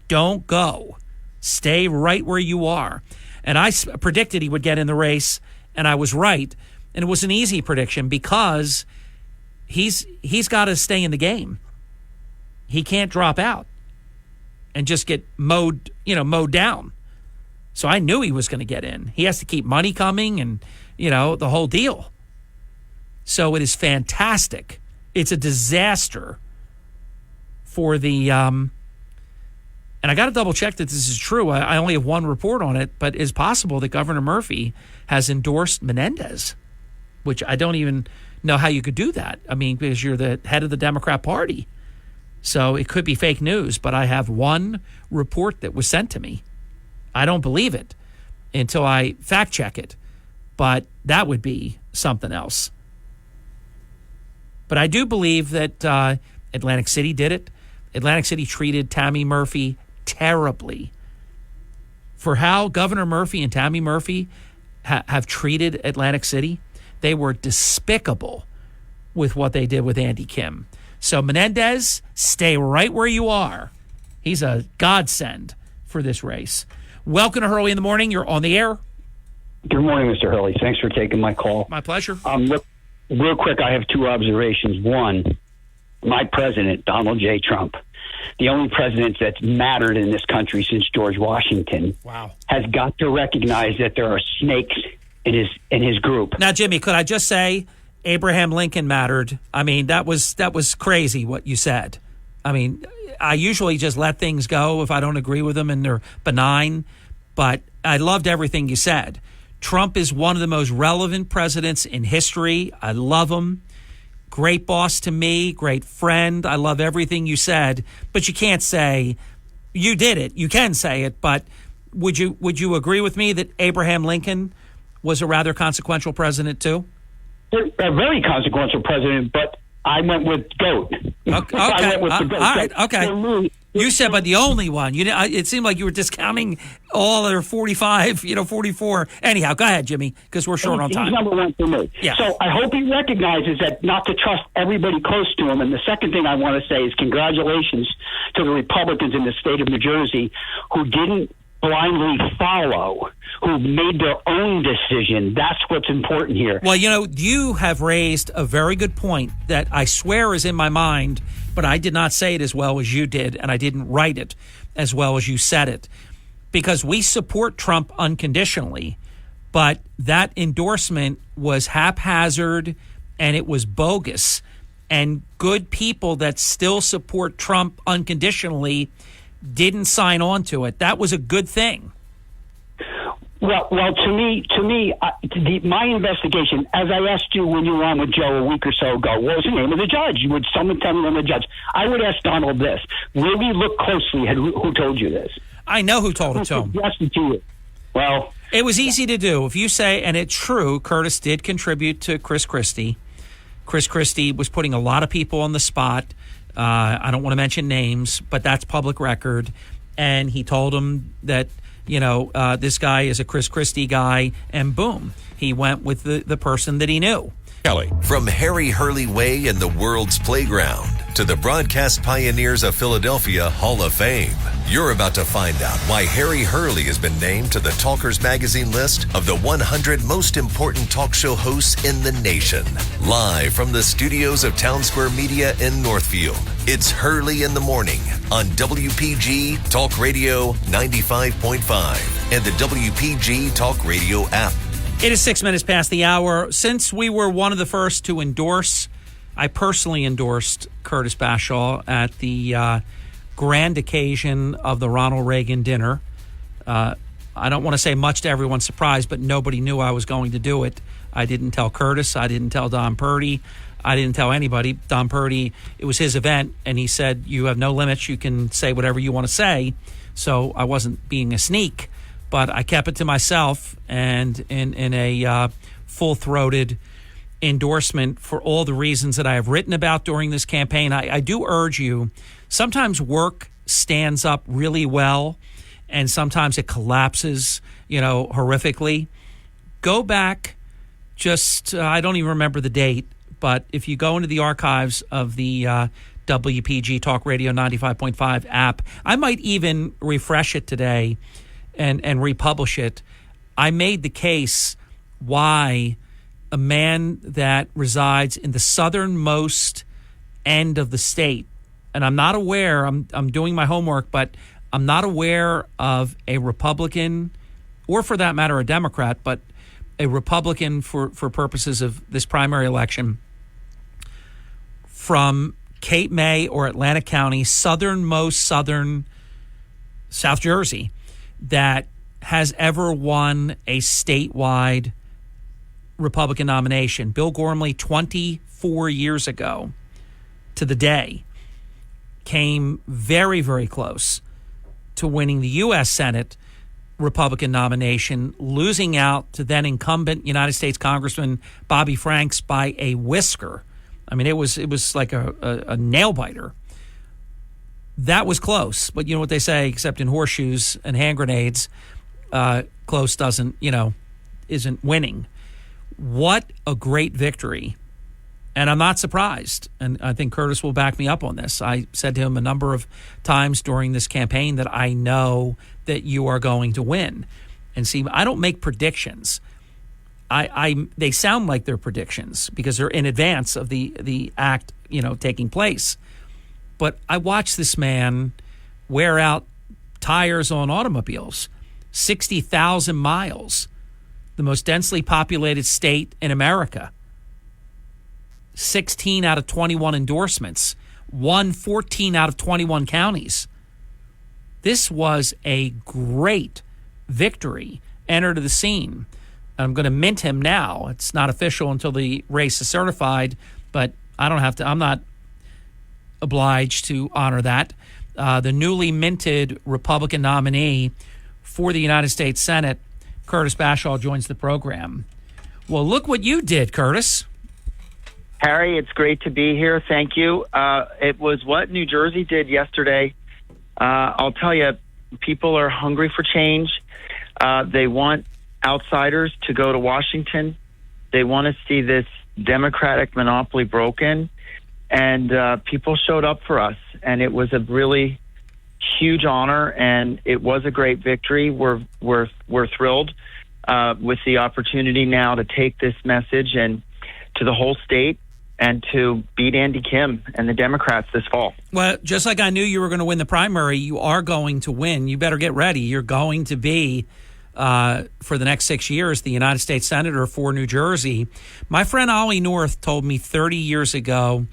Don't go. Stay right where you are. And I predicted he would get in the race, and I was right. And it was an easy prediction because he's got to stay in the game. He can't drop out and just get mowed down. So I knew he was going to get in. He has to keep money coming and, the whole deal. So it is fantastic. It's a disaster for the, and I got to double check that this is true. I only have one report on it, but it's possible that Governor Murphy has endorsed Menendez, which I don't even know how you could do that. I mean, because you're the head of the Democrat Party. So it could be fake news, but I have one report that was sent to me. I don't believe it until I fact check it, but that would be something else. But I do believe that Atlantic City did it. Atlantic City treated Tammy Murphy terribly. For how Governor Murphy and Tammy Murphy have treated Atlantic City, they were despicable with what they did with Andy Kim. So Menendez, stay right where you are. He's a godsend for this race. Welcome to Hurley in the Morning. You're on the air. Good morning, Mr. Hurley. Thanks for taking my call. My pleasure. Real quick, I have 2 observations. One, my president, Donald J. Trump, the only president that's mattered in this country since George Washington, has got to recognize that there are snakes in his group. Now, Jimmy, could I just say Abraham Lincoln mattered? I mean, that was crazy what you said. I mean, I usually just let things go if I don't agree with them and they're benign, but I loved everything you said. Trump is one of the most relevant presidents in history. I love him. Great boss to me, great friend. I love everything you said, but you can't say you did it. You can say it, but would you agree with me that Abraham Lincoln was a rather consequential president too? A very consequential president, but I went with GOAT. Okay. I went with the GOAT. All right. Okay. You said, but the only one. It seemed like you were discounting all other 45, 44. Anyhow, go ahead, Jimmy, because we're short on time. He's number one for me. Yeah. So I hope he recognizes that not to trust everybody close to him. And the second thing I want to say is congratulations to the Republicans in the state of New Jersey who didn't blindly follow, who made their own decision. That's what's important here. Well, you have raised a very good point that I swear is in my mind, but I did not say it as well as you did, and I didn't write it as well as you said it, because we support Trump unconditionally, but that endorsement was haphazard and it was bogus, and good people that still support Trump unconditionally didn't sign on to it. That was a good thing. Well, to me, my investigation, as I asked you when you were on with Joe a week or so ago, what was the name of the judge? Would someone tell me the name of the judge? I would ask Donald this. Really look closely at who told you this. I know who told it to him. Yes, to you. Well, it was easy to do. If you say, and it's true, Curtis did contribute to Chris Christie. Chris Christie was putting a lot of people on the spot. I don't want to mention names, but that's public record. And he told him that, this guy is a Chris Christie guy, and boom, he went with the person that he knew. Kelly. From Harry Hurley Way in the world's playground to the broadcast pioneers of Philadelphia Hall of Fame, you're about to find out why Harry Hurley has been named to the Talkers Magazine list of the 100 most important talk show hosts in the nation. Live from the studios of Town Square Media in Northfield, it's Hurley in the Morning on WPG Talk Radio 95.5 and the WPG Talk Radio app. It is 6 minutes past the hour. Since we were one of the first to endorse, I personally endorsed Curtis Bashaw at the grand occasion of the Ronald Reagan dinner. I don't want to say much to everyone's surprise, but nobody knew I was going to do it. I didn't tell Curtis. I didn't tell Don Purdy. I didn't tell anybody. Don Purdy, it was his event, and he said, you have no limits. You can say whatever you want to say. So I wasn't being a sneak. But I kept it to myself, and in a full-throated endorsement for all the reasons that I have written about during this campaign. I do urge you, sometimes work stands up really well, and sometimes it collapses, horrifically. Go back, I don't even remember the date, but if you go into the archives of the WPG Talk Radio 95.5 app, I might even refresh it today and republish it. I made the case why a man that resides in the southernmost end of the state, and I'm not aware, I'm doing my homework, but I'm not aware of a Republican, or for that matter a Democrat, but a Republican for purposes of this primary election, from Cape May or Atlantic County, southernmost southern South Jersey, that has ever won a statewide Republican nomination. Bill Gormley, 24 years ago to the day, came very, very close to winning the U.S. Senate Republican nomination, losing out to then incumbent United States Congressman Bobby Franks by a whisker. I mean, it was like a nail biter. That was close, but you know what they say, except in horseshoes and hand grenades, close isn't winning. What a great victory. And I'm not surprised. And I think Curtis will back me up on this. I said to him a number of times during this campaign that I know that you are going to win. And see, I don't make predictions. They sound like they're predictions because they're in advance of the act, taking place. But I watched this man wear out tires on automobiles, 60,000 miles, the most densely populated state in America. 16 out of 21 endorsements, won 14 out of 21 counties. This was a great victory. Enter to the scene. I'm going to mint him now. It's not official until the race is certified, but I'm not obliged to honor that. The newly minted Republican nominee for the United States Senate, Curtis Bashaw, joins the program. Well, look what you did, Curtis. Harry, it's great to be here. Thank you. It was what New Jersey did yesterday. I'll tell you, people are hungry for change. They want outsiders to go to Washington. They want to see this Democratic monopoly broken. And people showed up for us. And it was a really huge honor, and it was a great victory. We're thrilled with the opportunity now to take this message and to the whole state and to beat Andy Kim and the Democrats this fall. Well, just like I knew you were going to win the primary, you are going to win. You better get ready. You're going to be, for the next 6 years, the United States Senator for New Jersey. My friend Ollie North told me 30 years ago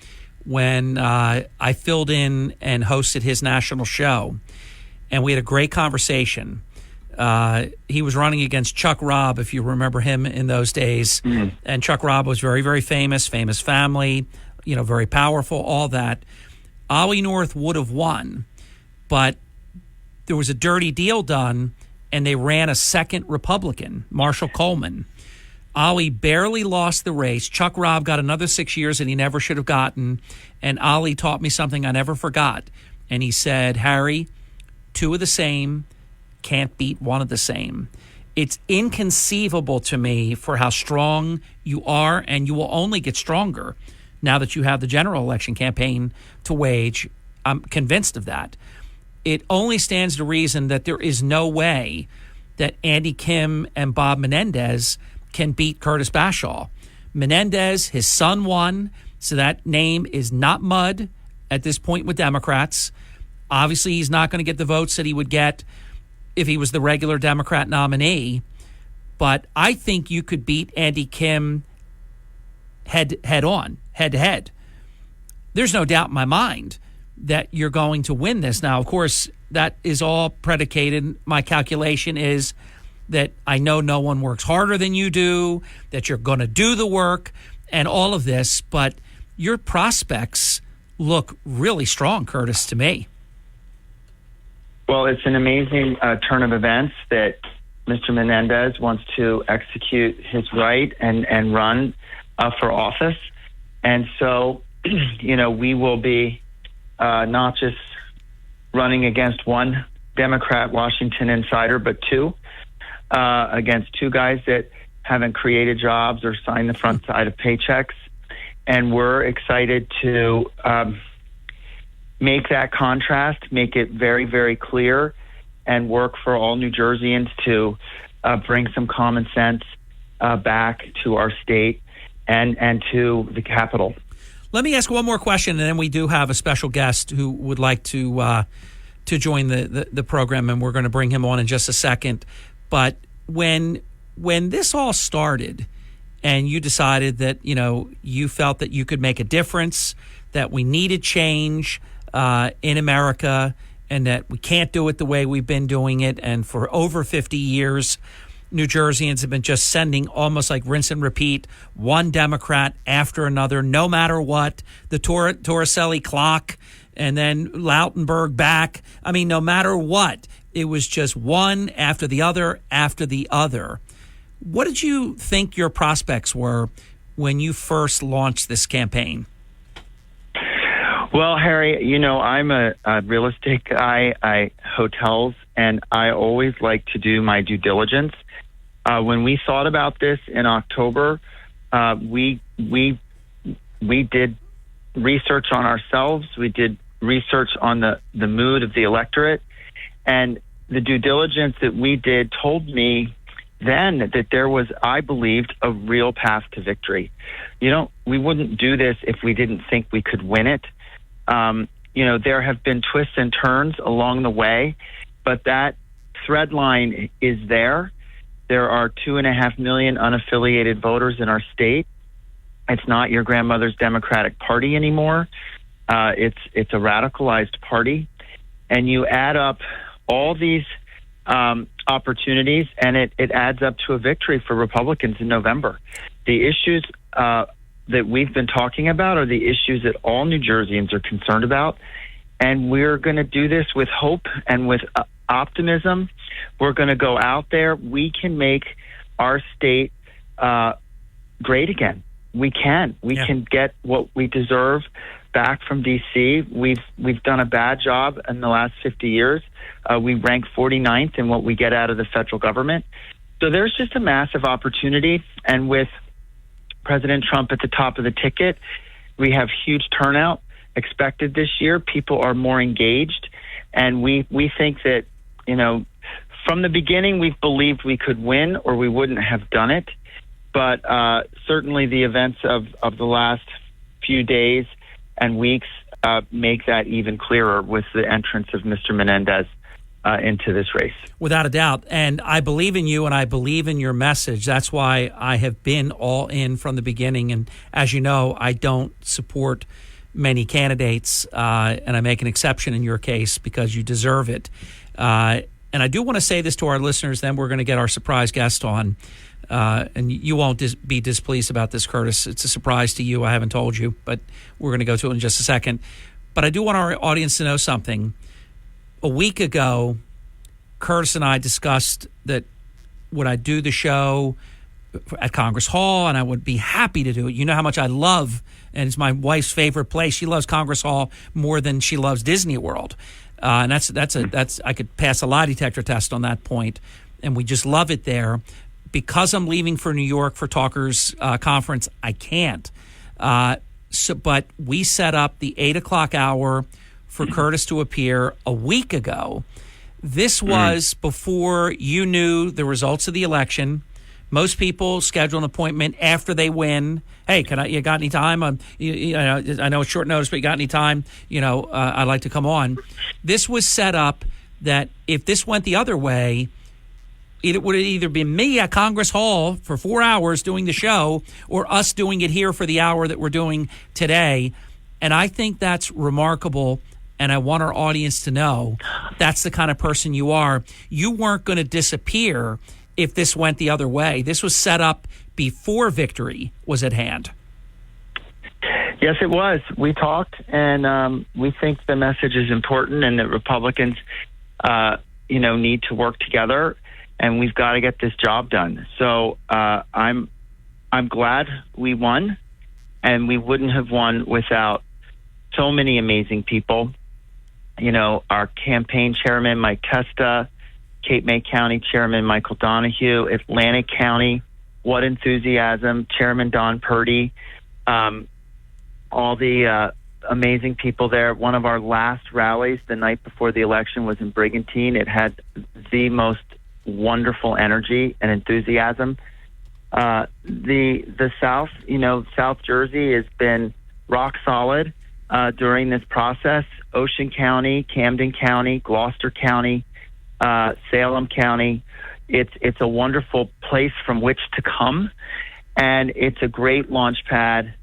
when I filled in and hosted his national show, and we had a great conversation. He was running against Chuck Robb, if you remember him in those days. Mm-hmm. And Chuck Robb was very, very famous family, very powerful, all that. Ollie North would have won, but there was a dirty deal done, and they ran a second Republican, Marshall Coleman. Ollie barely lost the race. Chuck Robb got another 6 years that he never should have gotten. And Ollie taught me something I never forgot. And he said, Harry, two of the same can't beat one of the same. It's inconceivable to me for how strong you are, and you will only get stronger now that you have the general election campaign to wage. I'm convinced of that. It only stands to reason that there is no way that Andy Kim and Bob Menendez can beat Curtis Bashaw. Menendez, his son, won, so that name is not mud at this point with Democrats. Obviously, he's not going to get the votes that he would get if he was the regular Democrat nominee. But I think you could beat Andy Kim head to head. There's no doubt in my mind that you're going to win this. Now, of course, that is all predicated. My calculation is that I know no one works harder than you do, that you're going to do the work and all of this, but your prospects look really strong, Curtis, to me. Well, it's an amazing turn of events that Mr. Menendez wants to execute his right and run for office. And so, we will be not just running against one Democrat Washington insider, but two, against two guys that haven't created jobs or signed the front side of paychecks. And we're excited to make that contrast, make it very, very clear, and work for all New Jerseyans to bring some common sense back to our state and to the Capitol. Let me ask one more question, and then we do have a special guest who would like to join the program, and we're going to bring him on in just a second. But when this all started and you decided that, you felt that you could make a difference, that we needed change in America, and that we can't do it the way we've been doing it, and for over 50 years, New Jerseyans have been just sending almost like rinse and repeat one Democrat after another, no matter what, the Torricelli clock and then Lautenberg back. I mean, no matter what, it was just one after the other after the other. What did you think your prospects were when you first launched this campaign? Well, Harry, I'm a real estate guy. I hotels, and I always like to do my due diligence. When we thought about this in October, we did research on ourselves. We did research on the mood of the electorate, and the due diligence that we did told me then that there was, I believed, a real path to victory. We wouldn't do this if we didn't think we could win it. There have been twists and turns along the way, but that thread line is there. There are 2.5 million unaffiliated voters in our state. It's not your grandmother's Democratic Party anymore. It's a radicalized party. And you add up all these opportunities, and it adds up to a victory for Republicans in November. The issues that we've been talking about are the issues that all New Jerseyans are concerned about. And we're going to do this with hope and with optimism. We're going to go out there. We can make our state great again. We can. We can get what we deserve back from D.C. We've done a bad job in the last 50 years. We rank 49th in what we get out of the federal government. So there's just a massive opportunity. And with President Trump at the top of the ticket, we have huge turnout expected this year. People are more engaged. And we think that, from the beginning, we've believed we could win or we wouldn't have done it. But certainly the events of the last few days and weeks make that even clearer with the entrance of Mr. Menendez into this race. Without a doubt. And I believe in you and I believe in your message. That's why I have been all in from the beginning. And as you know, I don't support many candidates, and I make an exception in your case because you deserve it. And I do want to say this to our listeners, then we're going to get our surprise guest on. And you won't be displeased about this, Curtis. It's a surprise to you. I haven't told you, but we're going to go to it in just a second. But I do want our audience to know something. A week ago, Curtis and I discussed that would I do the show at Congress Hall, and I would be happy to do it. You know how much I love, and it's my wife's favorite place. She loves Congress Hall more than she loves Disney World. And that's I could pass a lie detector test on that point, and we just love it there. Because I'm leaving for New York for Talkers Conference, I can't. But we set up the 8 o'clock hour for Curtis to appear a week ago. This was before you knew the results of the election. Most people schedule an appointment after they win. Hey, you got any time? I know it's short notice, but you got any time? I'd like to come on. This was set up that if this went the other way, it would either be me at Congress Hall for 4 hours doing the show or us doing it here for the hour that we're doing today. And I think that's remarkable. And I want our audience to know that's the kind of person you are. You weren't going to disappear if this went the other way. This was set up before victory was at hand. Yes, it was. We talked, and we think the message is important and that Republicans, need to work together, and we've got to get this job done. So I'm glad we won, and we wouldn't have won without so many amazing people. Our campaign chairman, Mike Testa, Cape May County Chairman Michael Donahue, Atlantic County, what enthusiasm, Chairman Don Purdy, all the amazing people there. One of our last rallies the night before the election was in Brigantine. It had the most wonderful energy and enthusiasm. The South, South Jersey has been rock solid during this process. Ocean County, Camden County, Gloucester County, Salem County. It's a wonderful place from which to come, and it's a great launch pad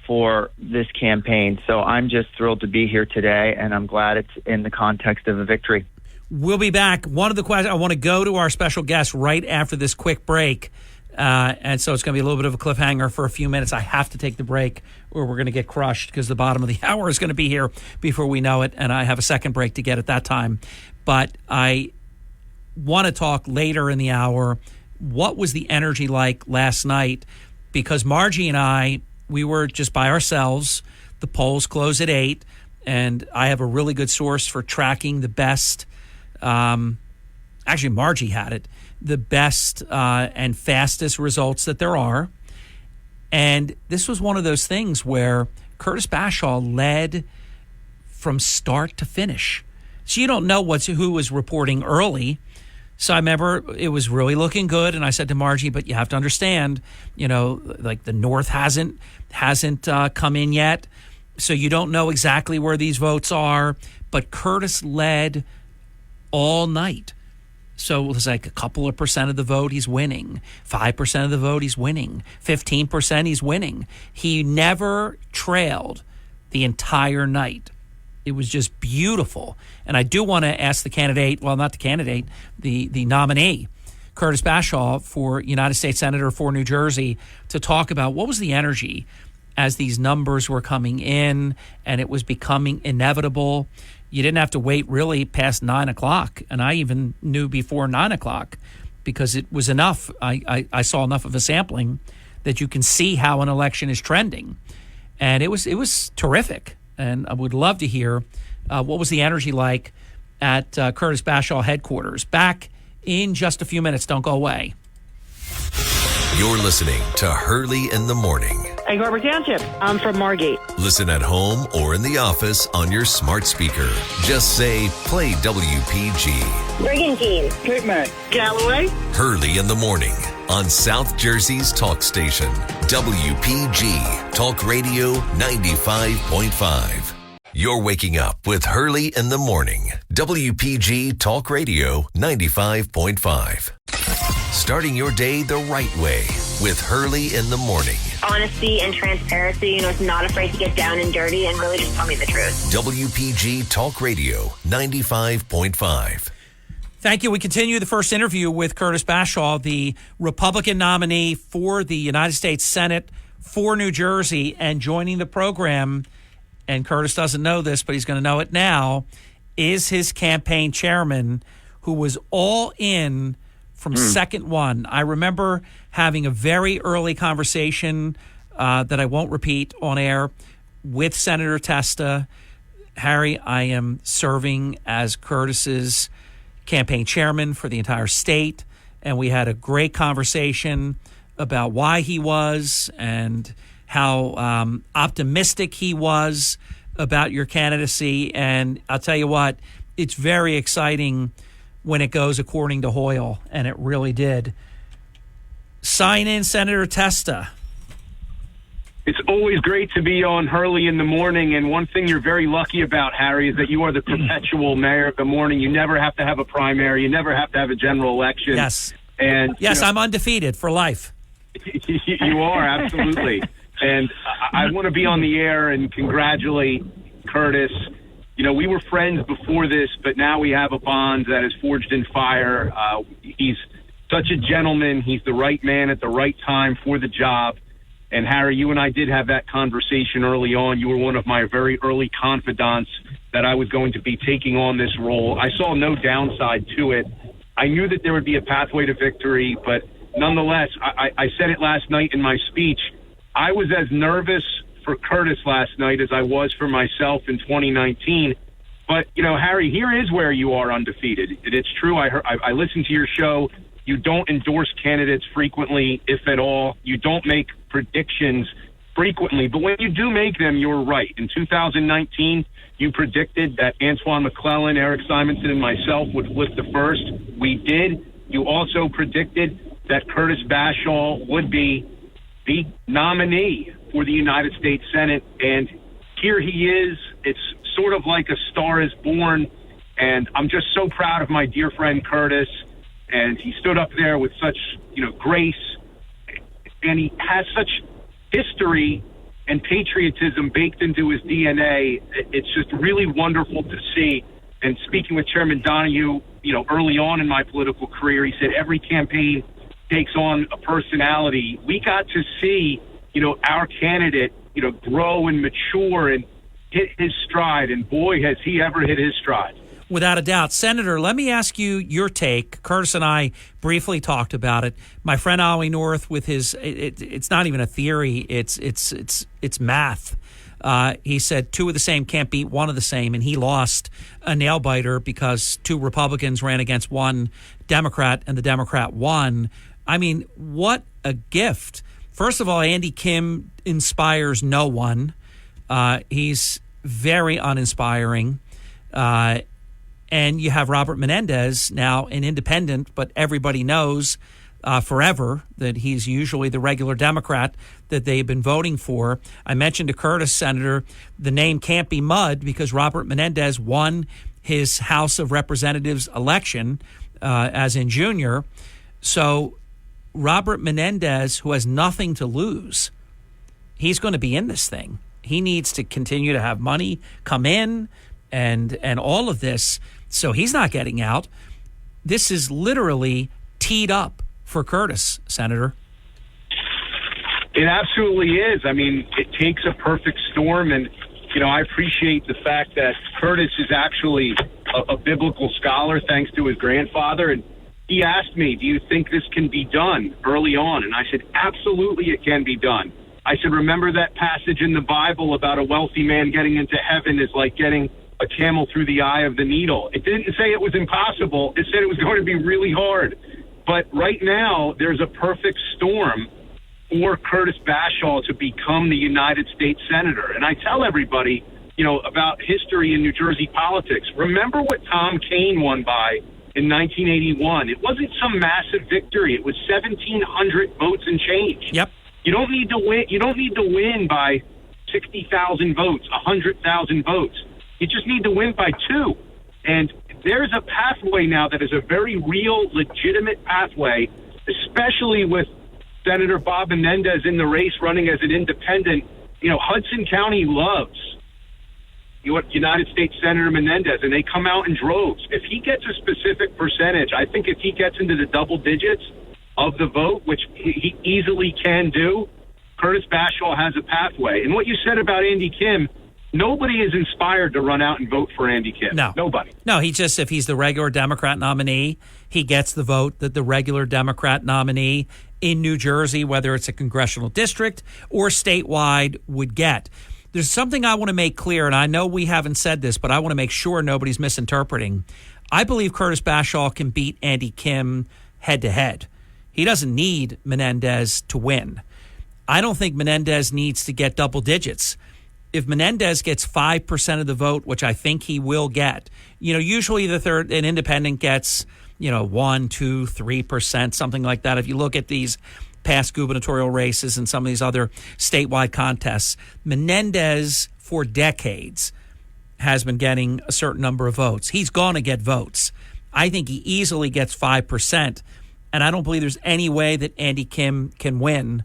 for this campaign. So I'm just thrilled to be here today, and I'm glad it's in the context of a victory. We'll be back. One of the questions, I want to go to our special guest right after this quick break. And so it's going to be a little bit of a cliffhanger for a few minutes. I have to take the break or we're going to get crushed because the bottom of the hour is going to be here before we know it. And I have a second break to get at that time. But I want to talk later in the hour. What was the energy like last night? Because Margie and I, we were just by ourselves. The polls close at 8. And I have a really good source for tracking the best. Actually, Margie had it. The best and fastest results that there are. And this was one of those things where Curtis Bashaw led from start to finish. So you don't know who was reporting early. So I remember it was really looking good. And I said to Margie, but you have to understand, like the North hasn't come in yet. So you don't know exactly where these votes are. But Curtis led all night. So it was like a couple of percent of the vote, he's winning. 5% of the vote, he's winning. 15%, he's winning. He never trailed the entire night. It was just beautiful. And I do want to ask the candidate, well, not the candidate, the nominee, Curtis Bashaw for United States Senator for New Jersey, to talk about what was the energy as these numbers were coming in and it was becoming inevitable. You didn't have to wait really past 9 o'clock. And I even knew before 9 o'clock because it was enough. I saw enough of a sampling that you can see how an election is trending. And it was terrific. And I would love to hear what was the energy like at Curtis Bashaw headquarters. Back in just a few minutes. Don't go away. You're listening to Hurley in the Morning. Egg Harbor Township. I'm from Margate. Listen at home or in the office on your smart speaker. Just say, play WPG. Brigantine. Cape May. Galloway. Hurley in the morning on South Jersey's talk station, WPG Talk Radio 95.5. You're waking up with Hurley in the morning, WPG Talk Radio 95.5. Starting your day the right way with Hurley in the morning. Honesty and transparency, is not afraid to get down and dirty and really just tell me the truth. WPG Talk Radio 95.5. Thank you. We continue the first interview with Curtis Bashaw, the Republican nominee for the United States Senate for New Jersey, and joining the program, and Curtis doesn't know this, but he's going to know it now, is his campaign chairman, who was all in from second one. I remember having a very early conversation that I won't repeat on air with Senator Testa. Harry, I am serving as Curtis's campaign chairman for the entire state, and we had a great conversation about why he was and how optimistic he was about your candidacy. And I'll tell you what, it's very exciting when it goes according to Hoyle, and it really did. Sign in, Senator Testa. It's always great to be on Hurley in the morning, and one thing you're very lucky about, Harry, is that you are the perpetual mayor of the morning. You never have to have a primary. You never have to have a general election. Yes. And yes, I'm undefeated for life. You are, absolutely. And I want to be on the air and congratulate Curtis. We were friends before this, but now we have a bond that is forged in fire. He's such a gentleman. He's the right man at the right time for the job. And Harry, you and I did have that conversation early on. You were one of my very early confidants that I was going to be taking on this role. I saw no downside to it. I knew that there would be a pathway to victory, but nonetheless, I said it last night in my speech. I was as nervous for Curtis last night as I was for myself in 2019. But, Harry, here is where you are undefeated. It's true. I listened to your show. You don't endorse candidates frequently, if at all. You don't make predictions frequently. But when you do make them, you're right. In 2019, you predicted that Antoine McClellan, Eric Simonson, and myself would flip the first. We did. You also predicted that Curtis Bashaw would be the nominee for the United States Senate. And here he is. It's sort of like a star is born. And I'm just so proud of my dear friend Curtis. And he stood up there with such, grace. And he has such history and patriotism baked into his DNA. It's just really wonderful to see. And speaking with Chairman Donahue, early on in my political career, he said every campaign takes on a personality. We got to see, our candidate, grow and mature and hit his stride. And boy, has he ever hit his stride. Without a doubt. Senator, let me ask you your take. Curtis and I briefly talked about it. My friend Ollie North with his, it's not even a theory, it's math. He said two of the same can't beat one of the same, and he lost a nail biter because two Republicans ran against one Democrat, and the Democrat won. I mean, what a gift. First of all, Andy Kim inspires no one. He's very uninspiring. And you have Robert Menendez, now an independent, but everybody knows forever that he's usually the regular Democrat that they've been voting for. I mentioned to Curtis, Senator, the name can't be mud because Robert Menendez won his House of Representatives election as in junior. So Robert Menendez, who has nothing to lose, he's going to be in this thing. He needs to continue to have money come in and all of this. So he's not getting out. This is literally teed up for Curtis, Senator. It absolutely is. I mean, it takes a perfect storm. And, I appreciate the fact that Curtis is actually a biblical scholar thanks to his grandfather. And he asked me, do you think this can be done early on? And I said, absolutely it can be done. I said, remember that passage in the Bible about a wealthy man getting into heaven is like getting a camel through the eye of the needle. It didn't say it was impossible. It said it was going to be really hard. But right now, there's a perfect storm for Curtis Bashaw to become the United States Senator. And I tell everybody, about history in New Jersey politics. Remember what Tom Kaine won by in 1981. It wasn't some massive victory. It was 1,700 votes and change. Yep. You don't need to win. You don't need to win by 60,000 votes, 100,000 votes. You just need to win by 2. And there's a pathway now that is a very real, legitimate pathway, especially with Senator Bob Menendez in the race running as an independent. Hudson County loves United States Senator Menendez, and they come out in droves. If he gets a specific percentage, I think if he gets into the double digits of the vote, which he easily can do, Curtis Bashaw has a pathway. And what you said about Andy Kim, nobody is inspired to run out and vote for Andy Kim. No. Nobody. No, if he's the regular Democrat nominee, he gets the vote that the regular Democrat nominee in New Jersey, whether it's a congressional district or statewide, would get. There's something I want to make clear, and I know we haven't said this, but I want to make sure nobody's misinterpreting. I believe Curtis Bashaw can beat Andy Kim head-to-head. He doesn't need Menendez to win. I don't think Menendez needs to get double digits. If Menendez gets 5% of the vote, which I think he will get, usually an independent gets, 1, 2, 3%, something like that. If you look at these past gubernatorial races and some of these other statewide contests, Menendez for decades has been getting a certain number of votes. He's going to get votes. I think he easily gets 5%, and I don't believe there's any way that Andy Kim can win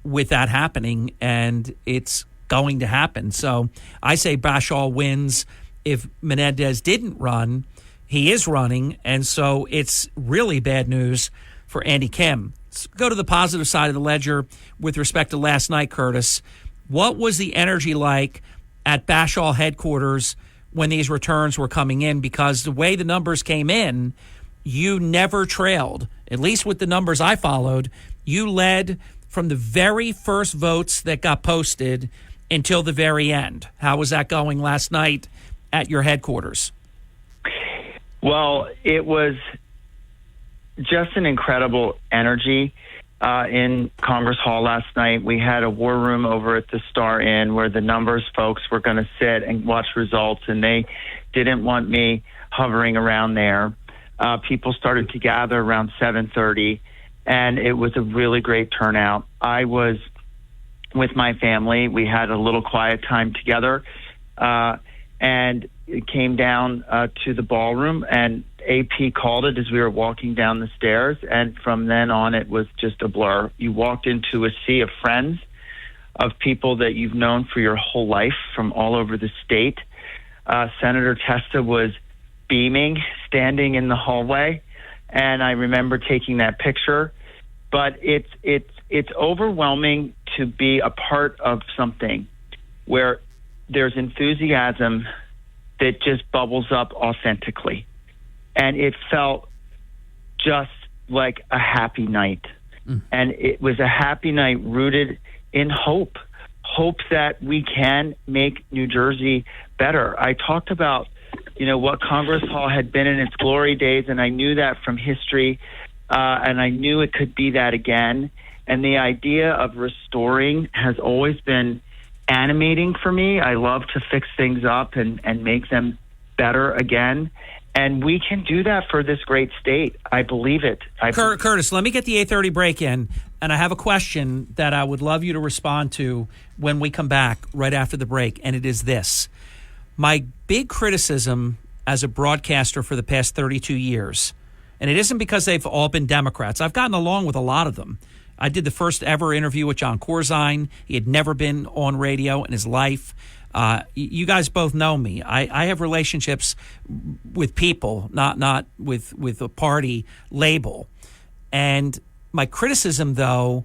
with that happening, and it's going to happen. So I say Bashaw wins. If Menendez didn't run, he is running, and so it's really bad news for Andy Kim. Let's go to the positive side of the ledger with respect to last night, Curtis. What was the energy like at Bashaw headquarters when these returns were coming in? Because the way the numbers came in, you never trailed. At least with the numbers I followed, you led from the very first votes that got posted until the very end. How was that going last night at your headquarters? Well, it was just an incredible energy in Congress Hall last night. We had a war room over at the Star Inn where the numbers folks were going to sit and watch results, and they didn't want me hovering around there. People started to gather around 7:30, and it was a really great turnout. I was with my family. We had a little quiet time together, and it came down to the ballroom, and AP called it as we were walking down the stairs, and from then on it was just a blur. You walked into a sea of friends, of people that you've known for your whole life from all over the state. Senator Testa was beaming, standing in the hallway, and I remember taking that picture. But it's overwhelming to be a part of something where there's enthusiasm that just bubbles up authentically. And it felt just like a happy night. And it was a happy night rooted in hope that we can make New Jersey better. I talked about, what Congress Hall had been in its glory days, and I knew that from history, and I knew it could be that again. And the idea of restoring has always been animating for me. I love to fix things up and make them better again. And we can do that for this great state. I believe it. Curtis, let me get the 8:30 break in, and I have a question that I would love you to respond to when we come back right after the break, and it is this. My big criticism as a broadcaster for the past 32 years, and it isn't because they've all been Democrats. I've gotten along with a lot of them. I did the first ever interview with John Corzine. He had never been on radio in his life. You guys both know me. I have relationships with people, not with a party label. And my criticism, though,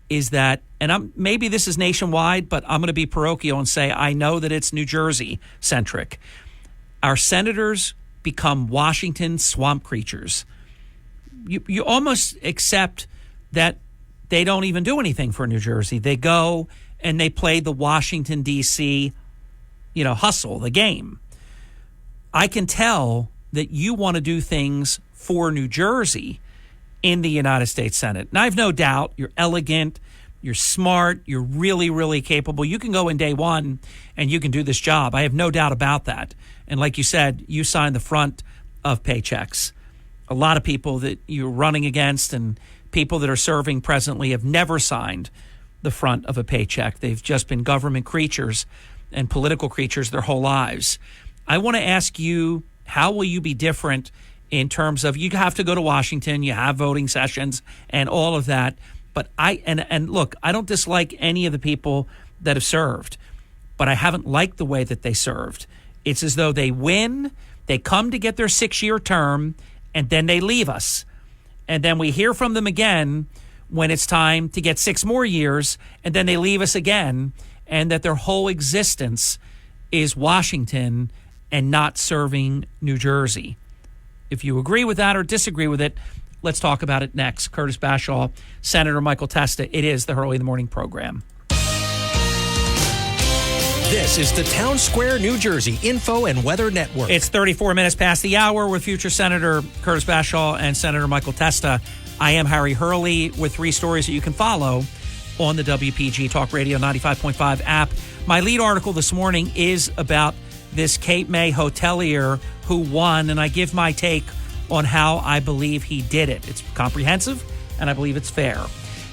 is that, and maybe this is nationwide, but I'm going to be parochial and say I know that it's New Jersey-centric. Our senators become Washington swamp creatures. You almost accept that they don't even do anything for New Jersey. They go and they play the Washington, D.C., hustle, the game. I can tell that you want to do things for New Jersey, in the United States Senate. And I have no doubt you're elegant, you're smart, you're really, really capable. You can go in day one and you can do this job. I have no doubt about that. And like you said, you signed the front of paychecks. A lot of people that you're running against and people that are serving presently have never signed the front of a paycheck. They've just been government creatures and political creatures their whole lives. I want to ask you, how will you be different in terms of, you have to go to Washington, you have voting sessions and all of that. But look, I don't dislike any of the people that have served, but I haven't liked the way that they served. It's as though they win, they come to get their 6-year term, and then they leave us. And then we hear from them again when it's time to get 6 more years, and then they leave us again, and that their whole existence is Washington and not serving New Jersey. If you agree with that or disagree with it, let's talk about it next. Curtis Bashaw, Senator Michael Testa. It is the Hurley in the Morning program. This is the Town Square, New Jersey Info and Weather Network. It's 34 minutes past the hour with future Senator Curtis Bashaw and Senator Michael Testa. I am Harry Hurley with 3 stories that you can follow on the WPG Talk Radio 95.5 app. My lead article this morning is about this Cape May hotelier who won, and I give my take on how I believe he did it. It's comprehensive, and I believe it's fair.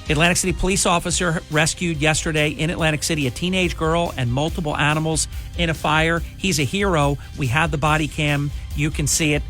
Atlantic City police officer rescued yesterday in Atlantic City a teenage girl and multiple animals in a fire. He's a hero. We have the body cam. You can see it.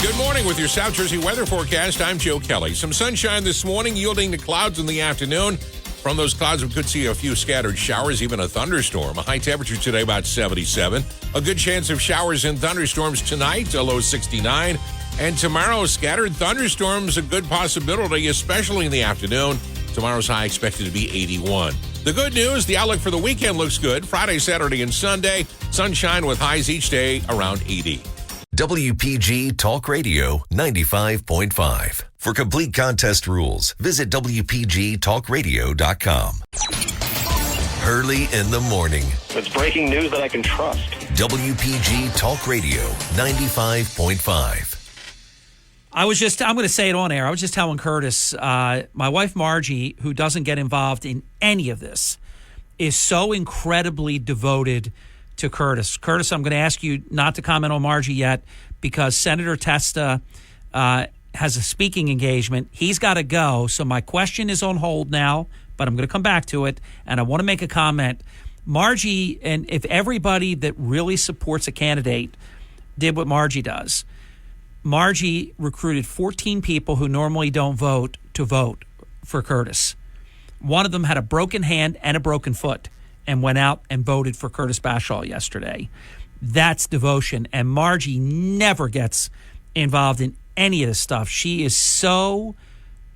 Good morning with your South Jersey weather forecast. I'm Joe Kelly. Some sunshine this morning, yielding to clouds in the afternoon. From those clouds, we could see a few scattered showers, even a thunderstorm. A high temperature today, about 77. A good chance of showers and thunderstorms tonight, a low 69. And tomorrow, scattered thunderstorms, a good possibility, especially in the afternoon. Tomorrow's high expected to be 81. The good news, the outlook for the weekend looks good. Friday, Saturday, and Sunday, sunshine with highs each day around 80. WPG Talk Radio 95.5. For complete contest rules, visit WPGTalkRadio.com. Hurley in the morning. It's breaking news that I can trust. WPG Talk Radio 95.5. I'm going to say it on air. I was just telling Curtis, my wife Margie, who doesn't get involved in any of this, is so incredibly devoted to Curtis. Curtis, I'm going to ask you not to comment on Margie yet because Senator Testa has a speaking engagement. He's got to go. So my question is on hold now, but I'm going to come back to it. And I want to make a comment. Margie, and if everybody that really supports a candidate did what Margie does, Margie recruited 14 people who normally don't vote to vote for Curtis. One of them had a broken hand and a broken foot and went out and voted for Curtis Bashaw yesterday. That's devotion. And Margie never gets involved in any of this stuff. She is so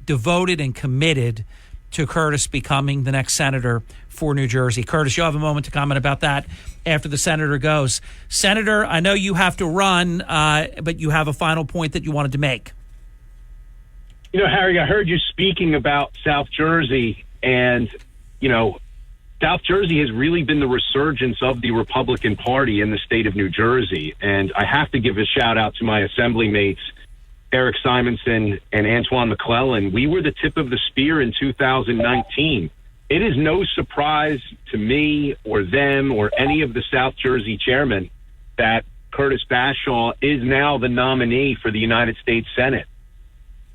devoted and committed to Curtis becoming the next senator for New Jersey. Curtis, you'll have a moment to comment about that after the senator goes. Senator, I know you have to run, but you have a final point that you wanted to make. You know, Harry, I heard you speaking about South Jersey, and, you know, South Jersey has really been the resurgence of the Republican Party in the state of New Jersey. And I have to give a shout out to my assembly mates, Eric Simonson and Antoine McClellan. We were the tip of the spear in 2019. It is no surprise to me or them or any of the South Jersey chairmen that Curtis Bashaw is now the nominee for the United States Senate.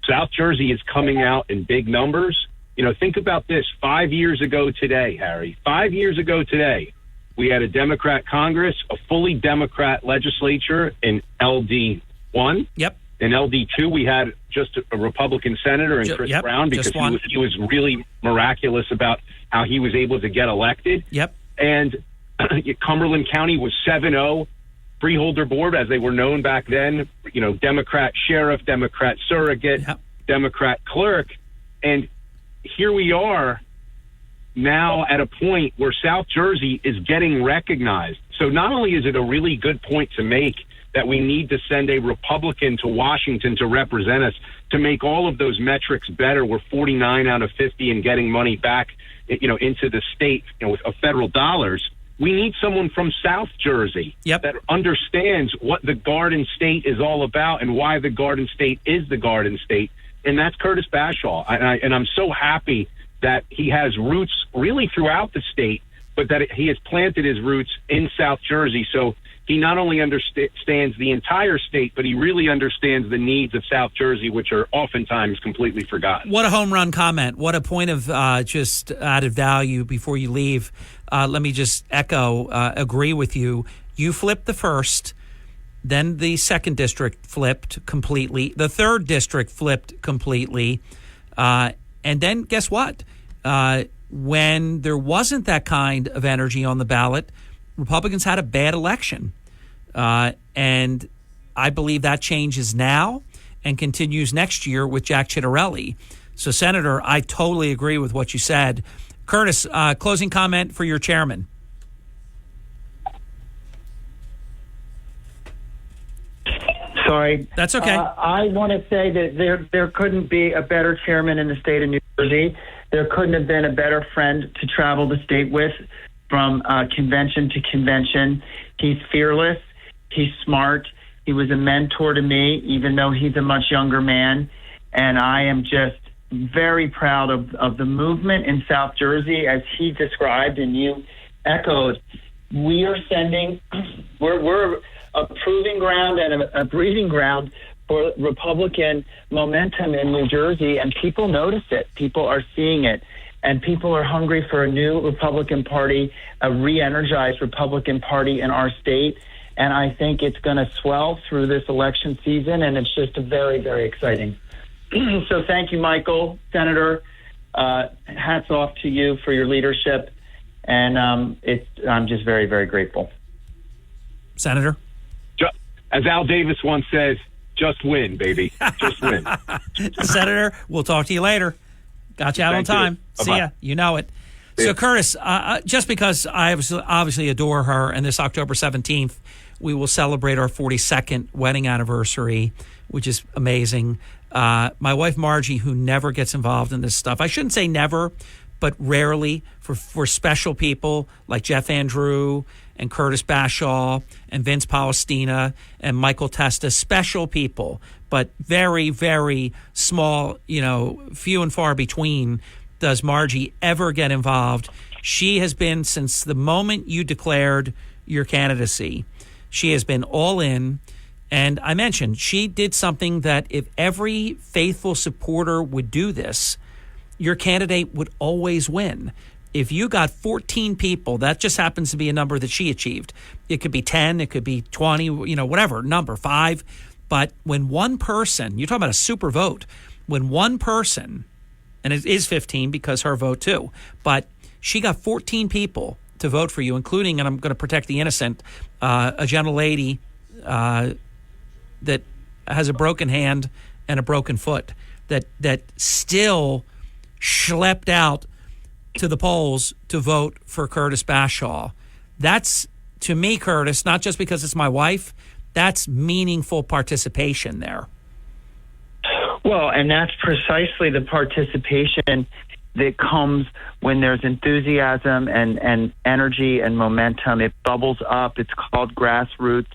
South Jersey is coming out in big numbers. You know, think about this. 5 years ago today, Harry, 5 years ago today, we had a Democrat Congress, a fully Democrat legislature in LD1. Yep. In LD2, we had just a Republican senator and Chris Brown because he was really miraculous about how he was able to get elected. Yep. And Cumberland County was 7-0. Freeholder Board, as they were known back then, you know, Democrat sheriff, Democrat surrogate, Democrat clerk. And here we are now at a point where South Jersey is getting recognized. So not only is it a really good point to make that we need to send a Republican to Washington to represent us to make all of those metrics better. We're 49 out of 50 and getting money back, you know, into the state, you know, of federal dollars. we need someone from South Jersey that understands what the Garden State is all about and why the Garden State is the Garden State, and that's Curtis Bashaw. And I'm so happy that he has roots really throughout the state, but that he has planted his roots in South Jersey. So he not only understands the entire state, but he really understands the needs of South Jersey, which are oftentimes completely forgotten. What a home run comment. What a point of just added value before you leave. Let me just agree with you. You flipped the first, then the second district flipped completely. The third district flipped completely. And then guess what? When there wasn't that kind of energy on the ballot, Republicans had a bad election. And I believe that changes now and continues next year with Jack Ciattarelli. So, Senator, I totally agree with what you said. Curtis, closing comment for your chairman. Sorry. That's okay. I want to say that there couldn't be a better chairman in the state of New Jersey. There couldn't have been a better friend to travel the state with from convention to convention. He's fearless. He's smart. He was a mentor to me, even though he's a much younger man. And I am just very proud of the movement in South Jersey, as he described and you echoed. We're a proving ground and a breeding ground for Republican momentum in New Jersey, and people notice it. People are seeing it, and people are hungry for a new Republican Party, a re-energized Republican Party in our state, and I think it's going to swell through this election season, and it's just very, very exciting. So thank you, Michael, Senator. Hats off to you for your leadership, and I'm just very, very grateful. Senator? As Al Davis once says, just win, baby. Just win. Senator, we'll talk to you later. Got you out on time. See ya. You know it. So, Curtis, just because I obviously adore her, and this October 17th, we will celebrate our 42nd wedding anniversary, which is amazing. My wife, Margie, who never gets involved in this stuff. I shouldn't say never, but rarely for special people like Jeff Andrew and Curtis Bashaw and Vince Palestina and Michael Testa, special people, but very, very small, few and far between does Margie ever get involved. She has been, since the moment you declared your candidacy, she has been all in. And I mentioned she did something that if every faithful supporter would do this, your candidate would always win. If you got 14 people, that just happens to be a number that she achieved. It could be 10, it could be 20, whatever, number, 5. But when one person, you're talking about a super vote, when one person, and it is 15 because her vote too, but she got 14 people to vote for you, including, and I'm going to protect the innocent, a gentlelady that has a broken hand and a broken foot that still schlepped out to the polls to vote for Curtis Bashaw. That's, to me, Curtis, not just because it's my wife, that's meaningful participation there. Well, and that's precisely the participation that comes when there's enthusiasm and energy and momentum. It bubbles up. It's called grassroots.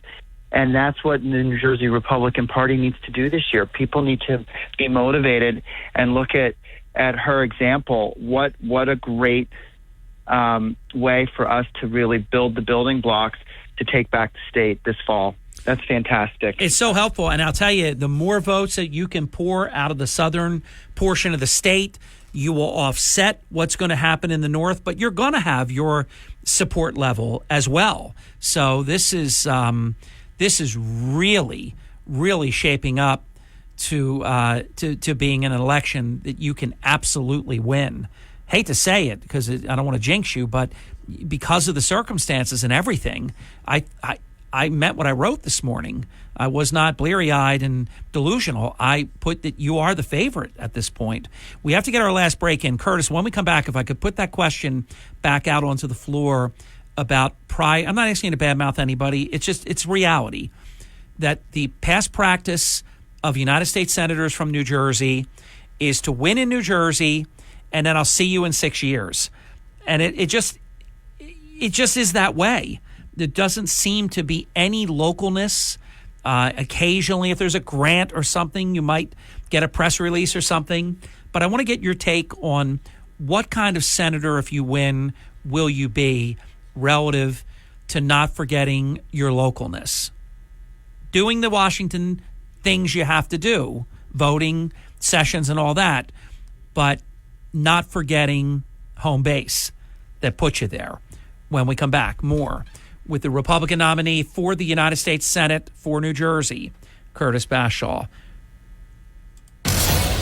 And that's what the New Jersey Republican Party needs to do this year. People need to be motivated and look at her example. What a great way for us to really build the building blocks to take back the state this fall. That's fantastic. It's so helpful. And I'll tell you, the more votes that you can pour out of the southern portion of the state, you will offset what's going to happen in the north, but you're going to have your support level as well. So this is really, really shaping up to being an election that you can absolutely win. Hate to say it because I don't want to jinx you, but because of the circumstances and everything, I meant what I wrote this morning. I was not bleary-eyed and delusional. I put that you are the favorite at this point. We have to get our last break in. Curtis, when we come back, if I could put that question back out onto the floor about pride. I'm not asking you to badmouth anybody. It's reality that the past practice of United States senators from New Jersey is to win in New Jersey, and then I'll see you in 6 years. And it just is that way. There doesn't seem to be any localness. Occasionally, if there's a grant or something, you might get a press release or something. But I want to get your take on what kind of senator, if you win, will you be relative to not forgetting your localness? Doing the Washington things you have to do, voting, sessions, and all that, but not forgetting home base that put you there. When we come back, more with the Republican nominee for the United States Senate for New Jersey, Curtis Bashaw.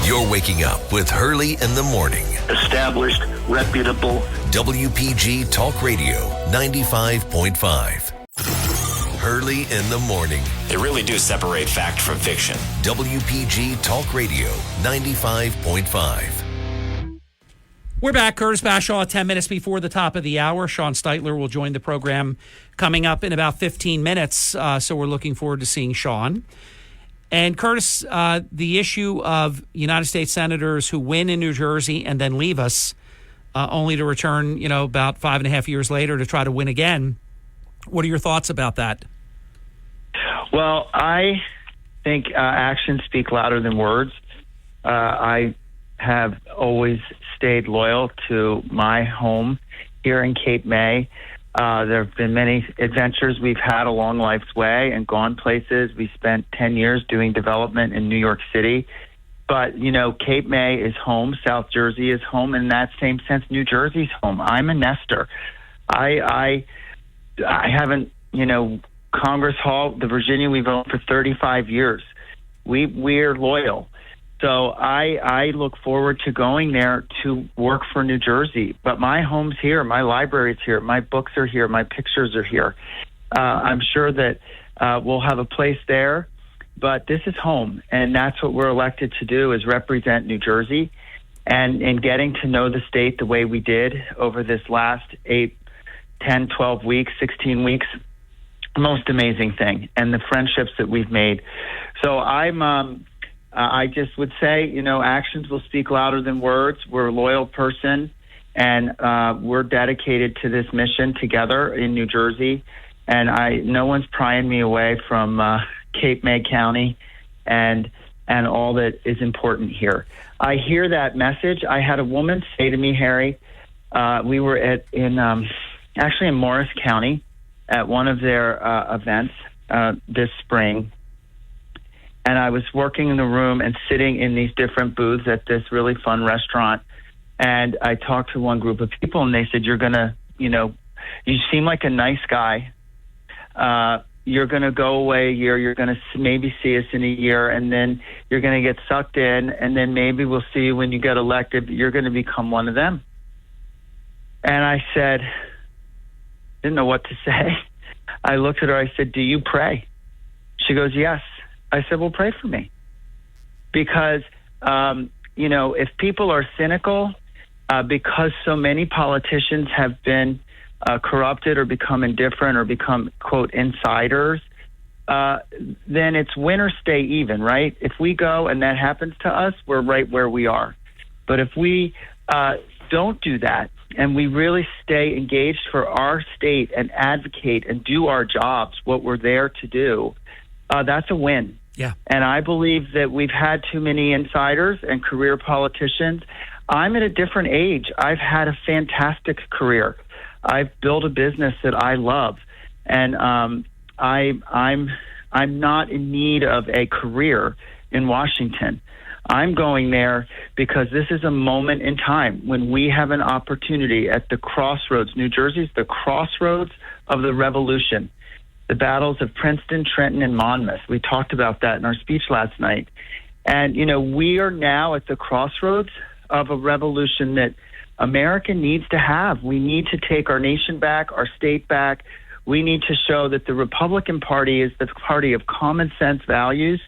You're waking up with Hurley in the morning. Established, reputable. WPG Talk Radio 95.5. Hurley in the morning. They really do separate fact from fiction. WPG Talk Radio 95.5. We're back. Curtis Bashaw, 10 minutes before the top of the hour. Sean Steitler will join the program coming up in about 15 minutes. So we're looking forward to seeing Sean. And Curtis, the issue of United States senators who win in New Jersey and then leave us only to return, about 5.5 years later to try to win again. What are your thoughts about that? Well, I think actions speak louder than words. I have always stayed loyal to my home here in Cape May. There have been many adventures we've had along life's way and gone places. We spent 10 years doing development in New York City. But, Cape May is home, South Jersey is home, and in that same sense, New Jersey's home. I'm a nester. I haven't, Congress Hall, the Virginia, we've owned for 35 years. We're loyal. So I look forward to going there to work for New Jersey. But my home's here, my library's here, my books are here, my pictures are here. I'm sure that we'll have a place there, but this is home, and that's what we're elected to do, is represent New Jersey. And in getting to know the state the way we did over this last 8, 10, 12 weeks, 16 weeks, most amazing thing, and the friendships that we've made. So I just would say, actions will speak louder than words. We're a loyal person, and we're dedicated to this mission together in New Jersey. And no one's prying me away from Cape May County and all that is important here. I hear that message. I had a woman say to me, Harry, we were actually in Morris County at one of their events this spring. And I was working in the room and sitting in these different booths at this really fun restaurant. And I talked to one group of people, and they said, you're going to, you seem like a nice guy. You're going to go away a year. You're going to maybe see us in a year, and then you're going to get sucked in, and then maybe we'll see you when you get elected. But you're going to become one of them. And I said, didn't know what to say. I looked at her. I said, do you pray? She goes, yes. I said, well, pray for me. Because, if people are cynical because so many politicians have been corrupted or become indifferent or become, quote, insiders, then it's win or stay even, right? If we go and that happens to us, we're right where we are. But if we don't do that and we really stay engaged for our state and advocate and do our jobs, what we're there to do, that's a win. Yeah. And I believe that we've had too many insiders and career politicians. I'm at a different age. I've had a fantastic career. I've built a business that I love, and I'm not in need of a career in Washington. I'm going there because this is a moment in time when we have an opportunity at the crossroads. New Jersey's the crossroads of the revolution. The battles of Princeton, Trenton, and Monmouth. We talked about that in our speech last night. And, we are now at the crossroads of a revolution that America needs to have. We need to take our nation back, our state back. We need to show that the Republican Party is the party of common sense values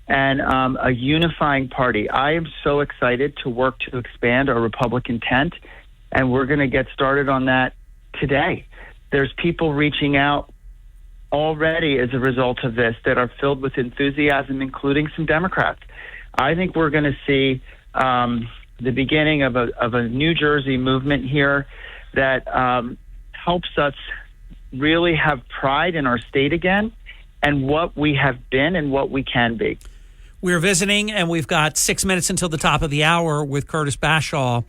and a unifying party. I am so excited to work to expand our Republican tent, and we're going to get started on that today. There's people reaching out already as a result of this that are filled with enthusiasm, including some Democrats. I think we're going to see the beginning of a New Jersey movement here that helps us really have pride in our state again and what we have been and what we can be. We're visiting, and we've got 6 minutes until the top of the hour with Curtis Bashaw,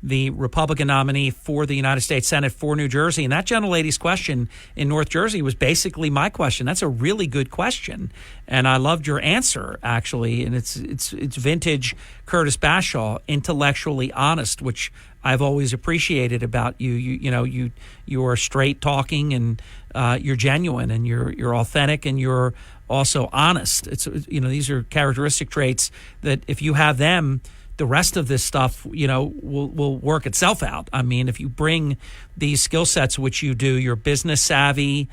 the Republican nominee for the United States Senate for New Jersey. And that gentlelady's question in North Jersey was basically my question. That's a really good question, and I loved your answer, actually. And it's vintage Curtis Bashaw, intellectually honest, which I've always appreciated about you. You are straight talking, and you're genuine, and you're authentic, and you're also honest. These are characteristic traits that if you have them, the rest of this stuff, will work itself out. I mean, if you bring these skill sets, which you do, you're business savvy.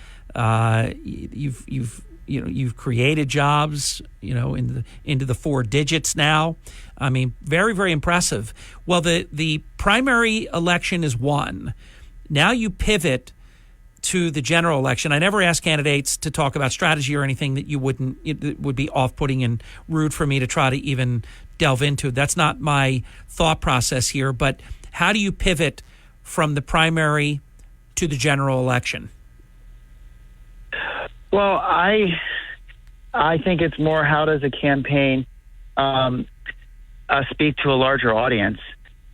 You've created jobs, into the 4 digits now. I mean, very, very impressive. Well, the primary election is won. Now you pivot to the general election. I never ask candidates to talk about strategy or anything that it would be off-putting and rude for me to try to even delve into. That's not my thought process here. But how do you pivot from the primary to the general election? Well, I think it's more, how does a campaign speak to a larger audience?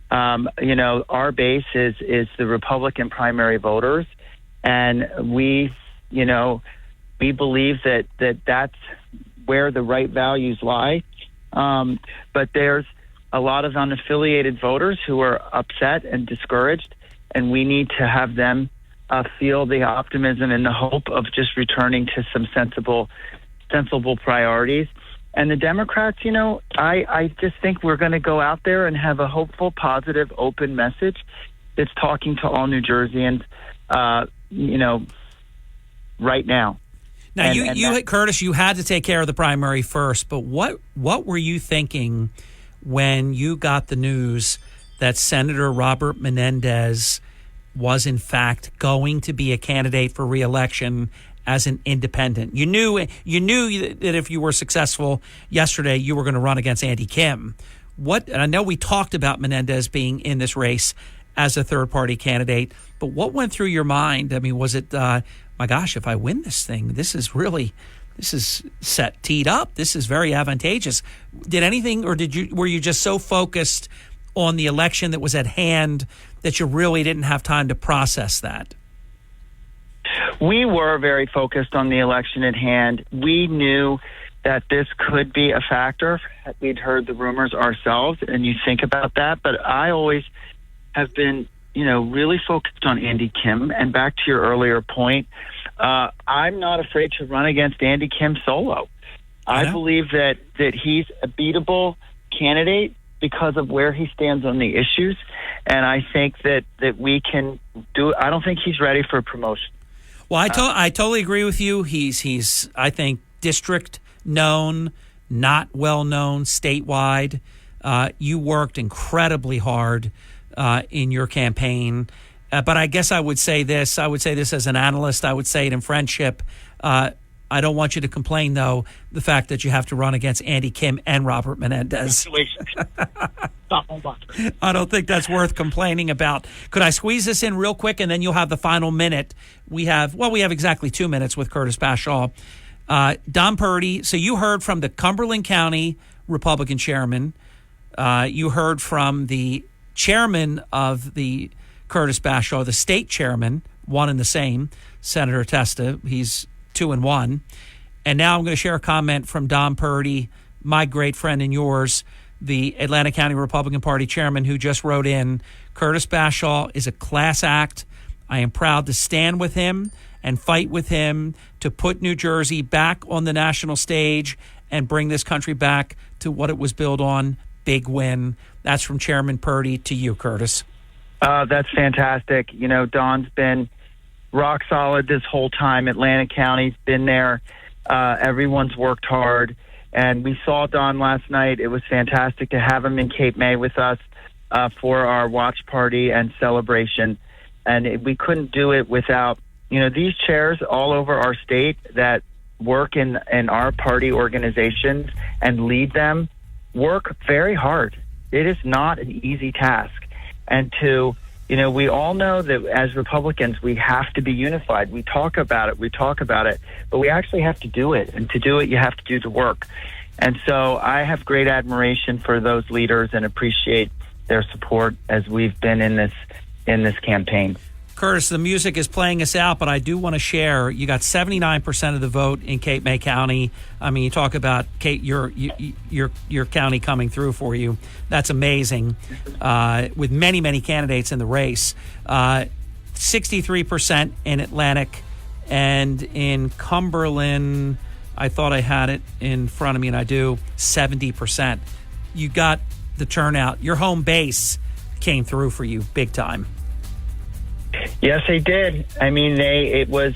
Our base is the Republican primary voters, and we believe that that's where the right values lie. But there's a lot of unaffiliated voters who are upset and discouraged, and we need to have them feel the optimism and the hope of just returning to some sensible priorities. And the Democrats, I just think we're going to go out there and have a hopeful, positive, open message that's talking to all New Jerseyans, right now. Now, Curtis, you had to take care of the primary first, but what were you thinking when you got the news that Senator Robert Menendez was, in fact, going to be a candidate for re-election as an independent? You knew that if you were successful yesterday, you were going to run against Andy Kim. And I know we talked about Menendez being in this race as a third-party candidate, but what went through your mind? I mean, was it, my gosh, if I win this thing, this is teed up. This is very advantageous. Did anything, or were you just so focused on the election that was at hand that you really didn't have time to process that? We were very focused on the election at hand. We knew that this could be a factor. We'd heard the rumors ourselves, and you think about that. But I always have been, really focused on Andy Kim. And back to your earlier point, I'm not afraid to run against Andy Kim solo. I believe that he's a beatable candidate because of where he stands on the issues. And I think that we can do it. I don't think he's ready for promotion. Well, I totally agree with you. He's I think, district known, not well known statewide. You worked incredibly hard in your campaign. But I guess I would say this as an analyst. I would say it in friendship. I don't want you to complain, though, the fact that you have to run against Andy Kim and Robert Menendez. I don't think that's worth complaining about. Could I squeeze this in real quick, and then you'll have the final minute? We have exactly 2 minutes with Curtis Bashaw. Don Purdy, so you heard from the Cumberland County Republican chairman. You heard from the chairman of the Curtis Bashaw, the state chairman, one and the same, Senator Testa. He's 2-1. And now I'm going to share a comment from Don Purdy, my great friend and yours, the Atlantic County Republican Party chairman, who just wrote in, Curtis Bashaw is a class act. I am proud to stand with him and fight with him to put New Jersey back on the national stage and bring this country back to what it was built on. Big win. That's from Chairman Purdy to you, Curtis. That's fantastic. Don's been rock solid this whole time. Atlantic County's been there. Everyone's worked hard. And we saw Don last night. It was fantastic to have him in Cape May with us for our watch party and celebration. And we couldn't do it without, these chairs all over our state that work in our party organizations and lead them work very hard. It is not an easy task. And to, we all know that as Republicans, we have to be unified. We talk about it, but we actually have to do it. And to do it, you have to do the work. And so I have great admiration for those leaders and appreciate their support as we've been in this campaign. Curtis, the music is playing us out, but I do want to share. You got 79% of the vote in Cape May County. I mean, you talk about Kate, your county coming through for you. That's amazing. With many, many candidates in the race, 63% in Atlantic, and in Cumberland, I thought I had it in front of me, and I do. 70%. You got the turnout. Your home base came through for you big time. Yes, they did. I mean, it was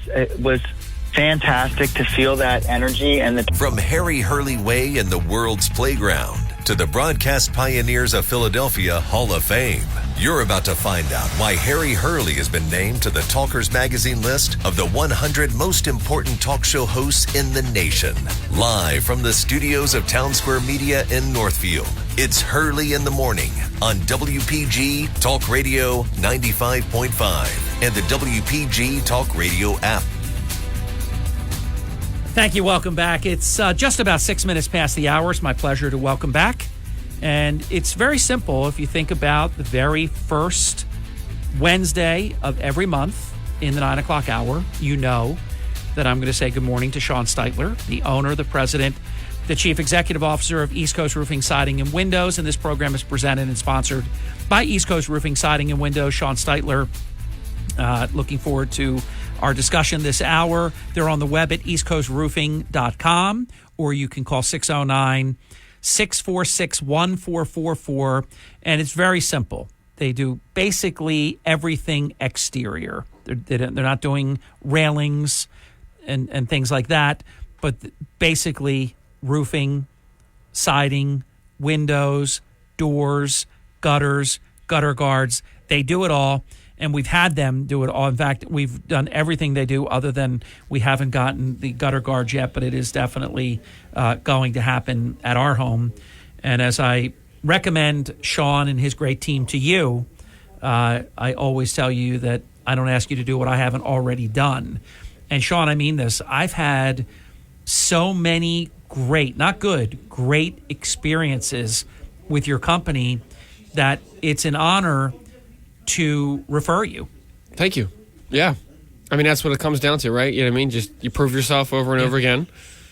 fantastic to feel that energy and From Harry Hurley Way in the world's playground to the Broadcast Pioneers of Philadelphia Hall of Fame, you're about to find out why Harry Hurley has been named to the Talkers Magazine list of the 100 most important talk show hosts in the nation. Live from the studios of Town Square Media in Northfield, it's Hurley in the Morning on WPG Talk Radio 95.5 and the WPG Talk Radio app. Thank you. Welcome back. It's just about 6 minutes past the hour. It's my pleasure to welcome back. And it's very simple. If you think about the very first Wednesday of every month in the 9 o'clock hour, you know that I'm going to say good morning to Sean Steitler, the owner, the president, the chief executive officer of East Coast Roofing, Siding, and Windows. And this program is presented and sponsored by East Coast Roofing, Siding, and Windows. Sean Steitler, looking forward to our discussion this hour. They're on the web at eastcoastroofing.com, or you can call 609-646-1444. And it's very simple. They do basically everything exterior. They're not doing railings and things like that, but basically roofing, siding, windows, doors, gutters, gutter guards. They do it all, and we've had them do it all. In fact, we've done everything they do, other than we haven't gotten the gutter guards yet, but it is definitely going to happen at our home. And as I recommend Sean and his great team to you, I always tell you that I don't ask you to do what I haven't already done. And Sean, I mean this. I've had so many great, not good, great experiences with your company that it's an honor to refer you. Thank you. Yeah. I mean, that's what it comes down to, right? You know what I mean? Just you prove yourself over and over again.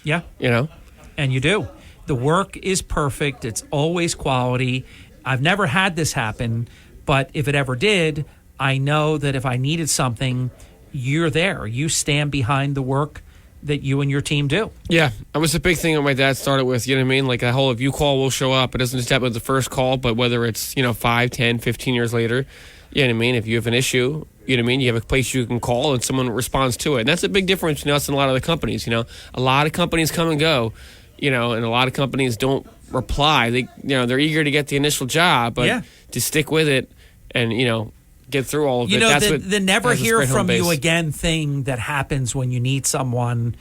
Yeah. You know? And you do. The work is perfect. It's always quality. I've never had this happen, but if it ever did, I know that if I needed something, you're there. You stand behind the work that you and your team do. Yeah, that was a big thing that my dad started with, you know what I mean? Like that whole, if you call, we'll show up. It doesn't just happen with the first call, but whether it's, 5, 10, 15 years later, you know what I mean? If you have an issue, you know what I mean? You have a place you can call and someone responds to it. And that's a big difference between us and a lot of the companies, A lot of companies come and go, and a lot of companies don't reply. They, they're eager to get the initial job, but to stick with it and, get through all of it. That's the never hear from you again thing that happens when you need someone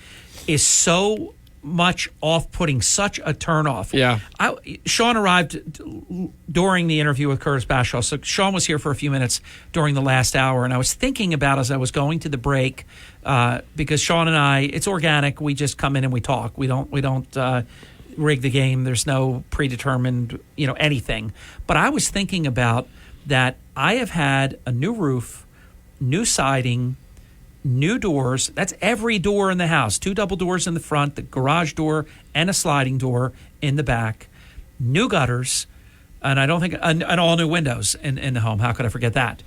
is so much off-putting, such a turnoff. Yeah. Sean arrived during the interview with Curtis Bashaw. So Sean was here for a few minutes during the last hour, and I was thinking about as I was going to the break, because Sean and I, it's organic. We just come in and we talk. We don't rig the game. There's no predetermined, anything. But I was thinking about that I have had a new roof, new siding, new doors. That's every door in the house. 2 double doors in the front, the garage door, and a sliding door in the back. New gutters, and I don't think, and all new windows in the home. How could I forget that?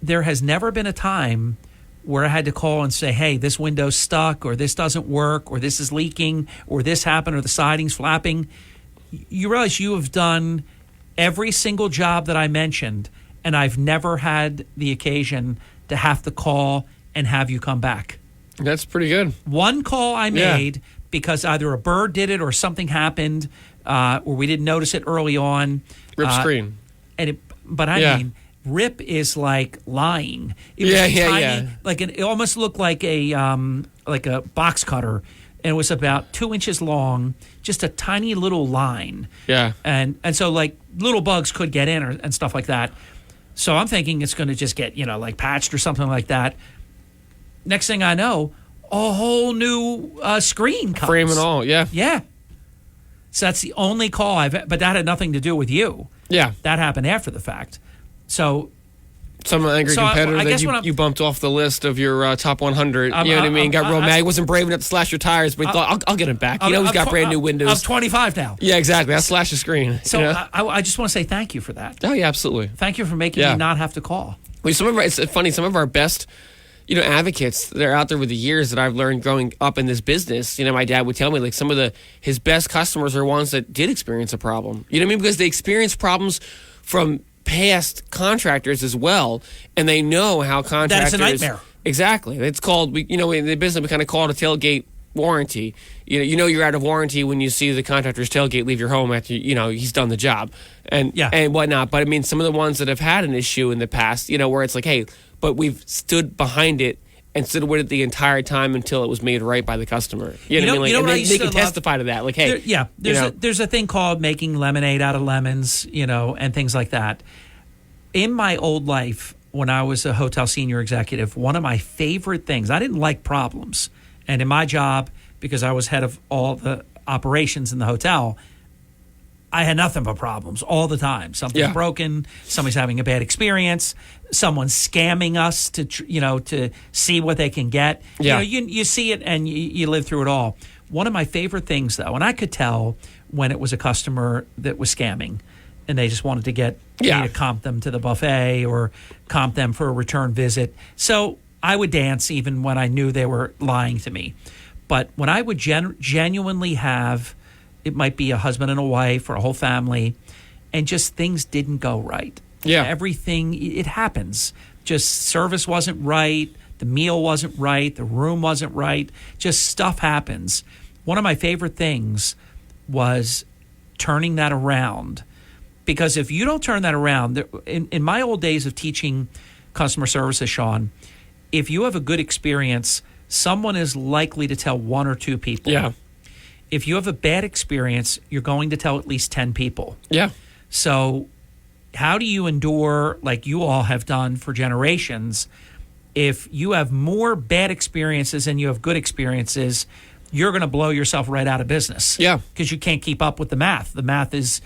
There has never been a time where I had to call and say, hey, this window's stuck, or this doesn't work, or this is leaking, or this happened, or the siding's flapping. You realize you have done every single job that I mentioned, and I've never had the occasion to have to call and have you come back. That's pretty good. One call I made because either a bird did it or something happened, or we didn't notice it early on. Rip screen. But I mean, rip is like lying. It was tiny, like it almost looked like a box cutter. And it was about 2 inches long, just a tiny little line. Yeah. And so like little bugs could get in and stuff like that. So I'm thinking it's going to just get, like patched or something like that. Next thing I know, a whole new screen comes. Frame and all, yeah. Yeah. So that's the only call but that had nothing to do with you. Yeah. That happened after the fact. So some angry competitor I guess that you bumped off the list of your top 100. You know what I mean? Got real mad. Wasn't brave enough to slash your tires, but he thought, I'll get him back. He's got brand new windows. I'm 25 now. Yeah, exactly. I'll slash the screen. So I just want to say thank you for that. Oh, yeah, absolutely. Thank you for making me not have to call. Well, it's funny. Some of our best advocates that are out there with the years that I've learned growing up in this business. My dad would tell me like some of his best customers are ones that did experience a problem. You know what I mean? Because they experience problems from past contractors as well, and they know how contractors. That is a nightmare. Exactly. It's called. In the business we kind of call it a tailgate warranty. You're out of warranty when you see the contractor's tailgate leave your home after he's done the job and whatnot. But I mean, some of the ones that have had an issue in the past, where it's like, hey, but we've stood behind it and stood with it the entire time until it was made right by the customer. You know what I mean? Like, they can testify to that. Like, hey, there's a thing called making lemonade out of lemons, and things like that. In my old life, when I was a hotel senior executive, one of my favorite things, I didn't like problems. And in my job, because I was head of all the operations in the hotel, I had nothing but problems all the time. Something's broken, somebody's having a bad experience, someone's scamming us to see what they can get. Yeah. You see it and you live through it all. One of my favorite things, though, and I could tell when it was a customer that was scamming and they just wanted to get me to comp them to the buffet or comp them for a return visit. So I would dance even when I knew they were lying to me. But when I would genuinely have, it might be a husband and a wife or a whole family, and just things didn't go right. Yeah. Everything, it happens. Just service wasn't right, the meal wasn't right, the room wasn't right, just stuff happens. One of my favorite things was turning that around. Because if you don't turn that around, in my old days of teaching customer services, Sean, if you have a good experience, someone is likely to tell one or two people. Yeah. If you have a bad experience, you're going to tell at least 10 people. Yeah. So how do you endure, like you all have done for generations, if you have more bad experiences than you have good experiences, you're going to blow yourself right out of business. Yeah. Because you can't keep up with the math. The math is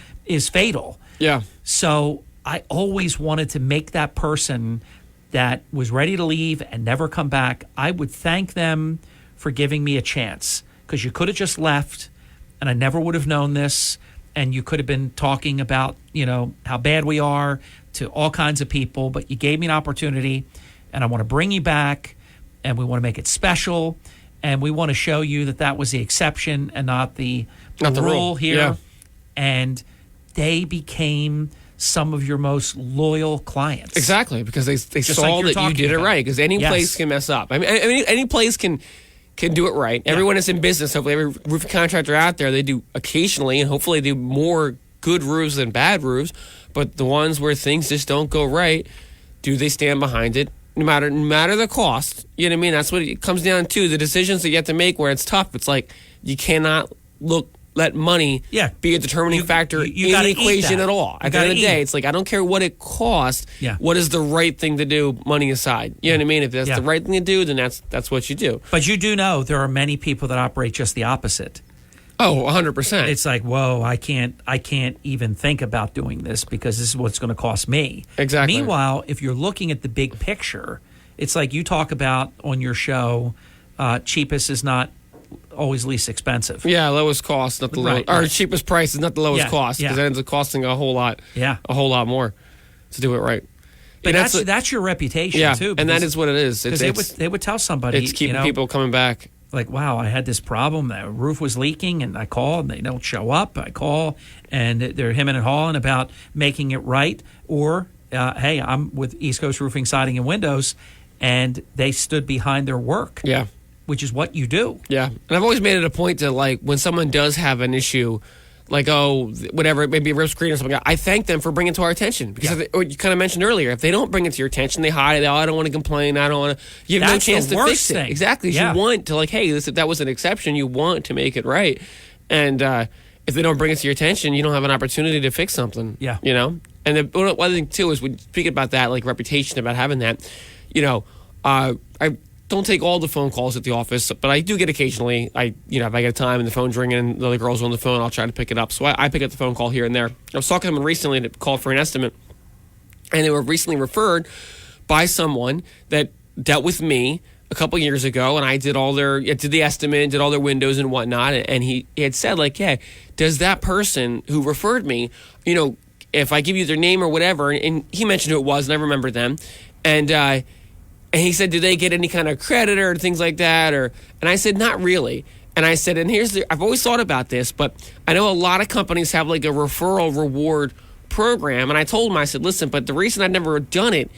fatal. Yeah. So I always wanted to make that person that was ready to leave and never come back, I would thank them for giving me a chance. Because you could have just left, and I never would have known this, and you could have been talking about, how bad we are to all kinds of people, but you gave me an opportunity, and I want to bring you back, and we want to make it special, and we want to show you that was the exception and not the rule here. Yeah. And they became some of your most loyal clients. Exactly, because they saw like that you did it right, because any place can mess up. I mean, any place can do it right. Yeah. Everyone is in business. Hopefully, every roofing contractor out there, they do occasionally, and hopefully they do more good roofs than bad roofs. But the ones where things just don't go right, do they stand behind it? No matter the cost. You know what I mean? That's what it comes down to. The decisions that you have to make where it's tough. It's like you cannot let money be a determining factor in the equation at all. At the end of the day, it's like, I don't care what it costs. Yeah. What is the right thing to do, money aside? You know what I mean? If that's the right thing to do, then that's what you do. But you do know there are many people that operate just the opposite. Oh, 100%. It's like, whoa, I can't even think about doing this because this is what's going to cost me. Exactly. Meanwhile, if you're looking at the big picture, it's like you talk about on your show, cheapest is not always least expensive. Yeah, lowest cost, not the lowest. Or cheapest price is not the lowest cost, because it ends up costing a whole lot more to do it right. But that's your reputation too. And that is what it is. They would tell somebody. It's keeping people coming back. Like, wow, I had this problem. The roof was leaking, and I call, and they don't show up. I call, and they're hemming and hawing about making it right. Or, hey, I'm with East Coast Roofing, Siding, and Windows, and they stood behind their work. Yeah. Which is what you do. Yeah. And I've always made it a point to, like, when someone does have an issue, like, whatever, maybe a roof screen or something, I thank them for bringing it to our attention. Because you kind of mentioned earlier, if they don't bring it to your attention, they hide it. I don't want to complain. I don't want to. You have no chance to fix it. Exactly. Yeah. You want to, like, hey, if that was an exception, you want to make it right. And if they don't bring it to your attention, you don't have an opportunity to fix something. Yeah. You know? And the one other thing, too, is when speaking about that, like reputation, about having that, I don't take all the phone calls at the office, but I do get occasionally. If I get time and the phone's ringing and the other girl's on the phone, I'll try to pick it up. So I pick up the phone call here and there. I was talking to someone recently that called for an estimate, and they were recently referred by someone that dealt with me a couple years ago, and I did the estimate, did all their windows and whatnot, and he had said, like, yeah, does that person who referred me, if I give you their name or whatever, and he mentioned who it was, and I remember them, and he said, do they get any kind of credit or things like that? And I said, not really. And I said, and I've always thought about this, but I know a lot of companies have like a referral reward program, and I told him, I said, listen, but the reason I've never done it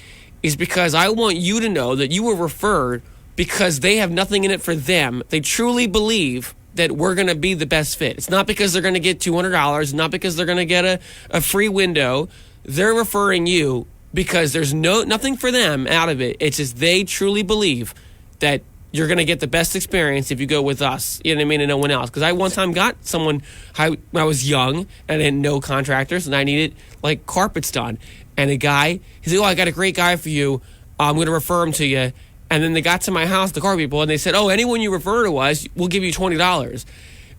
is because I want you to know that you were referred because they have nothing in it for them. They truly believe that we're going to be the best fit. It's not because they're going to get $200, not because they're going to get a free window. They're referring you because there's nothing for them out of it. It's just they truly believe that you're going to get the best experience if you go with us. You know what I mean? And no one else. Because I one time got someone when I was young and I didn't know contractors and I needed like carpets done. And a guy, he's like, I got a great guy for you. I'm going to refer him to you. And then they got to my house, the car people, and they said, anyone you refer to us, we'll give you $20.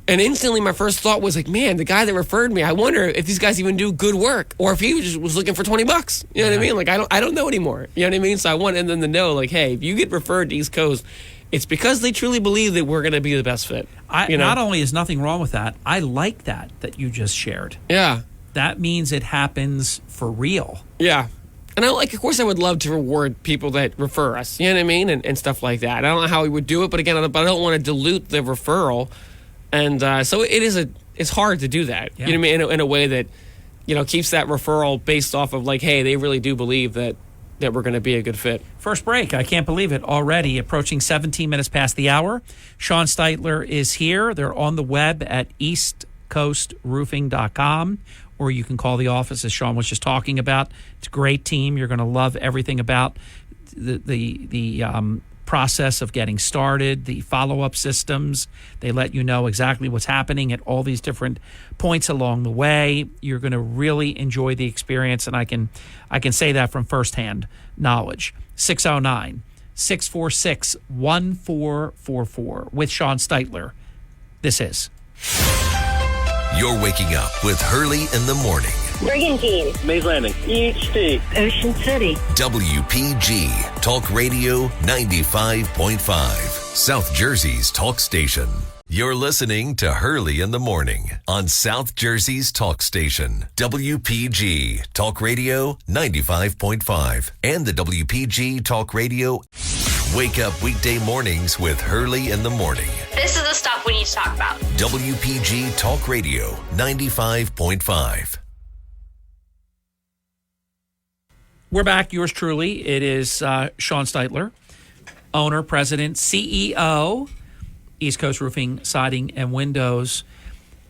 And instantly my first thought was like, man, the guy that referred me, I wonder if these guys even do good work or if he just was looking for $20. You know what I mean? Like, I don't know anymore. You know what I mean? So I wanted them to know, like, hey, if you get referred to East Coast, it's because they truly believe that we're going to be the best fit. Not only is nothing wrong with that, I like that you just shared. Yeah. That means it happens for real. Yeah. And of course, I would love to reward people that refer us, you know what I mean, and stuff like that. I don't know how we would do it, but again, I don't want to dilute the referral, and so it's hard to do that. Yeah. You know what I mean, in a way that keeps that referral based off of like, hey, they really do believe that we're going to be a good fit. First break. I can't believe it already. Approaching 17 minutes past the hour. Sean Steitler is here. They're on the web at eastcoastroofing.com. Or you can call the office, as Sean was just talking about. It's a great team. You're going to love everything about the process of getting started, the follow-up systems. They let you know exactly what's happening at all these different points along the way. You're going to really enjoy the experience, and I can say that from firsthand knowledge. 609-646-1444 with Sean Steitler. This is... You're waking up with Hurley in the morning. Brigantine. Mays Landing. EHT. Ocean City. WPG Talk Radio 95.5. South Jersey's talk station. You're listening to Hurley in the morning on South Jersey's talk station. WPG Talk Radio 95.5 and the WPG Talk Radio. Wake up weekday mornings with Hurley in the morning. This is the stuff we need to talk about. WPG Talk Radio 95.5. We're back. Yours truly. It is Sean Steitler, owner, president, CEO, East Coast Roofing, Siding, and Windows.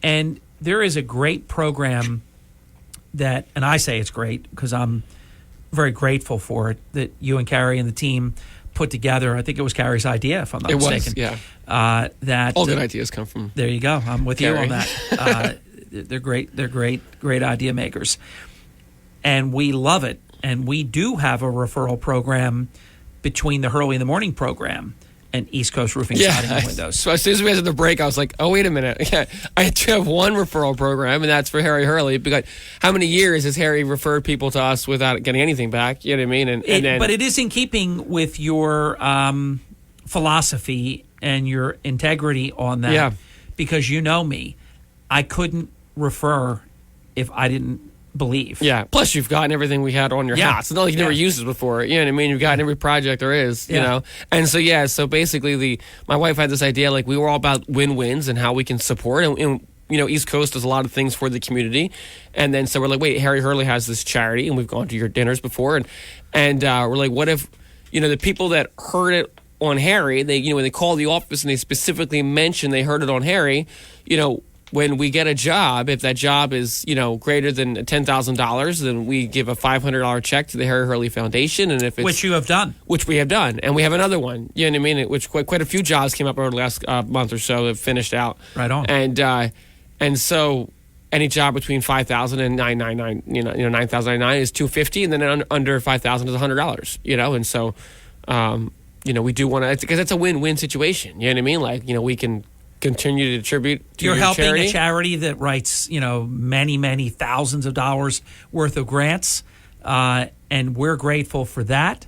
And there is a great program that, and I say it's great because I'm very grateful for it, that you and Carrie and the team put together. I think it was Carrie's idea, if I'm not mistaken. Yeah. That all good ideas come from. There you go. I'm with Carrie. you on that. They're great. They're great idea makers, and we love it. And we do have a referral program between the Hurley in the Morning program and East Coast Roofing, Siding, and Windows. So as soon as we had the break, I was like, oh, wait a minute. Yeah, I do have one referral program, and that's for Harry Hurley. Because how many years has Harry referred people to us without getting anything back? You know what I mean? But it is in keeping with your philosophy and your integrity on that. Yeah. Because you know me. I couldn't refer if I didn't believe. Yeah. Plus, you've gotten everything we had on your house. It's not like you never used it before. You know what I mean? You've gotten every project there is, you know? And so, so basically, my wife had this idea, like, we were all about win-wins and how we can support. And East Coast does a lot of things for the community. And then, so we're like, wait, Harry Hurley has this charity, and we've gone to your dinners before. And we're like, what if, the people that heard it on Harry, they, when they call the office and they specifically mention they heard it on Harry, when we get a job, if that job is, greater than $10,000, then we give a $500 check to the Harry Hurley Foundation. And if it's, which you have done. Which we have done. And we have another one, you know what I mean? Which quite a few jobs came up over the last month or so that finished out. Right on. And And so any job between $5,000 and $999, $9,099 is $250, and then under $5,000 is $100, and so, we do want to, because it's a win-win situation. You know what I mean? Like, we can continue to contribute to You're your helping charity. a charity that writes, many, many thousands of dollars worth of grants, and we're grateful for that.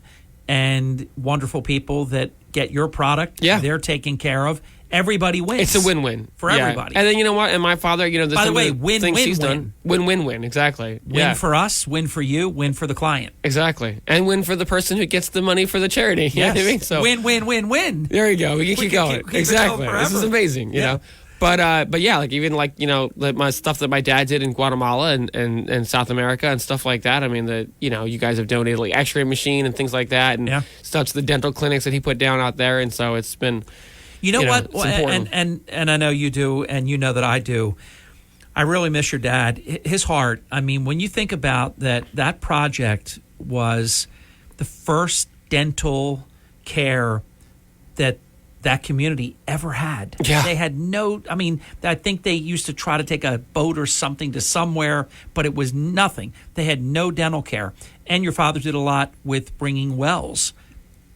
And wonderful people that get your product, they're taken care of. Everybody wins. It's a win-win for everybody. And then you know what? And my father, by the way, win-win-win. Win-win-win, exactly. Win for us, win for you, win for the client. Exactly. And win for the person who gets the money for the charity. You know what I mean? So win. There you go. We can keep going. Exactly. This is amazing, you know. But yeah, my stuff that my dad did in Guatemala and South America and stuff like that. I mean, you guys have donated like X-ray machine and things like that, and such the dental clinics that he put down out there, and so it's been. You know what? And I know you do, and you know that I do. I really miss your dad. His heart. I mean, when you think about that project was the first dental care that community ever had. Yeah. They had no, I think they used to try to take a boat or something to somewhere, but it was nothing. They had no dental care. And your father did a lot with bringing wells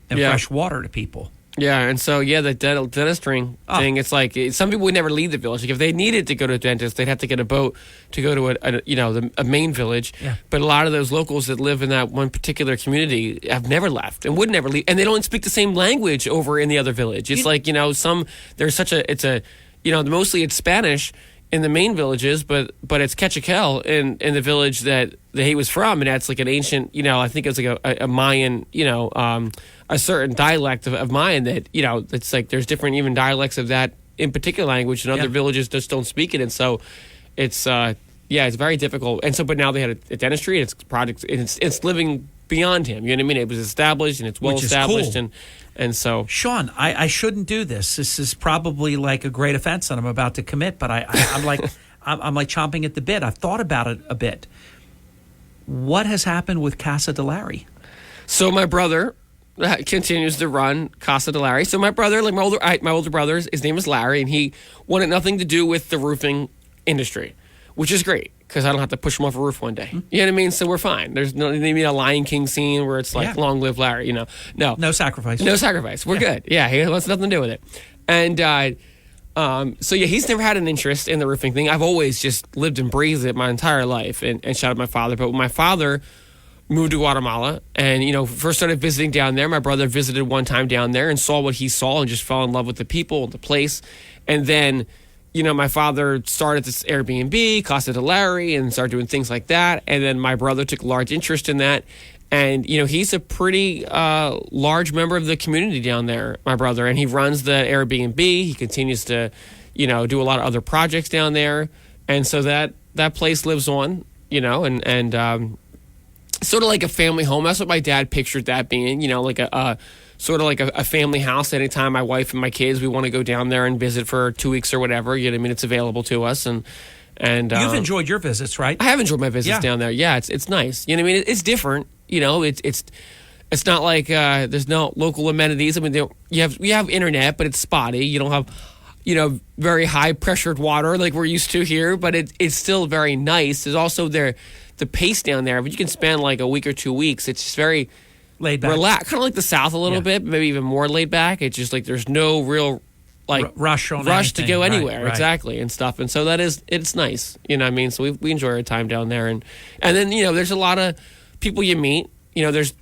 and fresh water to people. Yeah, and so, the dentistry thing, it's like some people would never leave the village. Like if they needed to go to a dentist, they'd have to get a boat to go to a main village. Yeah. But a lot of those locals that live in that one particular community have never left and would never leave. And they don't speak the same language over in the other village. It's mostly it's Spanish in the main villages, but it's Quechuquel in the village that he was from, and that's like an ancient, I think it was like a Mayan, a certain dialect of Mayan that, it's like there's different even dialects of that in particular language, and other villages just don't speak it, and so it's it's very difficult. And so, but now they had a dentistry, and it's project, and it's living beyond him. You know what I mean? It was established, and it's well established, cool. And so, Sean, I shouldn't do this. This is probably like a great offense that I'm about to commit, but I'm like I'm like chomping at the bit. I've thought about it a bit. What has happened with Casa de Larry? So my brother continues to run Casa de Larry. So my brother, like my older brother, his name is Larry, and he wanted nothing to do with the roofing industry, which is great because I don't have to push him off a roof one day. You know what I mean? So we're fine. There's no maybe a Lion King scene where it's like long live Larry. No sacrifice. No sacrifice. We're good. Yeah, he wants nothing to do with it. And he's never had an interest in the roofing thing. I've always just lived and breathed it my entire life, and shout out my father. But when my father moved to Guatemala and, first started visiting down there, my brother visited one time down there and saw what he saw and just fell in love with the people and the place. And then, my father started this Airbnb, Casa de Larry, and started doing things like that. And then my brother took a large interest in that. And, he's a pretty large member of the community down there, my brother. And he runs the Airbnb. He continues to, do a lot of other projects down there. And so that place lives on, and sort of like a family home. That's what my dad pictured that being, like a sort of like a family house. Anytime my wife and my kids, we want to go down there and visit for 2 weeks or whatever, you know what I mean? It's available to us. And you've enjoyed your visits, right? I have enjoyed my visits down there. Yeah, it's nice. You know what I mean? It's different. It's not like there's no local amenities. I mean, you have internet, but it's spotty. You don't have, very high pressured water like we're used to here, but it's still very nice. There's also the pace down there, but you can spend like a week or 2 weeks. It's just very laid back, relaxed, kind of like the South a little bit, maybe even more laid back. It's just like there's no real rush to go anywhere, right. Exactly, and stuff. And so it's nice, you know what I mean? So we enjoy our time down there, and then there's a lot of people you meet. There's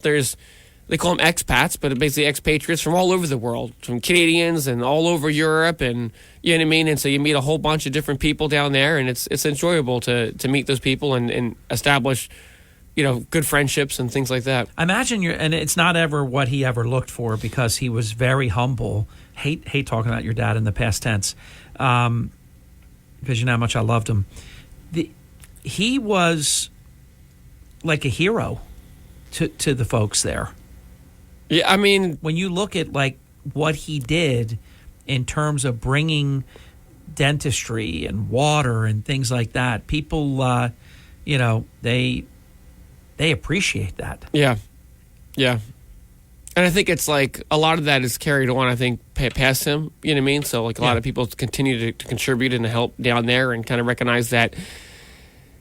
they call them expats, but basically expatriates from all over the world, from Canadians and all over Europe, and you know what I mean. And so you meet a whole bunch of different people down there, and it's enjoyable to meet those people and establish, good friendships and things like that. I imagine and it's not ever what he ever looked for because he was very humble. Hate talking about your dad in the past tense, because you know how much I loved him. He was like a hero to the folks there. Yeah, I mean, when you look at like what he did in terms of bringing dentistry and water and things like that, people, they appreciate that. Yeah. And I think it's like a lot of that is carried on, I think, past him. You know what I mean? So, like, a lot of people continue to contribute and to help down there and kind of recognize that,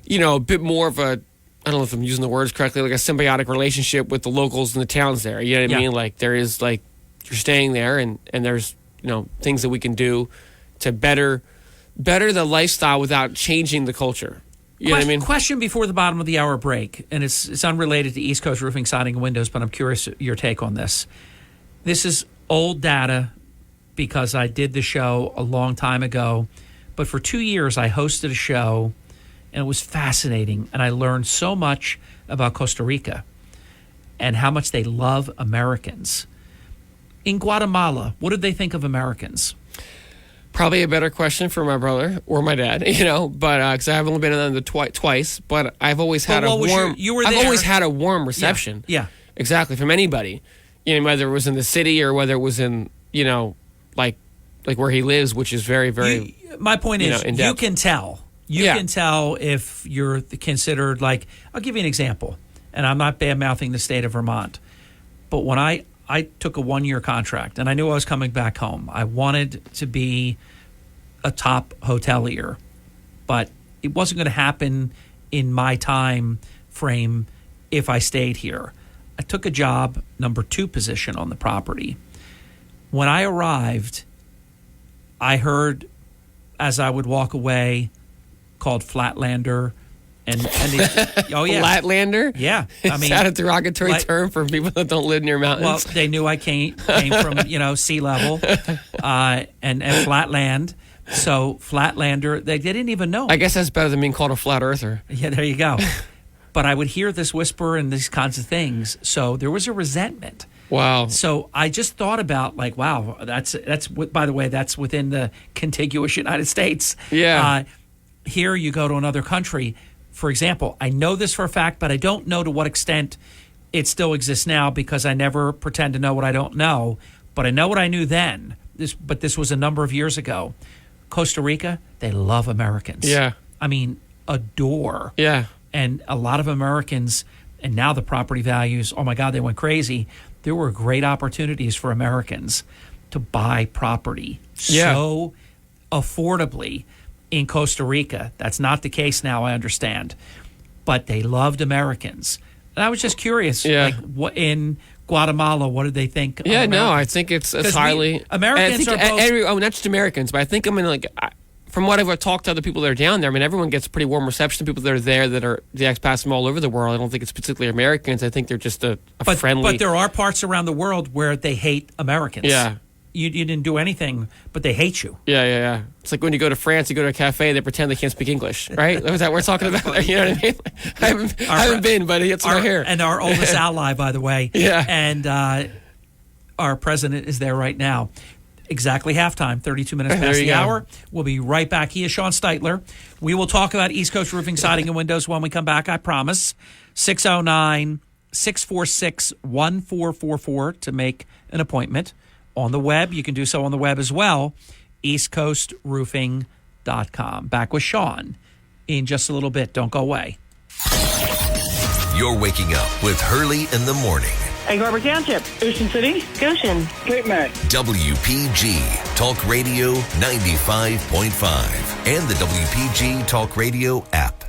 you know, a bit more of a, I don't know if I'm using the words correctly, like a symbiotic relationship with the locals and the towns there. You know what I mean? Like, there is, like, you're staying there and there's, you know, things that we can do to better the lifestyle without changing the culture. You know what I mean? Question before the bottom of the hour break, and it's unrelated to East Coast Roofing, Siding, and Windows, but I'm curious your take on this. This is old data because I did the show a long time ago, but for 2 years I hosted a show, and it was fascinating, and I learned so much about Costa Rica and how much they love Americans. In Guatemala, what did they think of Americans? Probably a better question for my brother or my dad, you know, but because I've only been in them twice, but I've always had a warm. I've always had a warm reception. Yeah, exactly, from anybody, you know, whether it was in the city or whether it was in, you know, like where he lives, which is very, very. My point is, you can tell. You can tell if you're considered like. I'll give you an example, and I'm not bad-mouthing the state of Vermont, but when I took a 1-year contract, and I knew I was coming back home. I wanted to be a top hotelier, but it wasn't going to happen in my time frame if I stayed here. I took a job, number 2 position on the property. When I arrived, I heard, as I would walk away, called Flatlander. And Flatlander? Yeah. I mean, is that a derogatory term for people that don't live near mountains? Well, they knew I came from, you know, sea level and flatland. So Flatlander, they didn't even know. I guess that's better than being called a flat earther. Yeah, there you go. But I would hear this whisper and these kinds of things. So there was a resentment. Wow. So I just thought about like, wow, that's by the way, that's within the contiguous United States. Yeah. Here you go to another country. For example, I know this for a fact, but I don't know to what extent it still exists now because I never pretend to know what I don't know. But I know what I knew then. This was a number of years ago. Costa Rica, they love Americans. Yeah. I mean, adore. Yeah. And a lot of Americans, and now the property values, oh my God, they went crazy. There were great opportunities for Americans to buy property so affordably in Costa Rica. That's not the case now, I understand. But they loved Americans. And I was just curious, like, what in Guatemala, what did they think? Yeah, no, I think it's highly Americans are both, not just Americans, but I think from what I've talked to other people that are down there, I mean, everyone gets a pretty warm reception. People that are there that are the expats from all over the world. I don't think it's particularly Americans. I think they're just a friendly. But there are parts around the world where they hate Americans. Yeah. You didn't do anything, but they hate you. Yeah. It's like when you go to France, you go to a cafe, they pretend they can't speak English, right? Is that what we're talking about? You know what I mean? I haven't been, but it's right here. And our oldest ally, by the way. Yeah. And our president is there right now. Exactly halftime, 32 minutes past the hour. We'll be right back. He is Sean Steitler. We will talk about East Coast Roofing, Siding, and Windows when we come back, I promise. 609-646-1444 to make an appointment. On the web, you can do so on the web as well, eastcoastroofing.com. Back with Sean in just a little bit. Don't go away. You're waking up with Hurley in the morning. Egg Harbor Township, Ocean City, Goshen, Cape May. WPG Talk Radio 95.5 and the WPG Talk Radio app.